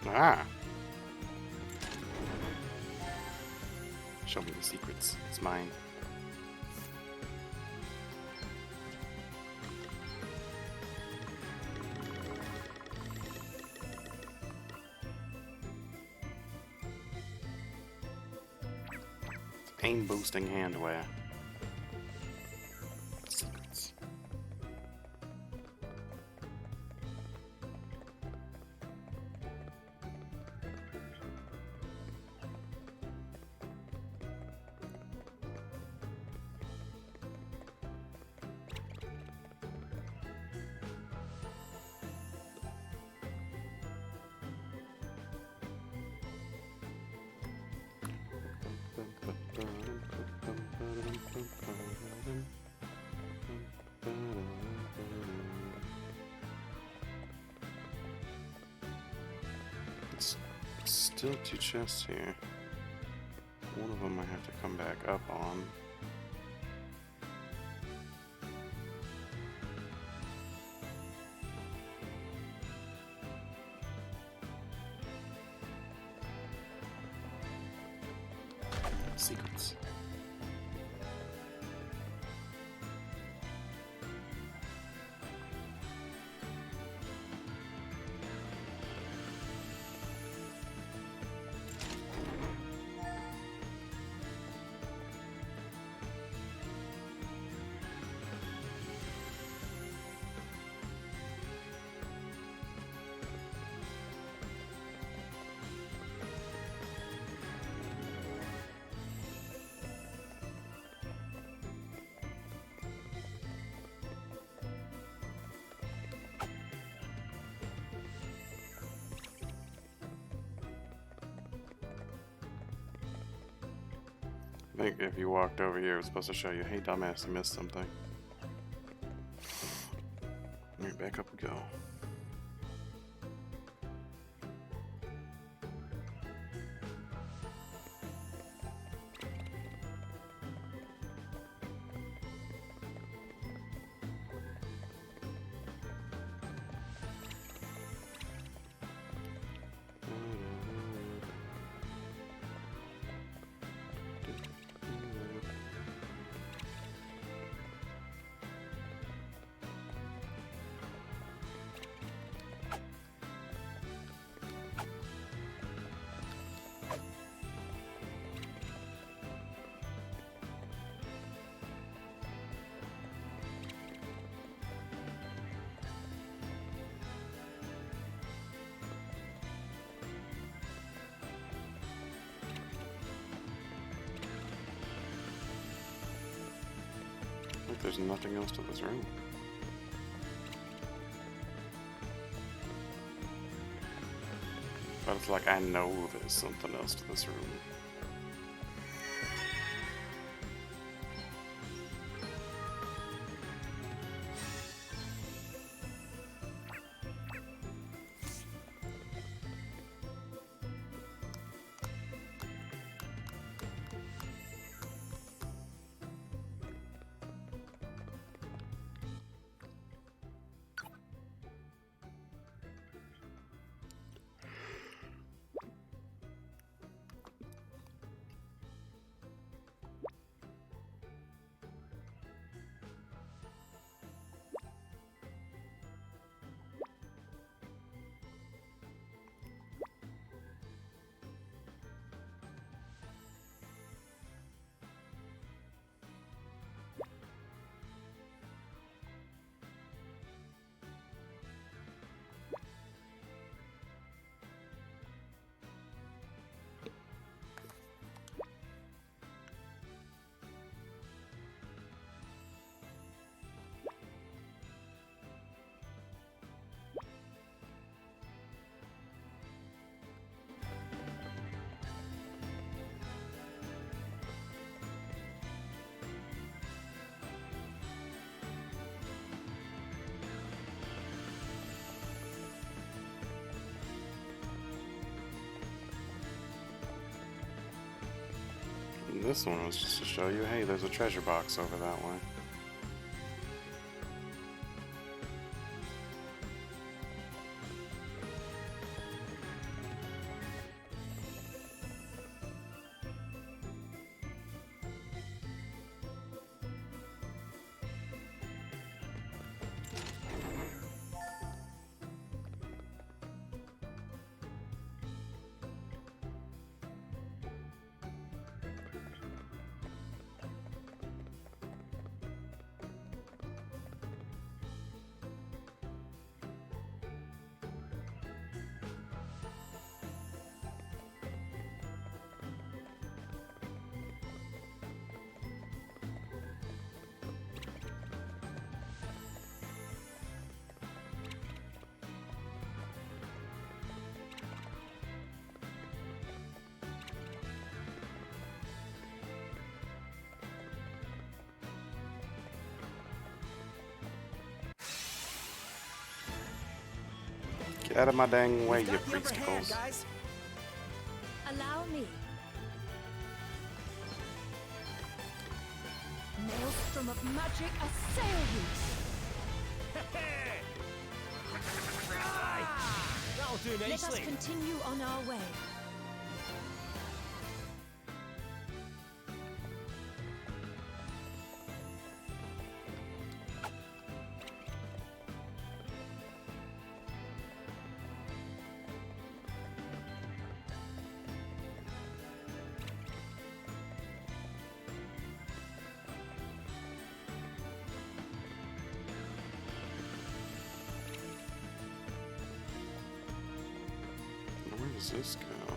Ah! Show me the secrets. It's mine. Aim boosting handwear. Secrets. Still 2 chests here. One of them I have to come back up on. Secrets. I think if you walked over here, it was supposed to show you, hey dumbass, you missed something. Alright, back up we go. There's nothing else to this room. But it's like I know there's something else to this room. And this one was just to show you, hey, there's a treasure box over that way. Get out of my dang way, you priesticles. Guys. Allow me. Maelstrom of magic assail you! That'll do Let us nicely. continue on our way. Where does this go?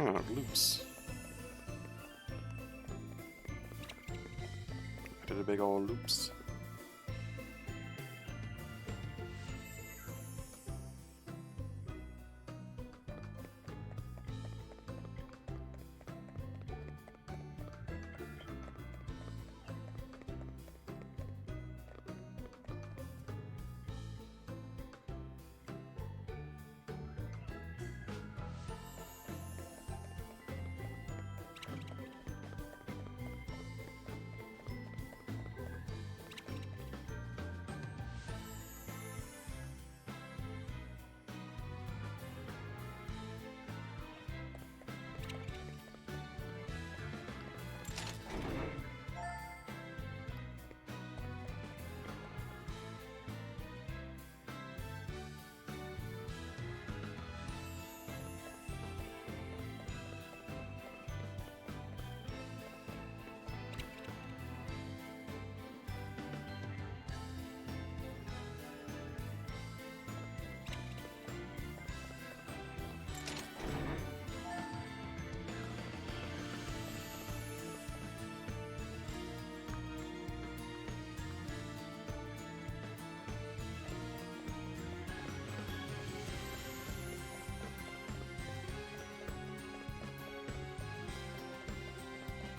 Oh, it loops. Did a big old loops.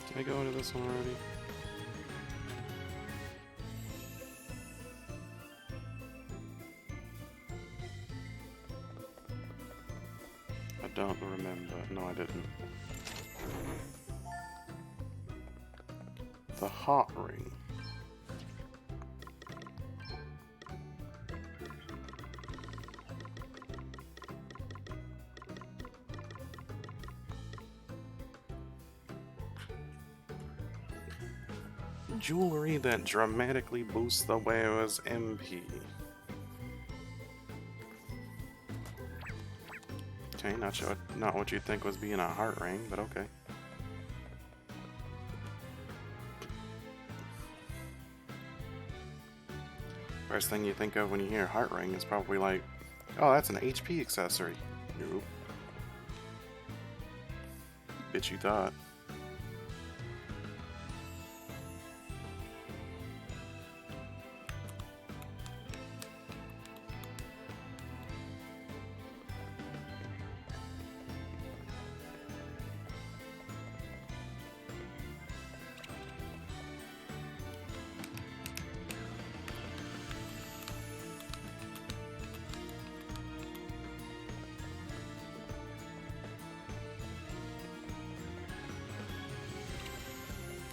Did I go into this one already? I don't remember. No, I didn't. The heart ring. Jewelry that dramatically boosts the wearer's MP. Okay, not what you'd think was being a heart ring, but okay. First thing you think of when you hear heart ring is probably like, oh, that's an HP accessory. Nope. Bitch, you thought.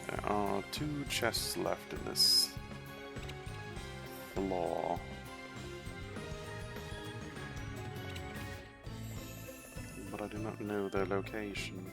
There are 2 chests left in this floor. But I do not know their location.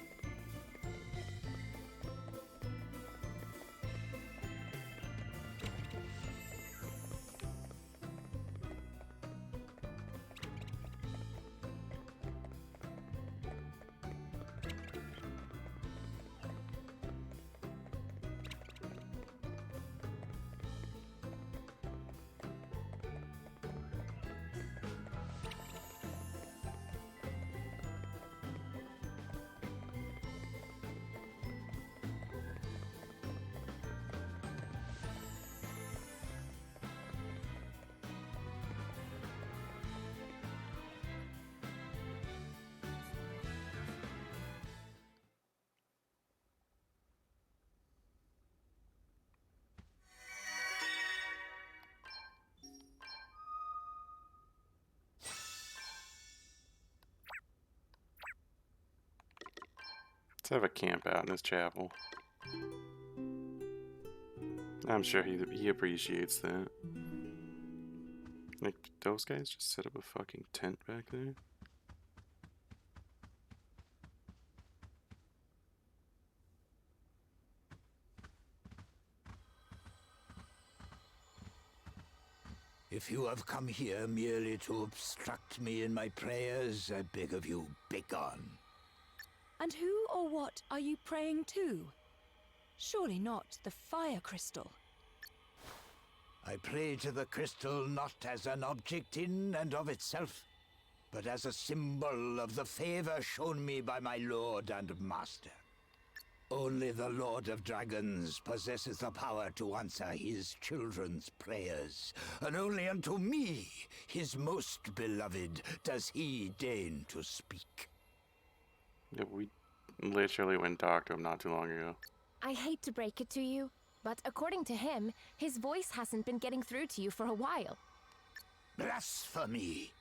have a camp out in his chapel. I'm sure he appreciates that. Like, did those guys just set up a fucking tent back there? If you have come here merely to obstruct me in my prayers, I beg of you, begone. And who or what are you praying to? Surely not the fire crystal. I pray to the crystal not as an object in and of itself, but as a symbol of the favor shown me by my lord and master. Only the Lord of Dragons possesses the power to answer his children's prayers, and only unto me, his most beloved, does he deign to speak. Yeah, we literally went and talked to him not too long ago. I hate to break it to you, but according to him, his voice hasn't been getting through to you for a while. Blasphemy!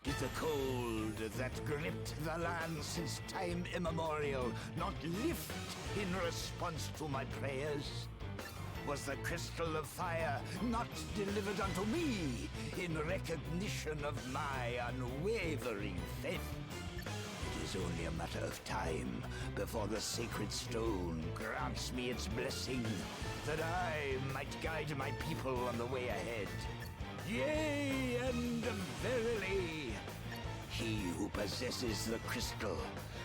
Did the cold that gripped the land since time immemorial not lift in response to my prayers? Was the crystal of fire not delivered unto me in recognition of my unwavering faith? It is only a matter of time before the sacred stone grants me its blessing, that I might guide my people on the way ahead. Yea, and verily, he who possesses the crystal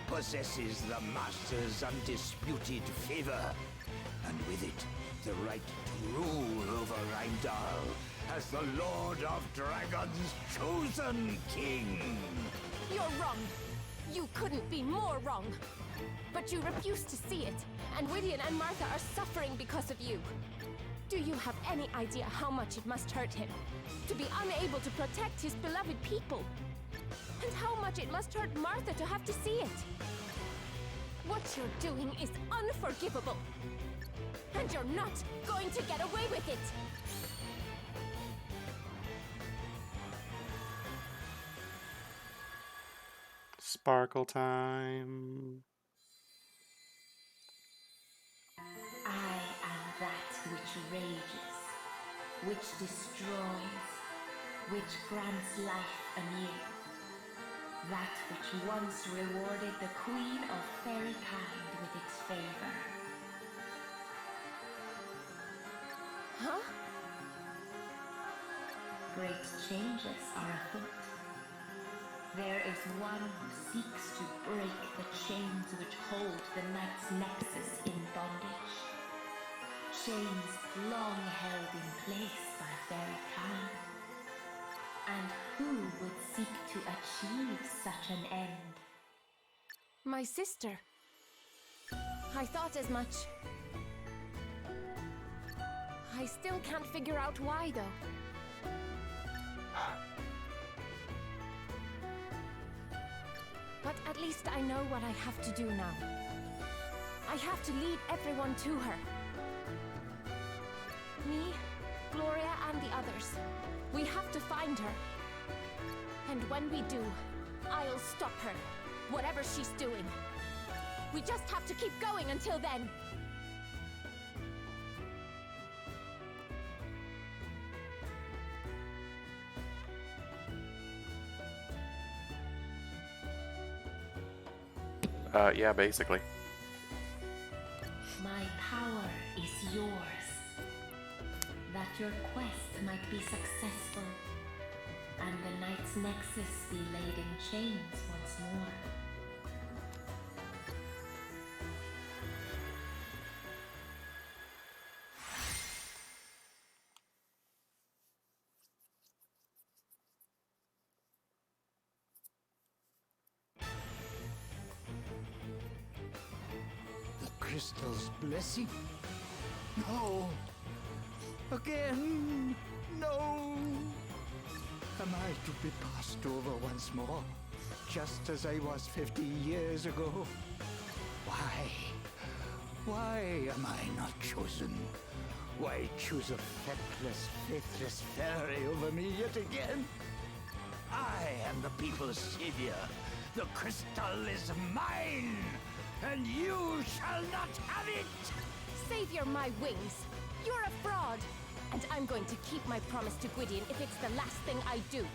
possesses the Master's undisputed favor, and with it, the right to rule over Rheimdall as the Lord of Dragons' chosen king. You're wrong. You couldn't be more wrong. But you refuse to see it, and Wydian and Martha are suffering because of you. Do you have any idea how much it must hurt him to be unable to protect his beloved people? And how much it must hurt Martha to have to see it? What you're doing is unforgivable. And you're not going to get away with it! Sparkle time. I am that which rages, which destroys, which grants life anew. That which once rewarded the Queen of Fairy Kind with its favor. Huh? Great changes are afoot. There is one who seeks to break the chains which hold the Knight's Nexus in bondage. Chains long held in place by Fairy Kind. And who would seek to achieve such an end? My sister. I thought as much. I still can't figure out why, though. But at least I know what I have to do now. I have to lead everyone to her. Me, Gloria, and the others. We have to find her. And when we do, I'll stop her, whatever she's doing. We just have to keep going until then. Yeah, basically. My power is yours. That your quest might be successful, and the Knight's Nexus be laid in chains once more. The crystal's blessing? No! Again! No! Am I to be passed over once more, just as I was 50 years ago? Why? Why am I not chosen? Why choose a feckless, faithless fairy over me yet again? I am the people's savior. The crystal is mine! and you shall not have it! Savior my wings! You're a fraud! And I'm going to keep my promise to Gwydion if it's the last thing I do.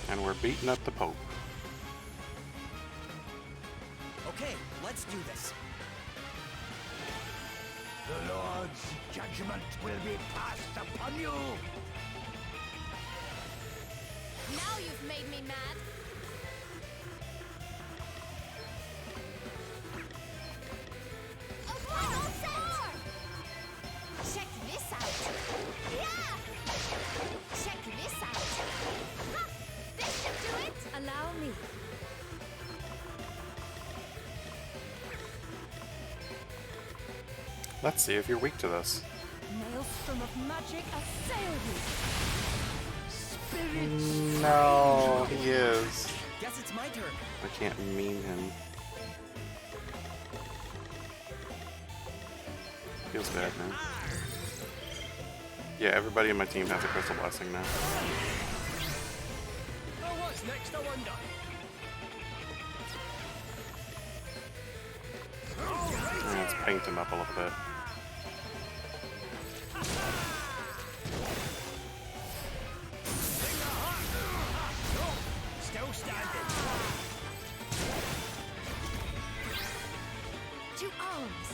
And we're beating up the Pope. Okay, let's do this. The Lord's judgment will be passed upon you! Now you've made me mad! Okay, all set! Check this out! Yeah! Check this out! Ha! This should do it! Allow me. Let's see if you're weak to this. Maelstrom of magic assail you! No, he is. Guess it's my turn. I can't meme him. Feels bad, man. Yeah, everybody in my team has a crystal blessing now. Oh, what's next, I wonder? Let's paint him up a little bit. Still standing. To arms!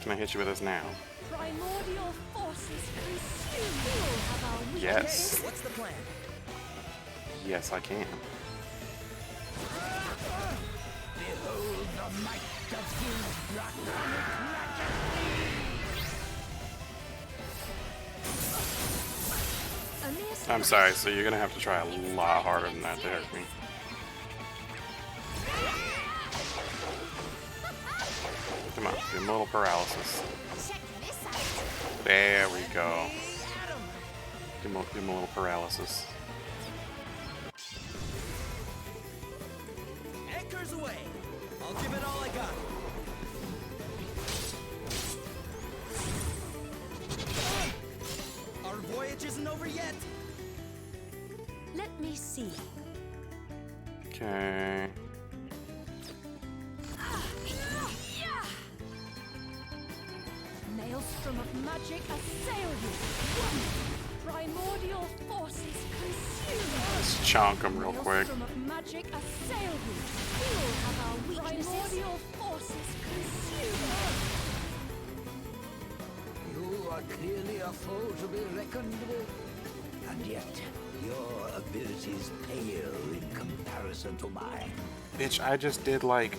Can I hit you with this now? Primordial forces consume. We'll have our weakness. Yes. What's the plan? Yes, I can. Behold the might of his draconic majesty! I'm sorry, so you're gonna have to try a lot harder than that to hurt me. Come on, give him a little paralysis. Check this out! There we go. Give him a little paralysis. Anchors away. I'll give it all I got. Our voyage isn't over yet. Let me see. Okay. Maelstrom of magic assail you! Primordial forces consume! Let's chonk him real quick. Maelstrom of magic assail you! We'll have our weaknesses. Primordial forces consume! You are clearly a foe to be reckoned with, and yet your abilities pale in comparison to mine. Bitch, I just did like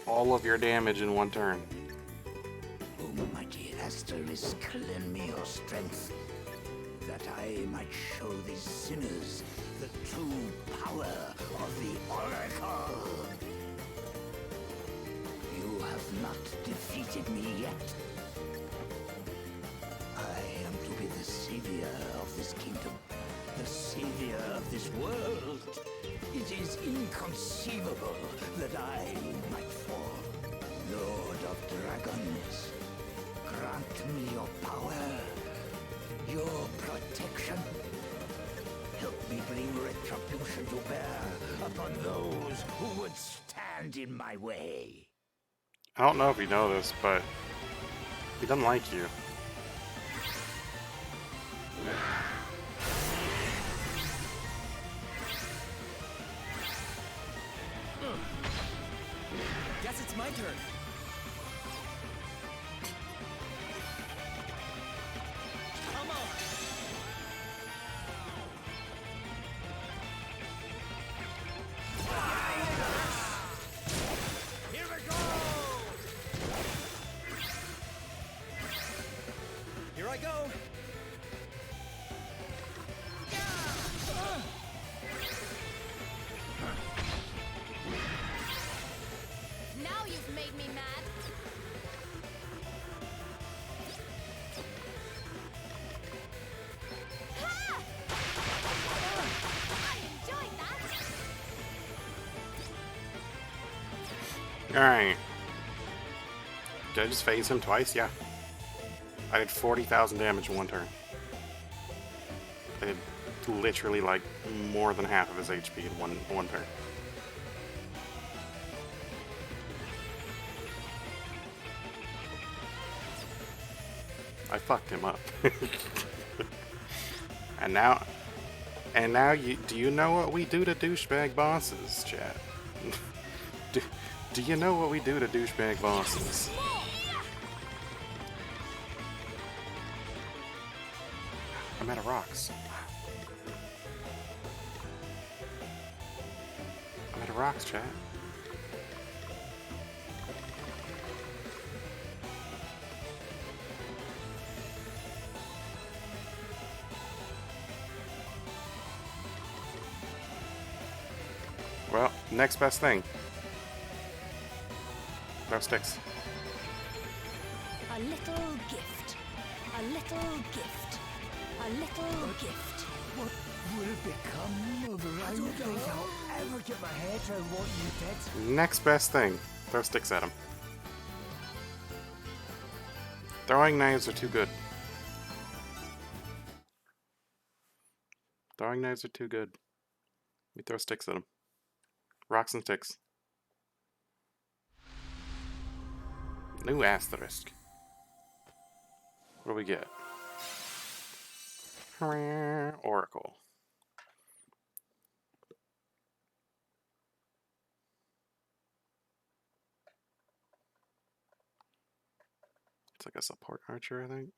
all of your damage in one turn. O mighty Asterisk, lend me your strength, that I might show these sinners the true power of the Oracle. You have not defeated me yet. I am to be the savior of this kingdom, the savior of this world. It is inconceivable that I might fall. Lord of Dragons, grant me your power, your protection. Help me bring retribution to bear upon those who would stand in my way. I don't know if you know this, but he doesn't like you. Guess it's my turn. Come on. Here we go! Here I go. Now you've made me mad! Ha! I enjoyed that! Alright. Did I just phase him twice? Yeah. I did 40,000 damage in one turn. I did literally like more than half of his HP in one turn. I fucked him up. And now do you know what we do to douchebag bosses, chat? do you know what we do to douchebag bosses? I'm out of rocks. I'm out of rocks, chat. Well, next best thing. No sticks. A little gift. A little gift. A little gift. What will become of Ryan? I don't think I'll ever get my head around what you did. Next best thing. Throw sticks at him. Throwing knives are too good. Throwing knives are too good. We throw sticks at him. Rocks and sticks. New asterisk. What do we get? Oracle. It's like a support archer, I think.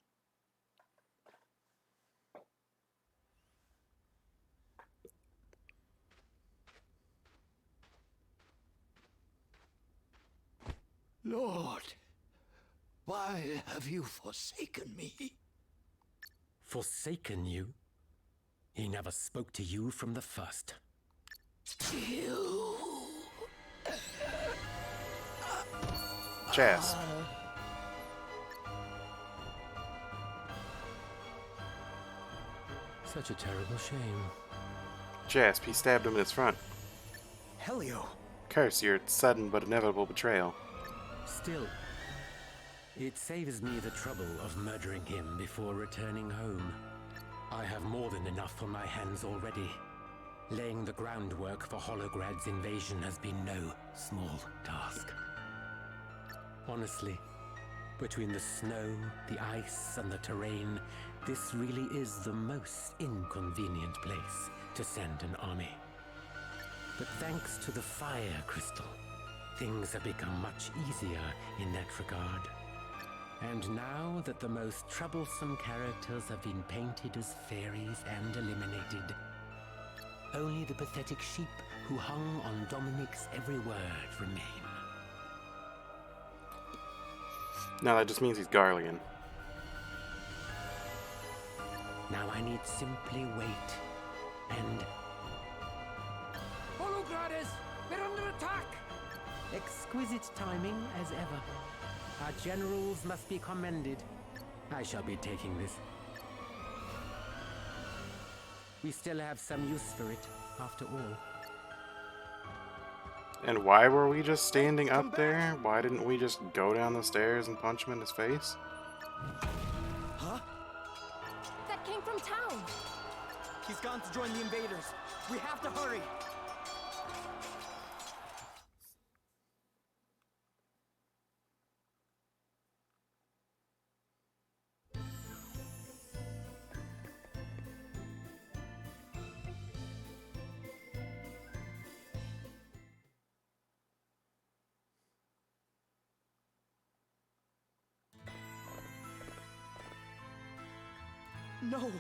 Lord, why have you forsaken me? Forsaken you? He never spoke to you from the first. You. Chaz. Such a terrible shame. Jasp, he stabbed him in his front. Helio! Curse your sudden but inevitable betrayal. Still, it saves me the trouble of murdering him before returning home. I have more than enough on my hands already. Laying the groundwork for Holograd's invasion has been no small task. Honestly, between the snow, the ice, and the terrain, this really is the most inconvenient place to send an army. But thanks to the fire crystal, things have become much easier in that regard. And now that the most troublesome characters have been painted as fairies and eliminated, only the pathetic sheep who hung on Dominic's every word remain. No, that just means he's Garlean. Now I need simply wait and... Hologrades! We're under attack! Exquisite timing as ever. Our generals must be commended. I shall be taking this. We still have some use for it, after all. And why were we just standing up there? Why didn't we just go down the stairs and punch him in his face? Huh? That came from town. He's gone to join the invaders. We have to hurry. No!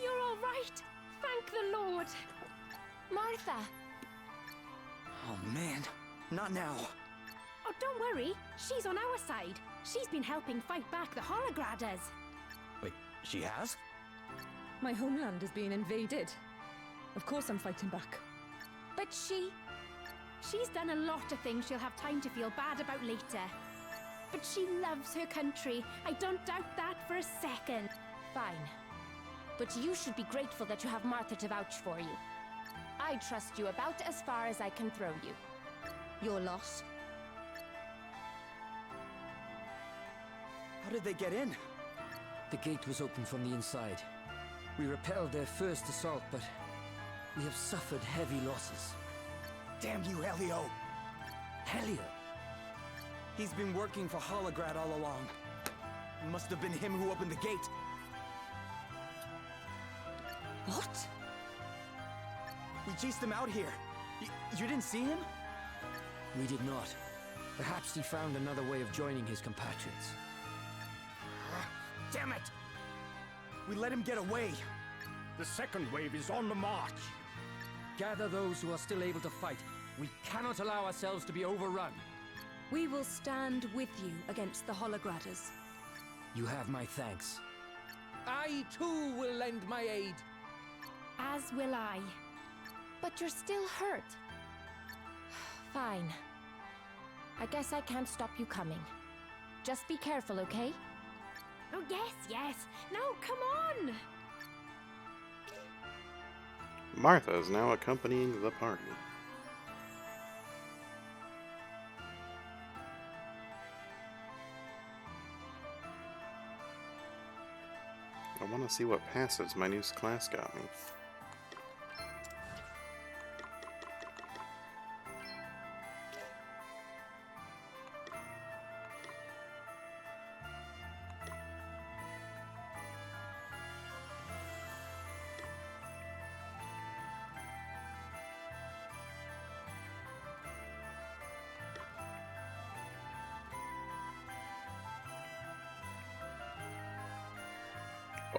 You're all right. Thank the Lord. Martha. Oh man, not now. Oh, don't worry. She's on our side. She's been helping fight back the Holograders. Wait, she has? My homeland is being invaded. Of course I'm fighting back. But she's done a lot of things she'll have time to feel bad about later. But she loves her country. I don't doubt that for a second. Fine. But you should be grateful that you have Martha to vouch for you. I trust you about as far as I can throw you. Your loss. How did they get in? The gate was open from the inside. We repelled their first assault, but we have suffered heavy losses. Damn you, Helio! Helio? He's been working for Holograd all along. It must have been him who opened the gate. What? We chased him out here. You didn't see him? We did not. Perhaps he found another way of joining his compatriots. Damn it! We let him get away. The second wave is on the march. Gather those who are still able to fight. We cannot allow ourselves to be overrun. We will stand with you against the Holograders. You have my thanks. I too will lend my aid. As will I. But you're still hurt. Fine. I guess I can't stop you coming. Just be careful, okay? Oh, yes, yes. Now, come on! Martha is now accompanying the party. I want to see what passives my new class got me.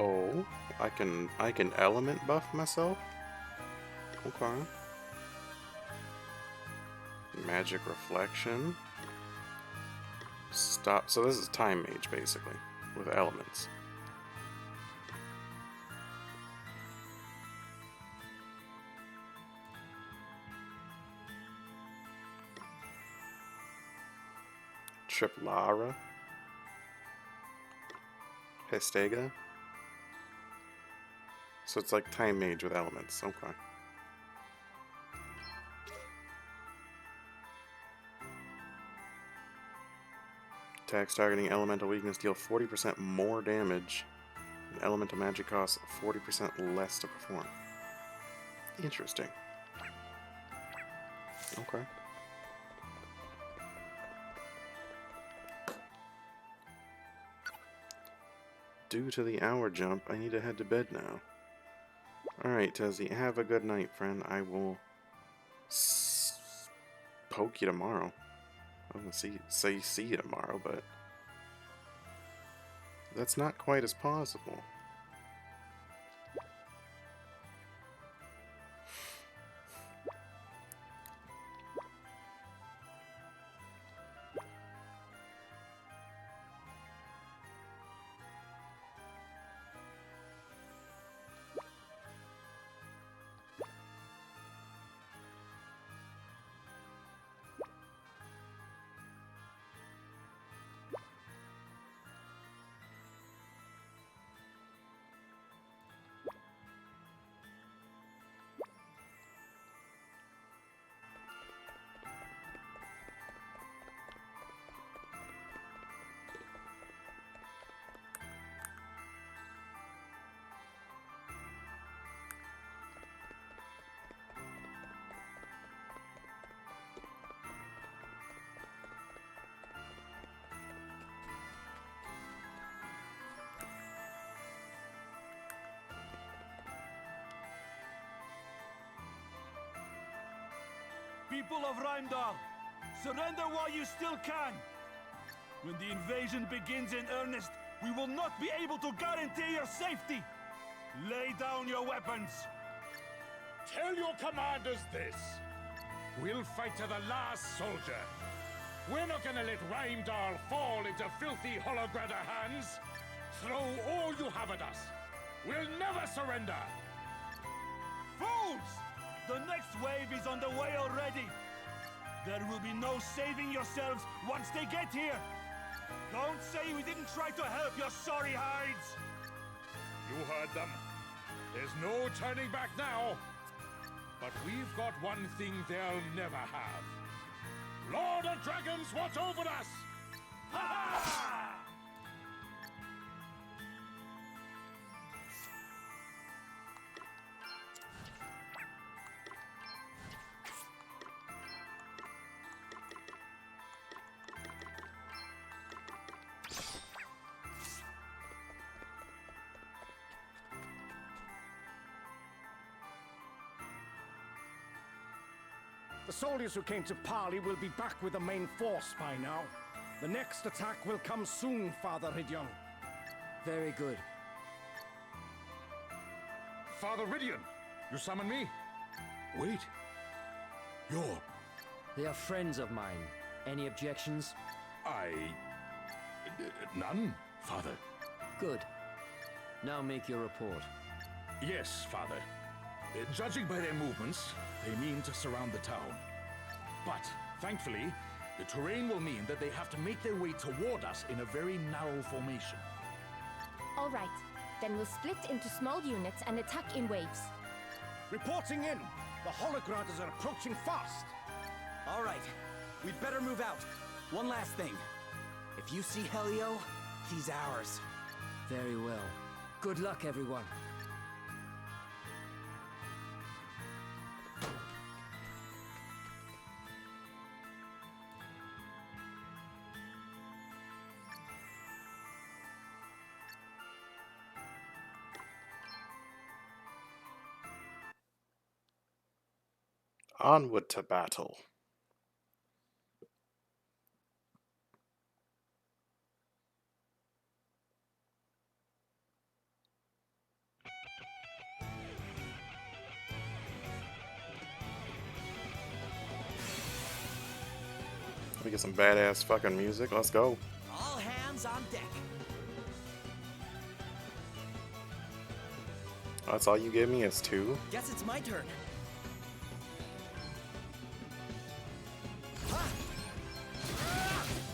Oh, I can element buff myself? Okay. Magic reflection. Stop. So this is time mage basically with elements. Triplara. Hestega. So it's like time mage with elements. Okay. Attacks targeting elemental weakness deal 40% more damage. And elemental magic costs 40% less to perform. Interesting. Okay. Due to the hour jump, I need to head to bed now. Alright, Tezzy, have a good night, friend. I will poke you tomorrow. I don't say see you tomorrow, but that's not quite as possible. People of Rheimdall, surrender while you still can! When the invasion begins in earnest, we will not be able to guarantee your safety! Lay down your weapons! Tell your commanders this. We'll fight to the last soldier. We're not gonna let Rheimdall fall into filthy Holograda hands. Throw all you have at us. We'll never surrender! Fools! The next wave is on the way already! There will be no saving yourselves once they get here! Don't say we didn't try to help your sorry hides! You heard them. There's no turning back now. But we've got one thing they'll never have. Lord of Dragons, watch over us! Ha ha! The soldiers who came to parley will be back with the main force by now. The next attack will come soon, Father Ridion. Very good. Father Ridion, you summon me? Wait. You're... They are friends of mine. Any objections? None, Father. Good. Now make your report. Yes, Father. Judging by their movements, they mean to surround the town. But, thankfully, the terrain will mean that they have to make their way toward us in a very narrow formation. All right. Then we'll split into small units and attack in waves. Reporting in! The Hologrotters are approaching fast! All right. We'd better move out. One last thing. If you see Helio, he's ours. Very well. Good luck, everyone. Onward to battle. Let me get some badass fucking music. Let's go. All hands on deck. That's all you give me is 2? Guess it's my turn.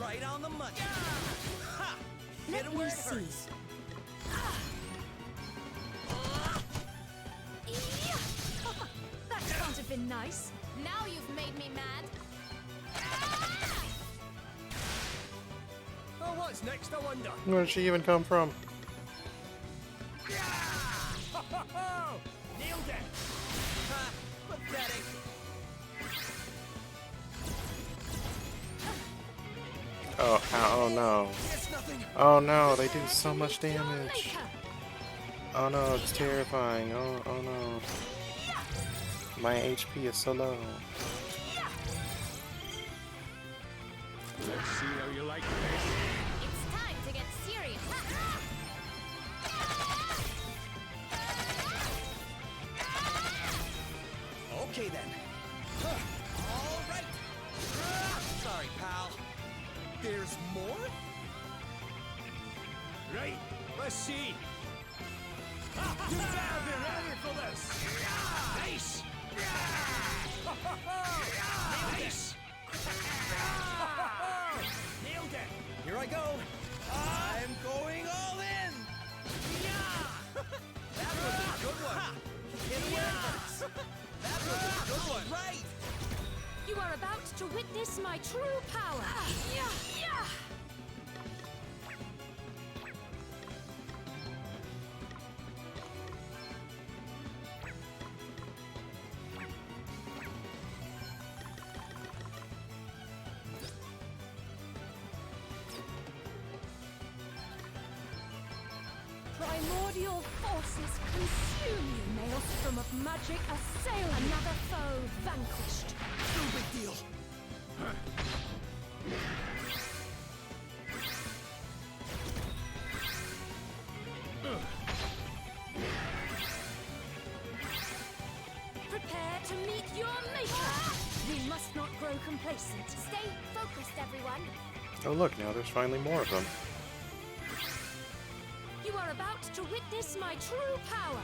Right on the money. Ha! Hit him where it hurts. That can't have been nice. Now you've made me mad. Oh, what's next, I wonder? Where did she even come from? Nailed it! Ha! Pathetic. Oh, oh no. Oh no, they do so much damage. Oh no, it's terrifying. Oh no. My HP is so low. Let's see how you like this. It's time to get serious. Okay then. All right. Sorry, pal. There's more? Right, let's see. You better be ready for this. Nice. Nice. Nailed it. Here I go. I'm going all in. That was a good one. Hit him where it hurts. That was a good one. Right. You are about to witness my true power. Primordial forces consume you, Maelstrom of magic assail you. Another foe vanquished. No big deal. Prepare to meet your maker. We must not grow complacent. Stay focused, everyone. Oh look, now there's finally more of them. You are about to witness my true power.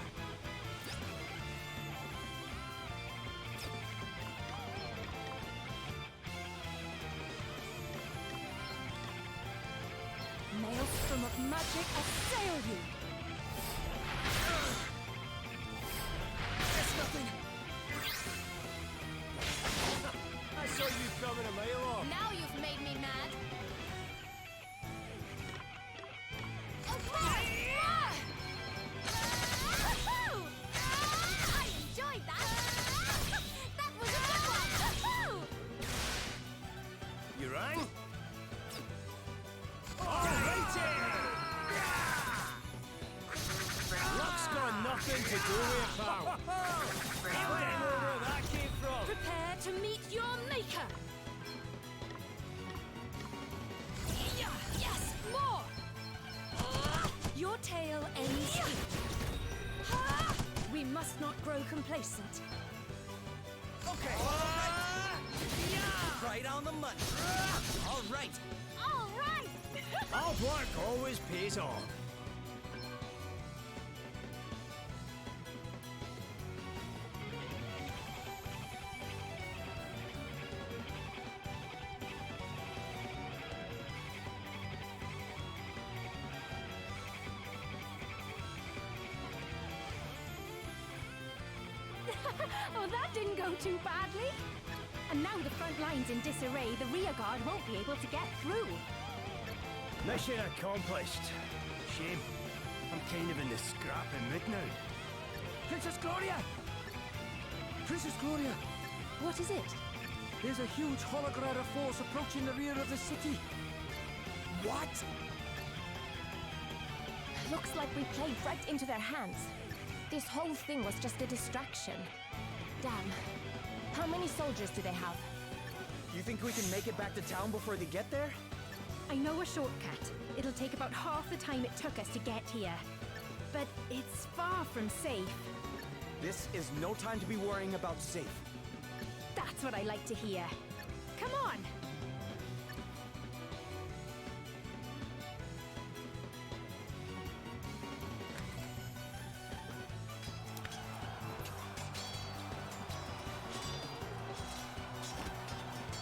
Maelstrom of magic assail you. That's nothing. I saw you coming a mile off. Now you've made me mad. I enjoyed that. That was a good one. You right? Alrighty! Luck's got nothing to do with it, pal. I don't know where that came from. Prepare to meet your Breaker! Yes, more! Your tale ends here. We must not grow complacent. Okay. Right on the money. All right. All right! Hard work always pays off. Oh, that didn't go too badly. And now the front line's in disarray, the rear guard won't be able to get through. Mission accomplished. Shame. I'm kind of in the scrapping mood now. Princess Gloria! Princess Gloria! What is it? There's a huge hologram force approaching the rear of the city. What? Looks like we played right into their hands. This whole thing was just a distraction. Damn. How many soldiers do they have? You think we can make it back to town before they get there? I know a shortcut. It'll take about half the time it took us to get here. But it's far from safe. This is no time to be worrying about safe. That's what I like to hear. Come on!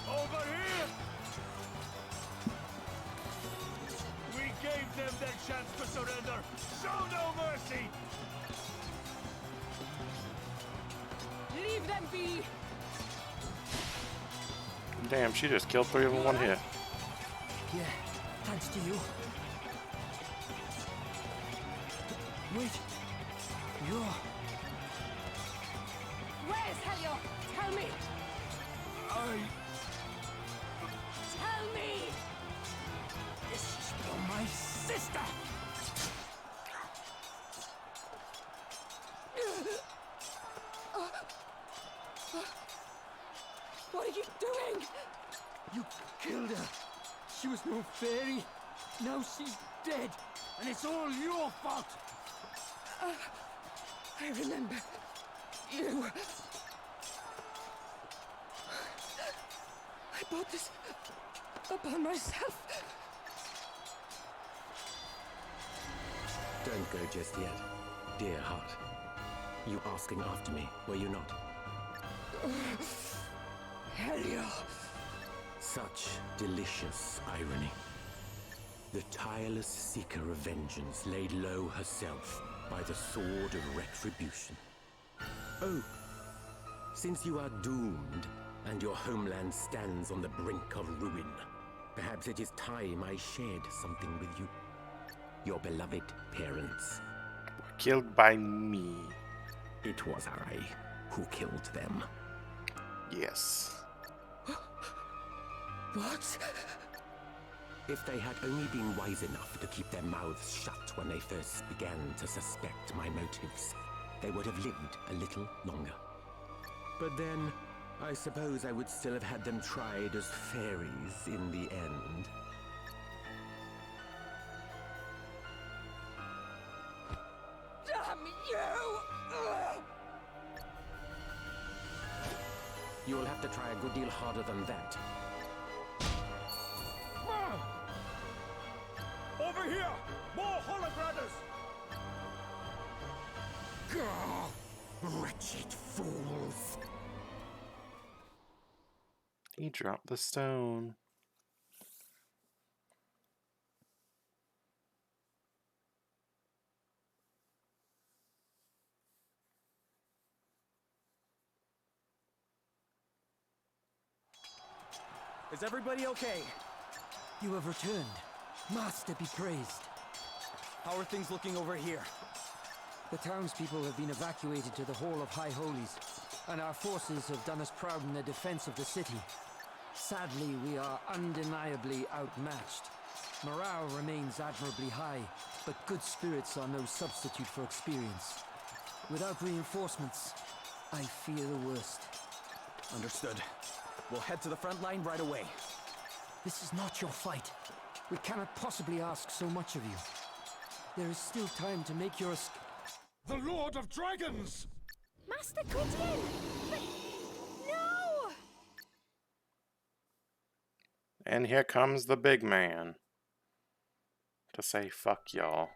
Over here! We gave them their chance to surrender. Show no mercy! Leave them be! Damn, she just killed 3 of them in one hit. Yeah, thanks to you. Wait, you're... Where's Helio? Tell me! Tell me! This is for my sister! What are you doing? You killed her. She was no fairy. Now she's dead. And it's all your fault. I remember you. I brought this upon myself. Don't go just yet, dear heart. You asking after me, were you not? Helio. Such delicious irony. The tireless seeker of vengeance laid low herself by the sword of retribution. Oh, since you are doomed and your homeland stands on the brink of ruin, perhaps it is time I shared something with you. Your beloved parents. Killed by me. It was I who killed them. Yes. What? If they had only been wise enough to keep their mouths shut when they first began to suspect my motives, they would have lived a little longer. But then, I suppose I would still have had them tried as fairies in the end. Damn you! You'll have to try a good deal harder than that. Over here! More hologrammers! Wretched fools! He dropped the stone. Is everybody okay? You have returned. Master be praised. How are things looking over here? The townspeople have been evacuated to the Hall of High Holies, and our forces have done us proud in the defense of the city. Sadly, we are undeniably outmatched. Morale remains admirably high, but good spirits are no substitute for experience. Without reinforcements, I fear the worst. Understood. We'll head to the front line right away. This is not your fight. We cannot possibly ask so much of you. There is still time to make your escape. The Lord of Dragons! Master Quitian! But... no! And here comes the big man to say fuck y'all.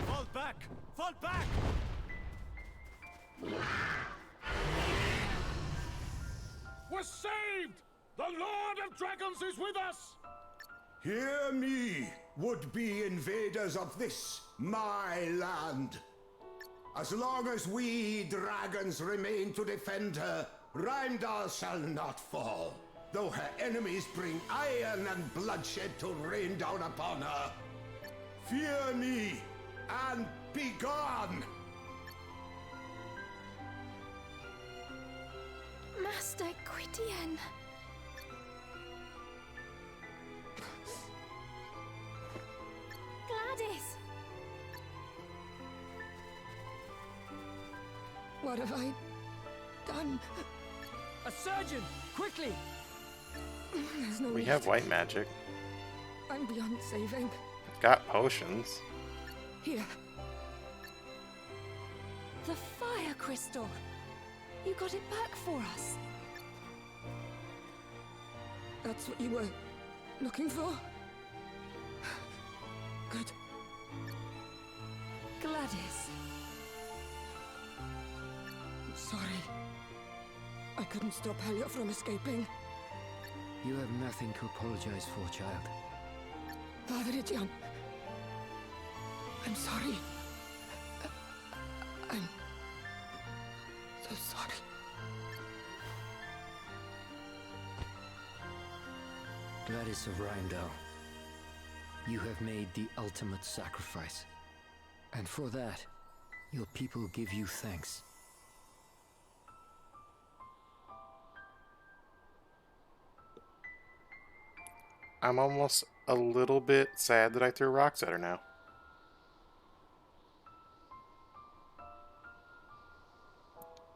Fall back! Fall back! We're saved! The Lord of Dragons is with us! Hear me, would-be invaders of this, my land. As long as we dragons remain to defend her, Rheimdall shall not fall, though her enemies bring iron and bloodshed to rain down upon her. Fear me, and be gone! Master Quitian. Gladys! What have I done? A surgeon! Quickly! There's no We need. have white magic. I'm beyond saving. Got potions. Here. The fire crystal. You got it back for us. That's what you were looking for? Good. Gladys. I'm sorry. I couldn't stop Helio from escaping. You have nothing to apologize for, child. Father Ijan. I'm sorry. I'm so sorry. Gladys of Rheimdall, you have made the ultimate sacrifice. And for that, your people give you thanks. I'm almost a little bit sad that I threw rocks at her now.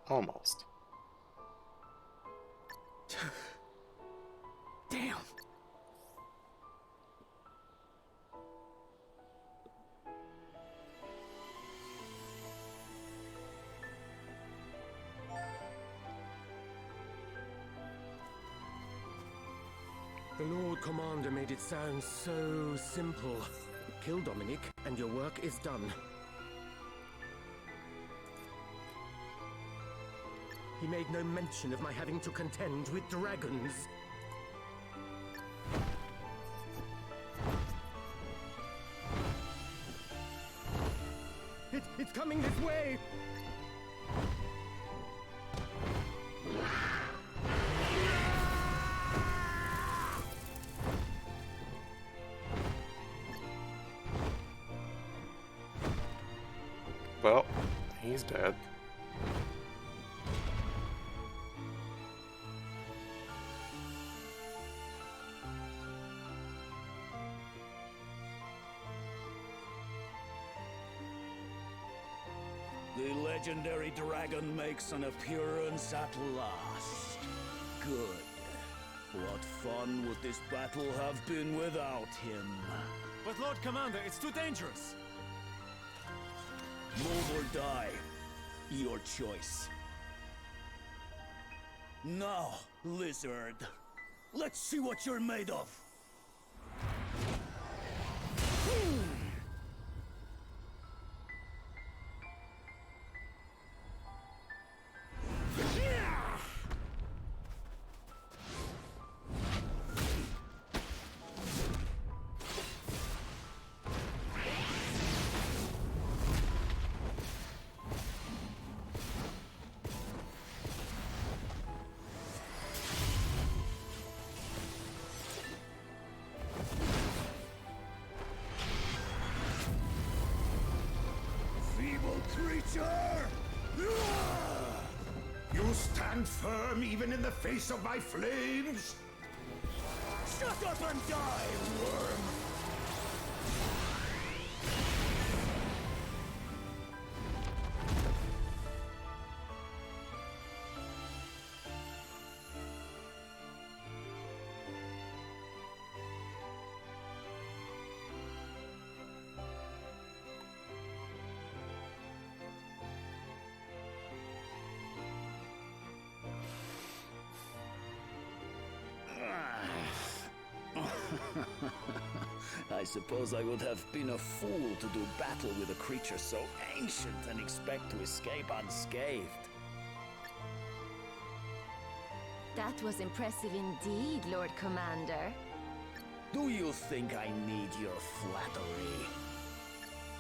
Almost. Damn! The Lord Commander made it sound so simple. Kill Dominic, and your work is done. He made no mention of my having to contend with dragons. It's coming this way! Well, he's dead. The legendary dragon makes an appearance at last. Good. What fun would this battle have been without him? But Lord Commander, it's too dangerous. Move or die. Your choice. Now, lizard. Let's see what you're made of. Creature! You stand firm even in the face of my flames? Shut up and die, worm! I suppose I would have been a fool to do battle with a creature so ancient and expect to escape unscathed. That was impressive indeed, Lord Commander. Do you think I need your flattery?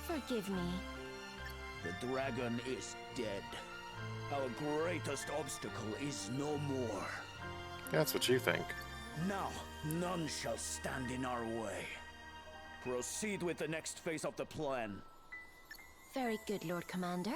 Forgive me. The dragon is dead. Our greatest obstacle is no more. That's what you think. Now, none shall stand in our way. Proceed with the next phase of the plan. Very good, Lord Commander.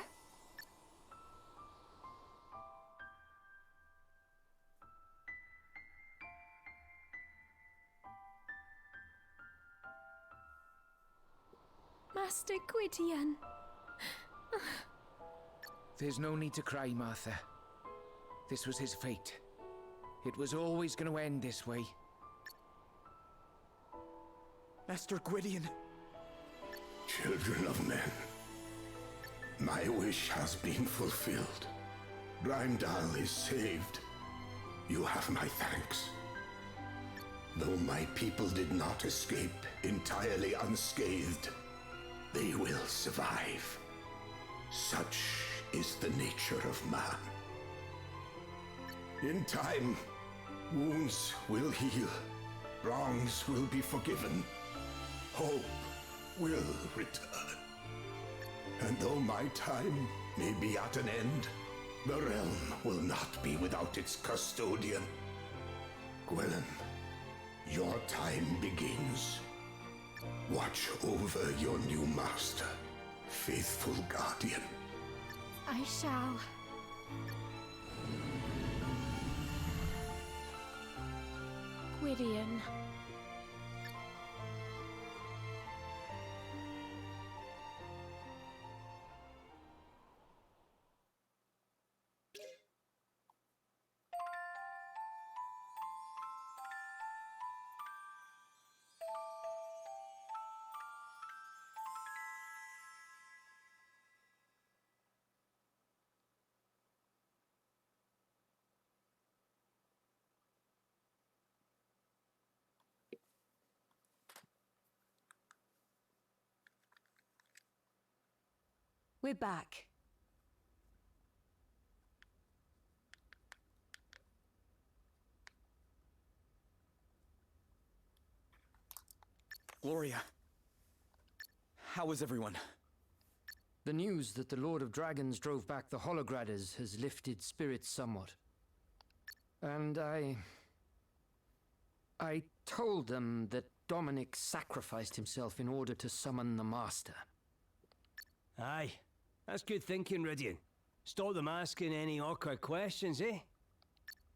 Master Gwydion. There's no need to cry, Martha. This was his fate. It was always going to end this way. Master Gwydion. Children of men, my wish has been fulfilled. Rheimdall is saved. You have my thanks. Though my people did not escape entirely unscathed, they will survive. Such is the nature of man. In time, wounds will heal, wrongs will be forgiven, hope will return. And though my time may be at an end, the realm will not be without its custodian. Gwillem, your time begins. Watch over your new master, faithful guardian. I shall. Gwydion. We're back. Gloria. How is everyone? The news that the Lord of Dragons drove back the Holograders has lifted spirits somewhat. And I told them that Dominic sacrificed himself in order to summon the Master. Aye, that's good thinking, Rydian. Stop them asking any awkward questions, eh?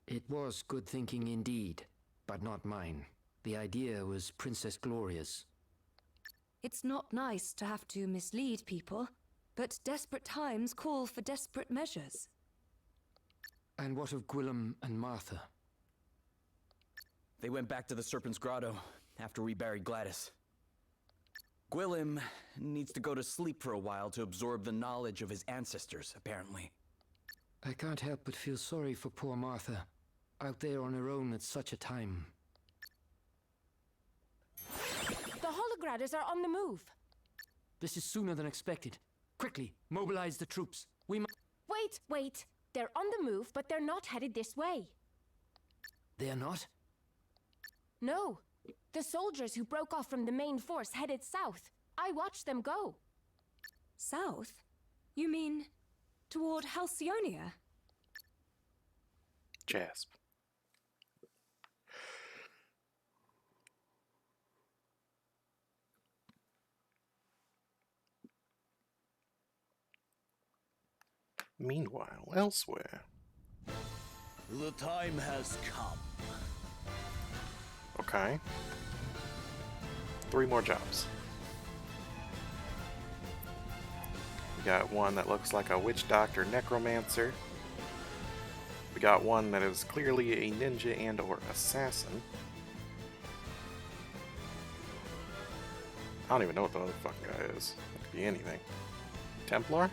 It was good thinking indeed, but not mine. The idea was Princess Gloria's. It's not nice to have to mislead people, but desperate times call for desperate measures. And what of Gwillem and Martha? They went back to the Serpent's Grotto after we buried Gladys. Gwillem needs to go to sleep for a while to absorb the knowledge of his ancestors, apparently. I can't help but feel sorry for poor Martha, out there on her own at such a time. The Holograders are on the move. This is sooner than expected. Quickly, mobilize the troops. We must... Wait. They're on the move, but they're not headed this way. They're not? No. The soldiers who broke off from the main force headed south. I watched them go. South? You mean toward Halcyonia? Jasp. Meanwhile, elsewhere. The time has come. Okay. 3 more jobs. We got one that looks like a witch doctor necromancer. We got one that is clearly a ninja and or assassin. I don't even know what the other fucking guy is. It could be anything. Templar?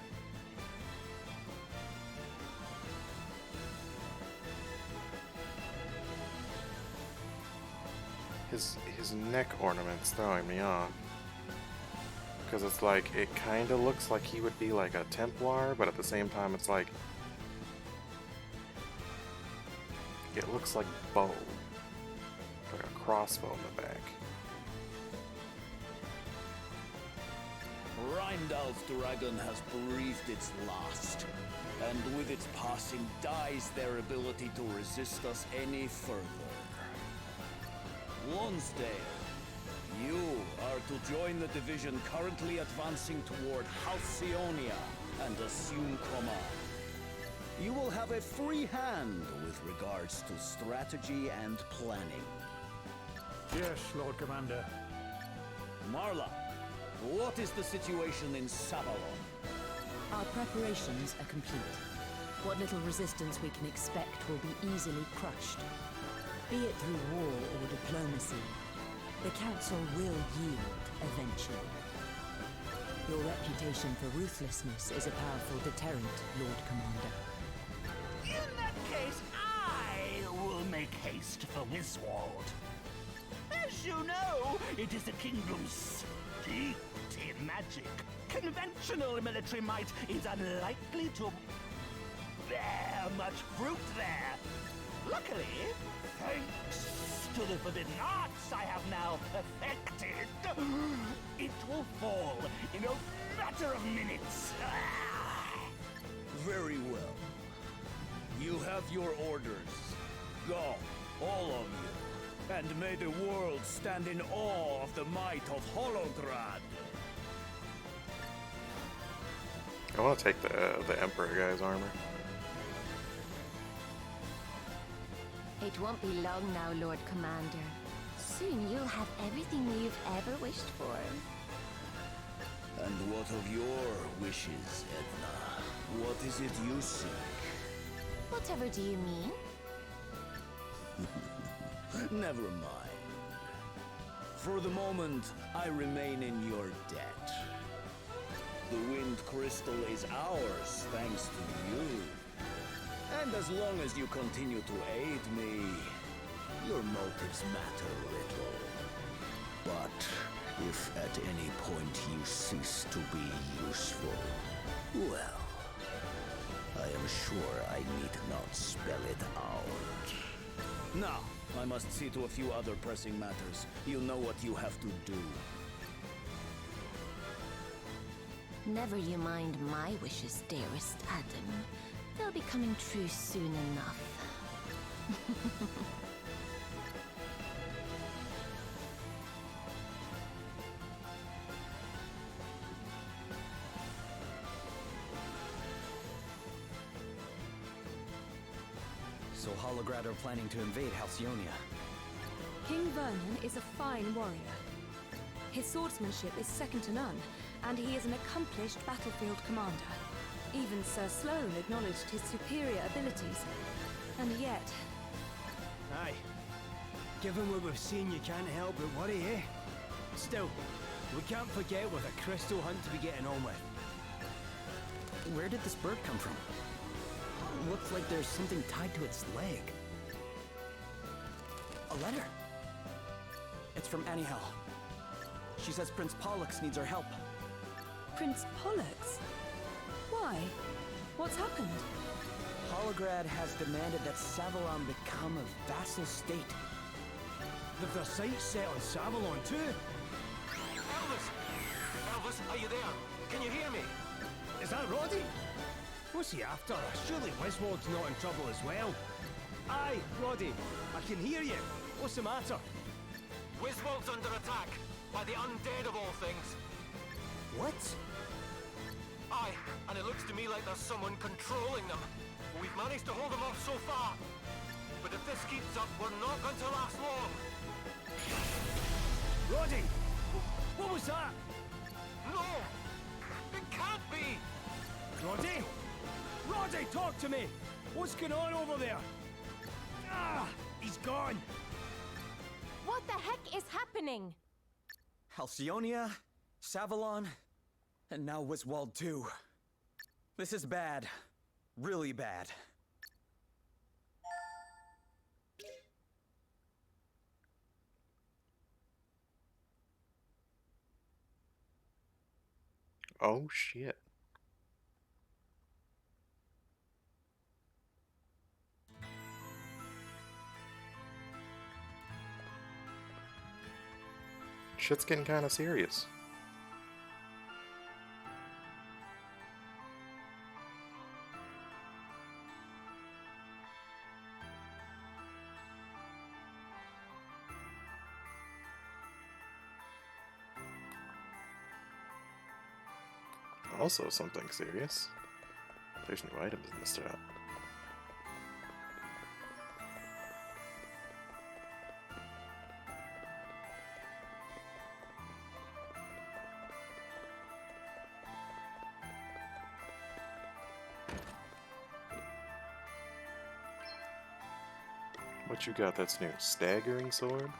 His neck ornament's throwing me off. Because it's like, it kind of looks like he would be like a Templar, but at the same time it's like, it looks like bow. Like a crossbow in the back. Rheimdall's dragon has breathed its last, and with its passing dies their ability to resist us any further. Lonsdale, you are to join the division currently advancing toward Halcyonia and assume command. You will have a free hand with regards to strategy and planning. Yes, Lord Commander. Marla, what is the situation in Savalon? Our preparations are complete. What little resistance we can expect will be easily crushed. Be it through war or diplomacy, the Council will yield eventually. Your reputation for ruthlessness is a powerful deterrent, Lord Commander. In that case, I will make haste for Wiswald. As you know, it is the kingdom's steeped in magic. Conventional military might is unlikely to bear much fruit there. Luckily, thanks to the forbidden arts I have now perfected, it will fall in a matter of minutes. Very well. You have your orders. Go, all of you, and may the world stand in awe of the might of Holograd. I want to take the Emperor guy's armor. It won't be long now, Lord Commander. Soon you'll have everything you've ever wished for. And what of your wishes, Edna? What is it you seek? Whatever do you mean? Never mind. For the moment, I remain in your debt. The Wind Crystal is ours, thanks to you. And as long as you continue to aid me, your motives matter little. But if at any point you cease to be useful, well, I am sure I need not spell it out. Now, I must see to a few other pressing matters. You know what you have to do. Never you mind my wishes, dearest Adam. They'll be coming true soon enough. So Holograd are planning to invade Halcyonia. King Vernon is a fine warrior. His swordsmanship is second to none, and he is an accomplished battlefield commander. Even Sir Sloane acknowledged his superior abilities. And yet... Aye. Given what we've seen, you can't help but worry, eh? Still, we can't forget with a crystal hunt to be getting on with. Where did this bird come from? Looks like there's something tied to its leg. A letter. It's from Anihel. She says Prince Pollux needs our help. Prince Pollux? Why? What's happened? Holograd has demanded that Savalon become a vassal state. They've their sights set on Savalon too. Elvis! Elvis, are you there? Can you hear me? Is that Roddy? What's he after? Surely Wiswald's not in trouble as well. Aye, Roddy, I can hear you. What's the matter? Wiswald's under attack by the undead of all things. What? Aye, and it looks to me like there's someone controlling them. We've managed to hold them off so far. But if this keeps up, we're not going to last long. Roddy! What was that? No! It can't be! Roddy! Roddy, talk to me! What's going on over there? Ah! He's gone! What the heck is happening? Halcyonia, Savalon, and now Wiswald too. This is bad. Really bad. Oh shit. Shit's getting kind of serious. Also something serious. There's new items in this shop. What you got that's new? Staggering sword?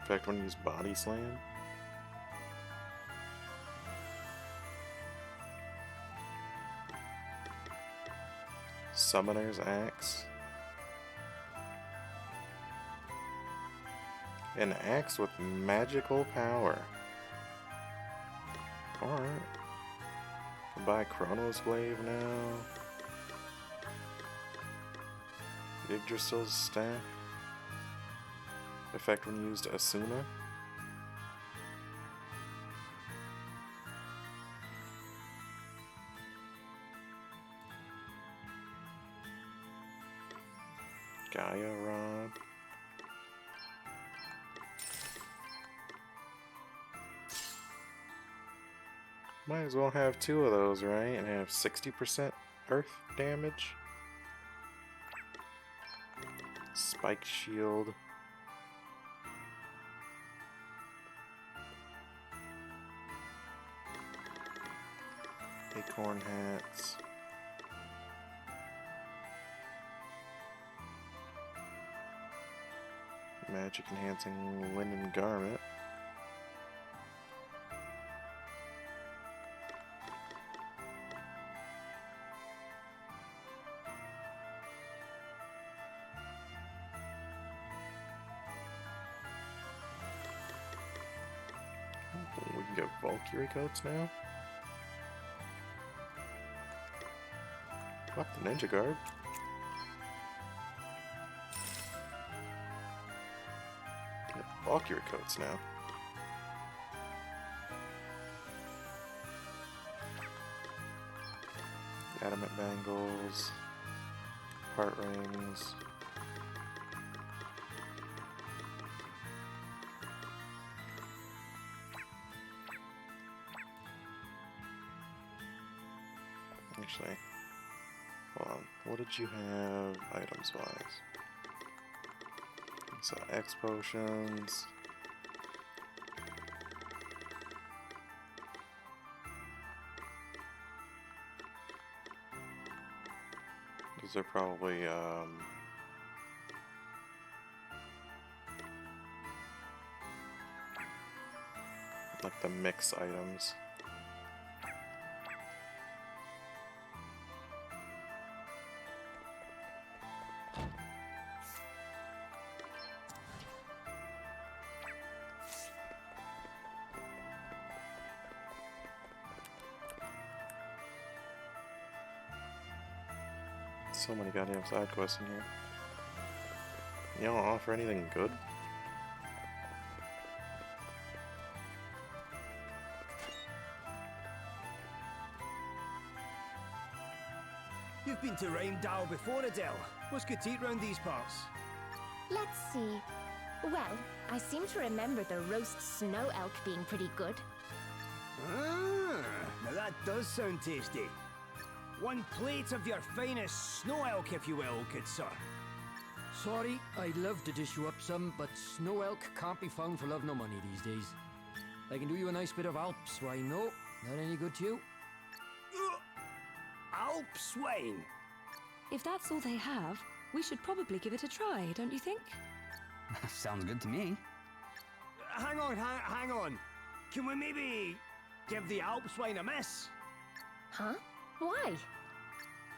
In fact, when you use body slam? Summoner's axe? An axe with magical power. Alright. Can buy Chronos Glaive now. Yggdrasil's staff. Effect when used Asuna. Gaia Rod. Might as well have two of those, right? And have 60% earth damage. Spike shield. Acorn hats. Magic enhancing linen garment. We can get Valkyrie coats now. What, the ninja guard? Get Valkyrie coats now. Adamant bangles, heart rings. Actually, hold on. What did you have items wise? So X potions. These are probably like the mix items. So many goddamn side quests in here. You don't offer anything good? You've been to Rheimdall before, Adele. What's good to eat round these parts? Let's see. Well, I seem to remember the roast snow elk being pretty good. Ah, now that does sound tasty. One plate of your finest snow elk, if you will, good sir. Sorry, I'd love to dish you up some, but snow elk can't be found for love nor money these days. I can do you a nice bit of Alp swine, no? Not any good to you? Alp swine? If that's all they have, we should probably give it a try, don't you think? Sounds good to me. Hang on. Can we maybe give the Alp swine a miss? Huh? Why?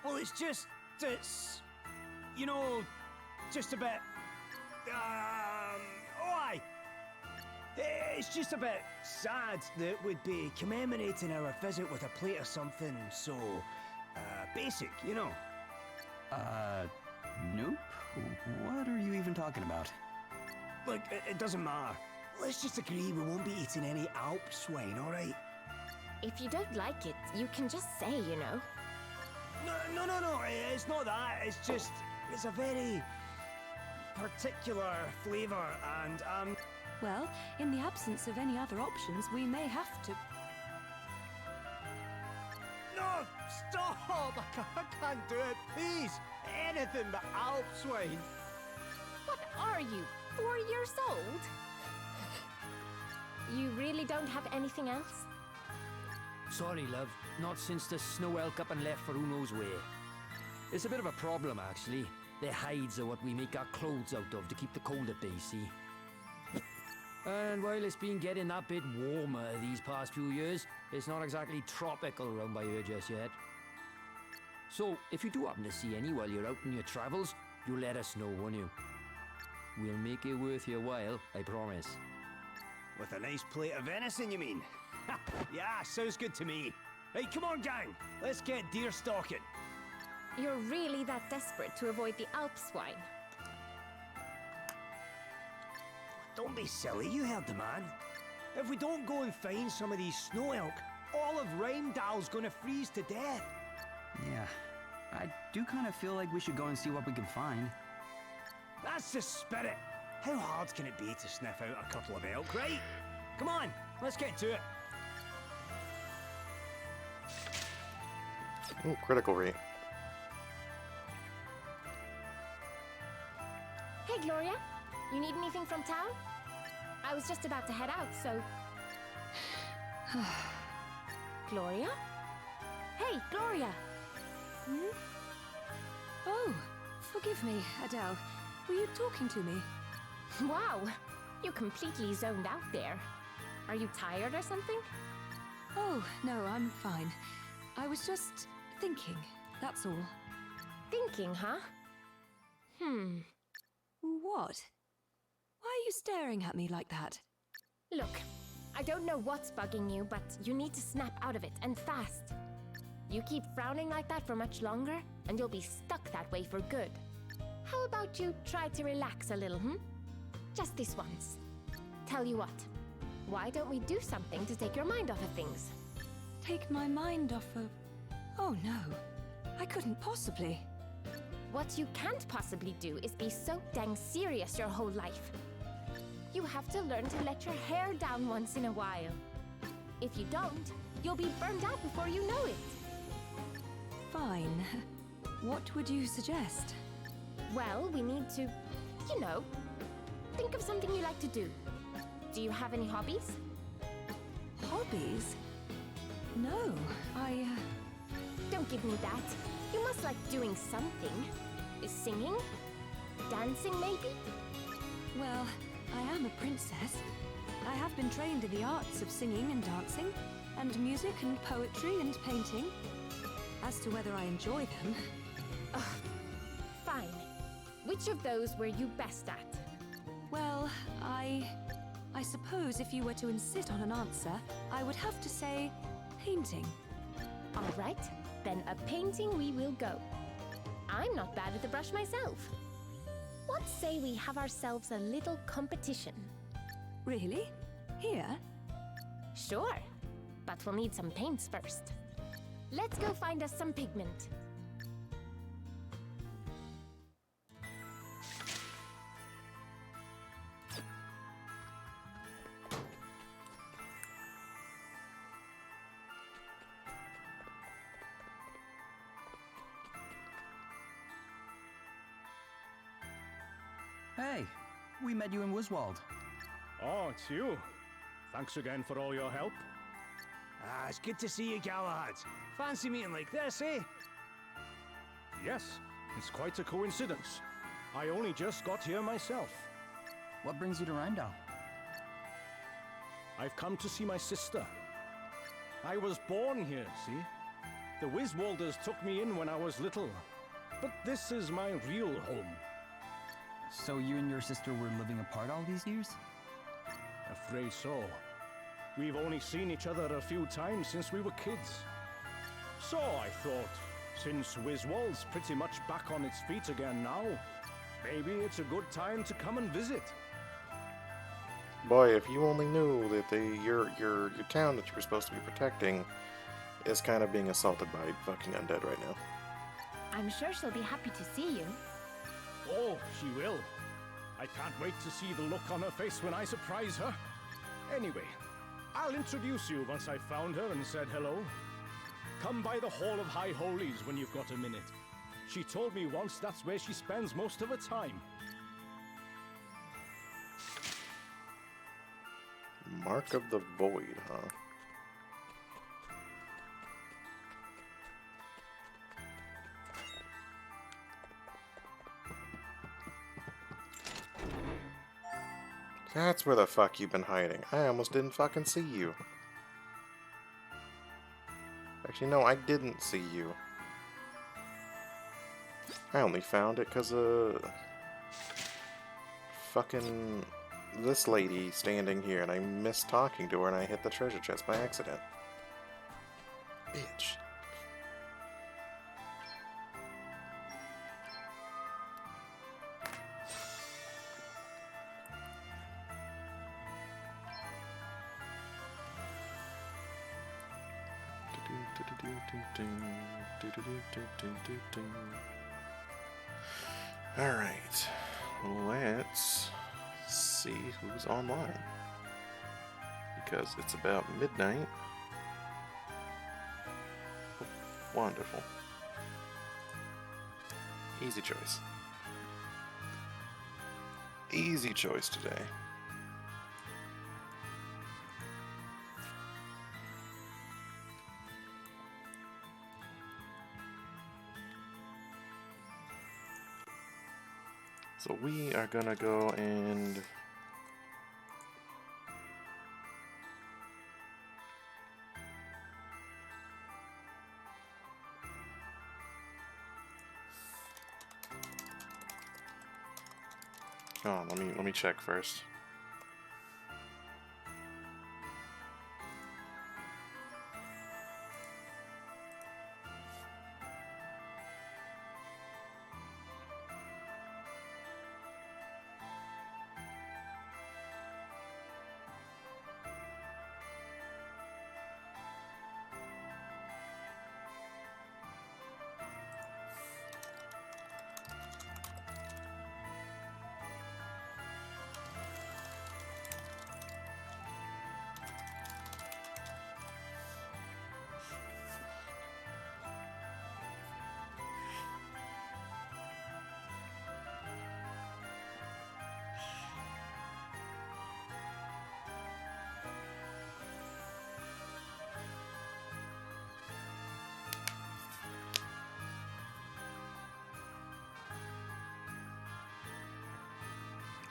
Well, it's you know, just a bit, oh aye. It's just a bit sad that we'd be commemorating our visit with a plate of something so, basic, you know? Nope. What are you even talking about? Look, it doesn't matter. Let's just agree we won't be eating any Alp swine, alright? If you don't like it, you can just say, you know. No, it's not that. It's just, it's a very particular flavour and, Well, in the absence of any other options, we may have to... No! Stop! I can't do it, please! Anything but Alp swine! What are you, 4 years old? You really don't have anything else? Sorry, love. Not since the snow elk up and left for who knows where. It's a bit of a problem, actually. Their hides are what we make our clothes out of to keep the cold at bay, see? And while it's been getting that bit warmer these past few years, it's not exactly tropical around by here just yet. So, if you do happen to see any while you're out on your travels, you let us know, won't you? We'll make it worth your while, I promise. With a nice plate of venison, you mean? Yeah, sounds good to me. Hey, come on, gang! Let's get deer stalking. You're really that desperate to avoid the Alp swine? Don't be silly, you heard the man. If we don't go and find some of these snow elk, all of Rheimdal's gonna freeze to death. Yeah, I do kind of feel like we should go and see what we can find. That's the spirit. How hard can it be to sniff out a couple of elk, right? Come on, let's get to it. Oh, critical rate. Hey, Gloria. You need anything from town? I was just about to head out, so... Gloria? Hey, Gloria! Hmm? Oh, forgive me, Adele. Were you talking to me? Wow, you completely zoned out there. Are you tired or something? Oh, no, I'm fine. I was just thinking, that's all. Thinking, huh? What? Why are you staring at me like that? Look, I don't know what's bugging you, but you need to snap out of it, and fast. You keep frowning like that for much longer, and you'll be stuck that way for good. How about you try to relax a little, Just this once. Tell you what, why don't we do something to take your mind off of things? Take my mind off of... Oh no, I couldn't possibly. What you can't possibly do is be so dang serious your whole life. You have to learn to let your hair down once in a while. If you don't, you'll be burned out before you know it. Fine. What would you suggest? Well, we need to, you know, think of something you like to do. Do you have any hobbies? Hobbies? No, Don't give me that. You must like doing something. Is singing? Dancing, maybe? Well, I am a princess. I have been trained in the arts of singing and dancing, and music and poetry and painting. As to whether I enjoy them... Ugh. Fine. Which of those were you best at? Well, I suppose if you were to insist on an answer, I would have to say painting. All right, then a painting we will go. I'm not bad at the brush myself. What say we have ourselves a little competition? Really? Here? Sure, but we'll need some paints first. Let's go find us some pigment. Hey, we met you in Wiswald. Oh, it's you. Thanks again for all your help. Ah, it's good to see you, Galahad. Fancy meeting like this, eh? Yes, it's quite a coincidence. I only just got here myself. What brings you to Rheimdal? I've come to see my sister. I was born here, see? The Wiswalders took me in when I was little. But this is my real home. So you and your sister were living apart all these years? Afraid so. We've only seen each other a few times since we were kids. So I thought, since Wiswold's pretty much back on its feet again now, maybe it's a good time to come and visit. Boy, if you only knew that your town that you were supposed to be protecting is kind of being assaulted by fucking undead right now. I'm sure she'll be happy to see you. Oh, she will. I can't wait to see the look on her face when I surprise her. Anyway, I'll introduce you once I've found her and said hello. Come by the Hall of High Holies when you've got a minute. She told me once that's where she spends most of her time. Mark of the Void, huh? That's where the fuck you've been hiding. I almost didn't fucking see you. Actually, no, I didn't see you. I only found it because of fucking this lady standing here, and I missed talking to her, and I hit the treasure chest by accident. Bitch. Alright, let's see who's online. Because it's about midnight. Wonderful. Easy choice. Easy choice today. So we are gonna go and oh, let me check first.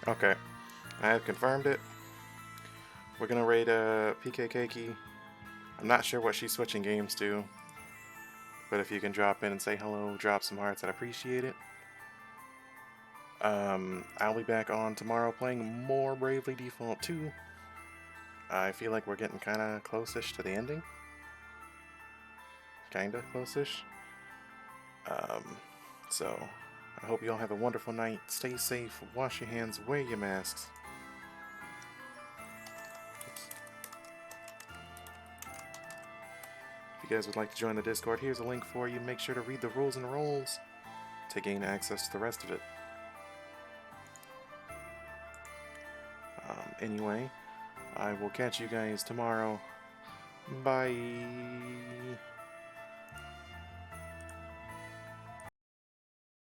Okay, I have confirmed it. We're gonna raid pt5. I'm not sure what she's switching games to, but if you can drop in and say hello, drop some hearts, I'd appreciate it. I'll be back on tomorrow playing more Bravely Default 2. I feel like we're getting kind of close-ish to the ending. Kinda close-ish. So I hope you all have a wonderful night. Stay safe, wash your hands, wear your masks. If you guys would like to join the Discord, here's a link for you. Make sure to read the rules and roles to gain access to the rest of it. Anyway, I will catch you guys tomorrow. Bye.